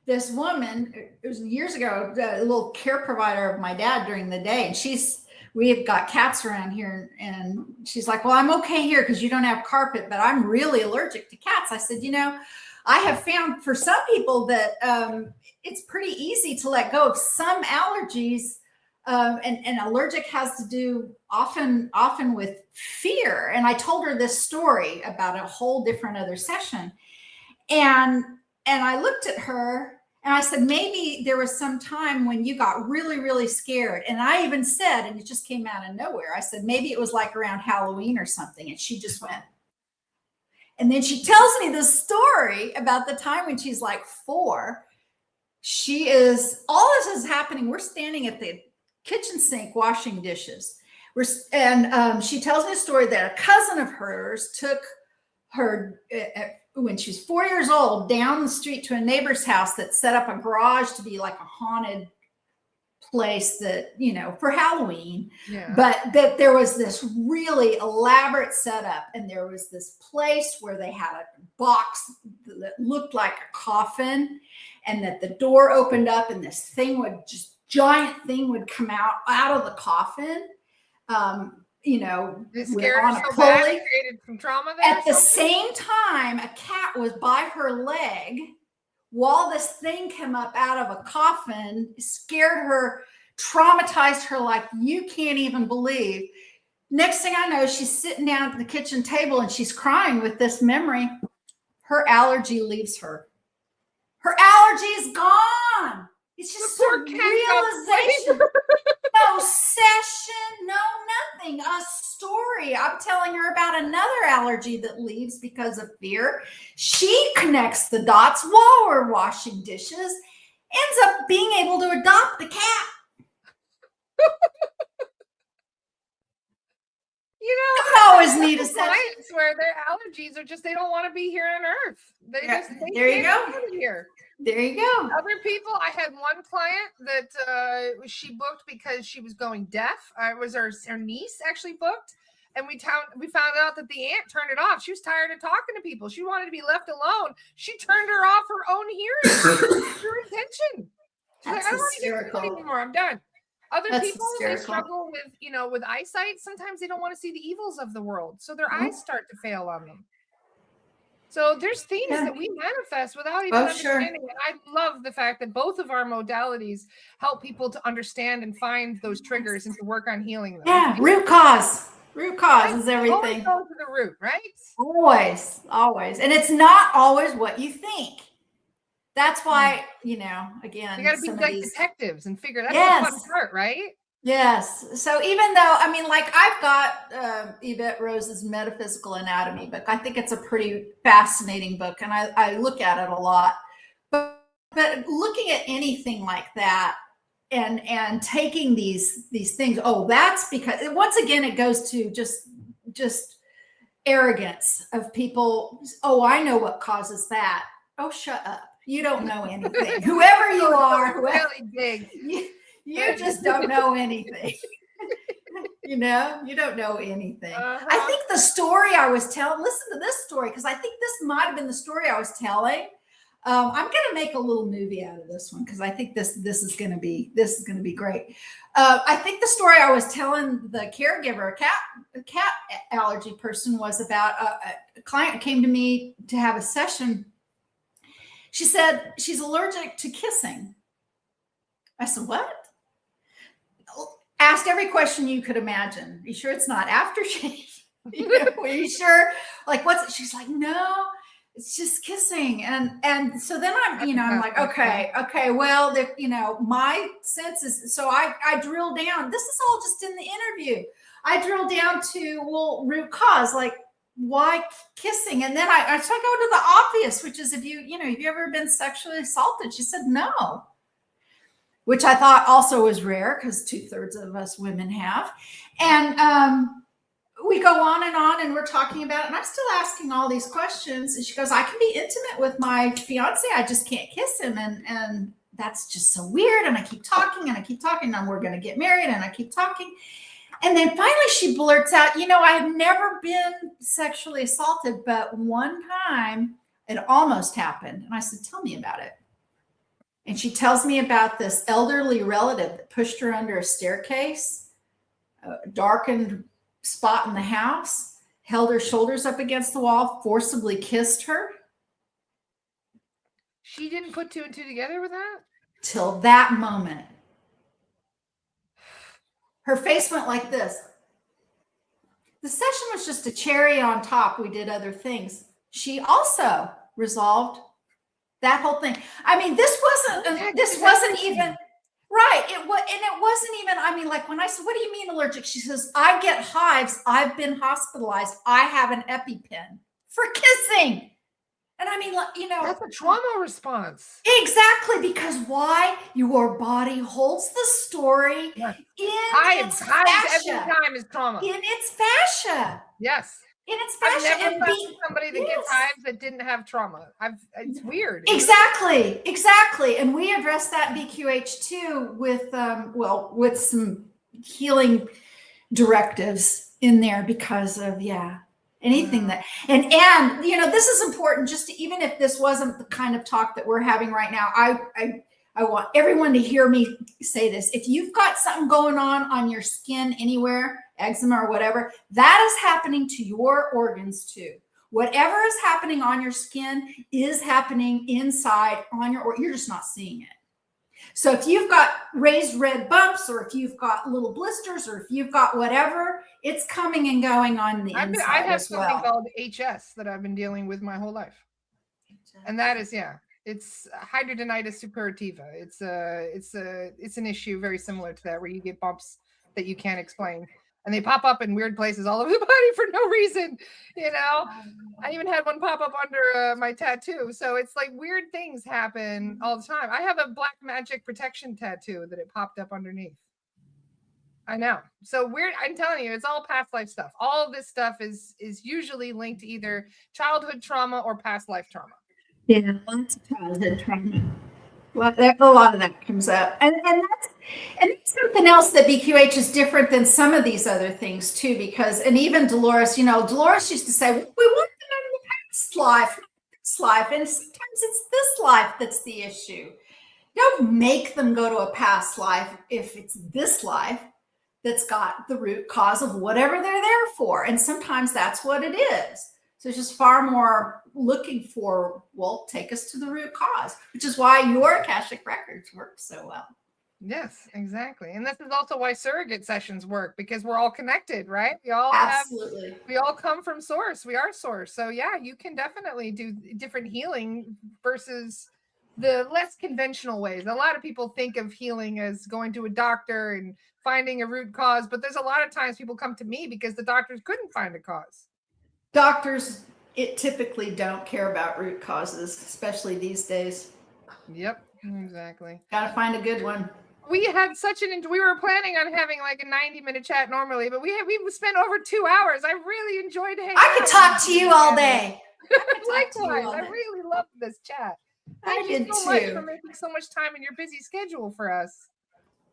this woman, it was years ago, a little care provider of my dad during the day. And we've got cats around here. And she's like, well, I'm okay here because you don't have carpet, but I'm really allergic to cats. I said, I have found for some people that it's pretty easy to let go of some allergies. And allergic has to do often with fear. And I told her this story about a whole different other session. And I looked at her and I said, maybe there was some time when you got really, really scared. And I even said, and it just came out of nowhere, I said, maybe it was like around Halloween or something. And she just went. And then she tells me this story about the time when she's like 4. All this is happening. We're standing at the kitchen sink washing dishes. She tells me a story that a cousin of hers took her when she was 4 years old down the street to a neighbor's house that set up a garage to be like a haunted place that, for Halloween. Yeah. But that there was this really elaborate setup, and there was this place where they had a box that looked like a coffin, and that the door opened up and this giant thing would come out of the coffin. It scared her so bad, it created some trauma there. At the same time, a cat was by her leg while this thing came up out of a coffin, scared her, traumatized her like you can't even believe. Next thing I know, she's sitting down at the kitchen table and she's crying with this memory. Her allergy leaves her. Her allergy is gone. It's just a realization. No session, no nothing. A story. I'm telling her about another allergy that leaves because of fear. She connects the dots while we're washing dishes, ends up being able to adopt the cat. I always need a clients where their allergies are just, they don't want to be here on Earth. There you go. Here. There you go. Other people, I had one client that she booked because she was going deaf. It was her niece actually booked. And we found out that the aunt turned it off. She was tired of talking to people. She wanted to be left alone. She turned her off her own hearing. Her intention. She's like, I don't want to hear it anymore. I'm done. Other people, they struggle with eyesight. Sometimes they don't want to see the evils of the world. So their eyes start to fail on them. So there's themes that we manifest without even understanding. Sure. And I love the fact that both of our modalities help people to understand and find those triggers and to work on healing them. Yeah, root cause. Root cause is everything. Always go to the root, right? Always, always. And it's not always what you think. That's why, again, you got to be like detectives and figure that's the fun part, right? Yes. So even though, I've got Yvette Rose's Metaphysical Anatomy book. I think it's a pretty fascinating book, and I look at it a lot. But looking at anything like that and taking these things, that's because, once again, it goes to just arrogance of people. Oh, I know what causes that. Oh, shut up. You don't know anything. Whoever you are, really big. You just don't know anything. You don't know anything. I think the story I was telling, listen to this story, because I think this might have been the story I was telling. I'm going to make a little movie out of this one because I think this is going to be great. I think the story I was telling the caregiver, a cat allergy person, was about a client who came to me to have a session. She said she's allergic to kissing. I said, what? Asked every question you could imagine. Are you sure it's not aftershave? Are you sure? Like, what's it? She's like, no, it's just kissing. And so then I'm like, okay. Well, my senses. So I drill down. This is all just in the interview. I drill down to, root cause, like, why kissing? And then I go to the obvious, which is, have you ever been sexually assaulted? She said, no. Which I thought also was rare because 2/3 of us women have. And we go on and we're talking about it. And I'm still asking all these questions. And she goes, I can be intimate with my fiance. I just can't kiss him. And that's just so weird. And I keep talking and we're going to get married. And I keep talking. And then finally she blurts out, I've never been sexually assaulted, but one time it almost happened. And I said, tell me about it. And she tells me about this elderly relative that pushed her under a staircase, a darkened spot in the house, held her shoulders up against the wall, forcibly kissed her. She didn't put two and two together with that? Till that moment. Her face went like this. The session was just a cherry on top. We did other things. She also resolved that whole thing. I mean, this wasn't even right. It wasn't even, I mean, like when I said, what do you mean allergic? She says, I get hives. I've been hospitalized. I have an EpiPen for kissing. And I mean, you know, that's a trauma response. Exactly, because why? Your body holds the story in its fascia. Every time is trauma. In its fascia. Yes. In its fascia. I've never found somebody that gets hives that didn't have trauma. It's weird. Exactly. And we addressed that in BQH2 with with some healing directives in there because of anything that and you know, this is important, just to, even if this wasn't the kind of talk that we're having right now, I want everyone to hear me say this. If you've got something going on your skin anywhere, eczema or whatever, that is happening to your organs too. Whatever is happening on your skin is happening inside on you're just not seeing it. So if you've got raised red bumps, or if you've got little blisters, or if you've got whatever, it's coming and going on the inside. I have something called HS that I've been dealing with my whole life. And that is, it's hidradenitis suppurativa. It's an issue very similar to that, where you get bumps that you can't explain. And they pop up in weird places all over the body for no reason, you know. I even had one pop up under my tattoo. So it's like weird things happen all the time. I have a black magic protection tattoo that it popped up underneath. I know. So weird. I'm telling you, it's all past life stuff. All of this stuff is usually linked to either childhood trauma or past life trauma. Yeah, lots of childhood trauma. Well, a lot of that comes up, and that's something else that BQH is different than some of these other things too. Because, and even Dolores, you know, Dolores used to say, we want them in the past life, this life, and sometimes it's this life that's the issue. Don't make them go to a past life if it's this life that's got the root cause of whatever they're there for, and sometimes that's what it is. So it's just far more looking for, well, take us to the root cause, which is why your Akashic records work so well. Yes, exactly. And this is also why surrogate sessions work, because we're all connected, right? We all we all come from source. We are source. So yeah, you can definitely do different healing versus the less conventional ways. A lot of people think of healing as going to a doctor and finding a root cause, but there's a lot of times people come to me because the doctors couldn't find a cause. Doctors, typically don't care about root causes, especially these days. Yep, exactly. Got to find a good one. We had we were planning on having like a 90-minute chat normally, but we spent over 2 hours. I really enjoyed hanging out. I could talk to you all day. Likewise, I really loved this chat. Thank you so much for making so much time in your busy schedule for us.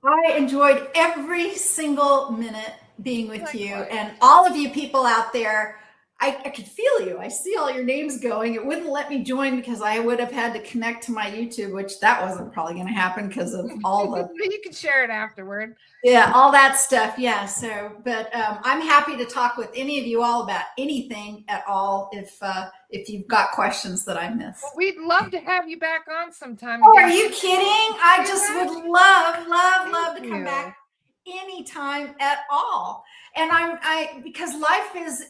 I enjoyed every single minute being with you, and all of you people out there. I could feel you. I see all your names going. It wouldn't let me join because I would have had to connect to my YouTube, which that wasn't probably going to happen because of all the. You can share it afterward. Yeah, all that stuff. Yeah. So, but I'm happy to talk with any of you all about anything at all if you've got questions that I missed. Well, we'd love to have you back on sometime. Oh, are you kidding? I just would love to come back anytime at all. And because life is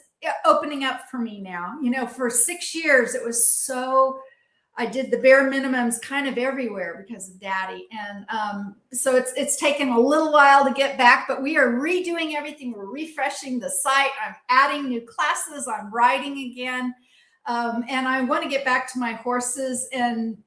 opening up for me now. You know, for 6 years it was I did the bare minimums kind of everywhere because of Daddy, and so it's taken a little while to get back, but we are redoing everything. We're refreshing the site. I'm adding new classes. I'm writing again, and I want to get back to my horses. And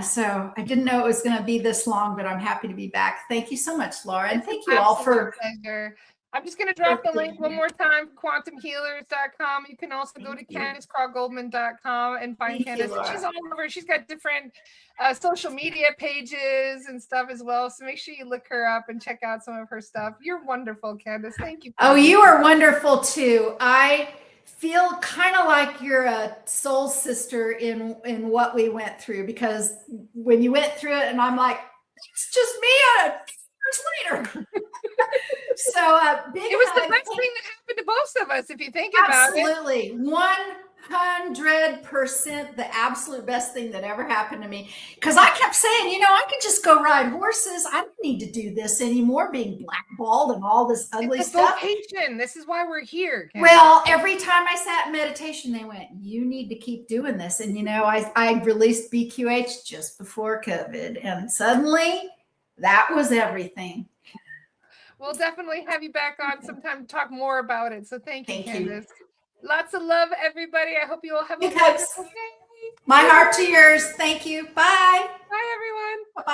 so I didn't know it was going to be this long, but I'm happy to be back. Thank you so much, Laura, and thank you all for. Pleasure. I'm just going to drop the link one more time, quantumhealers.com. You can also go to CandaceCrawGoldman.com and find Candace. She's all over. She's got different social media pages and stuff as well. So make sure you look her up and check out some of her stuff. You're wonderful, Candace. Thank you. Oh, you are wonderful too. I feel kind of like you're a soul sister in what we went through, because when you went through it and I'm like, it's just me years later. So big It was the hug. best thing that happened to both of us, if you think about it. Absolutely. 100% the absolute best thing that ever happened to me. Because I kept saying, I could just go ride horses. I don't need to do this anymore, being blackballed and all this ugly It's a stuff. vocation. This is why we're here. Candace. Well, every time I sat in meditation, they went, you need to keep doing this. And, I released BQH just before COVID. And suddenly that was everything. We'll definitely have you back on sometime to talk more about it. So thank you, Candace. You. Lots of love, everybody. I hope you all have a Big hugs. wonderful day. My heart to yours. Thank you. Bye. Bye, everyone. Bye-bye.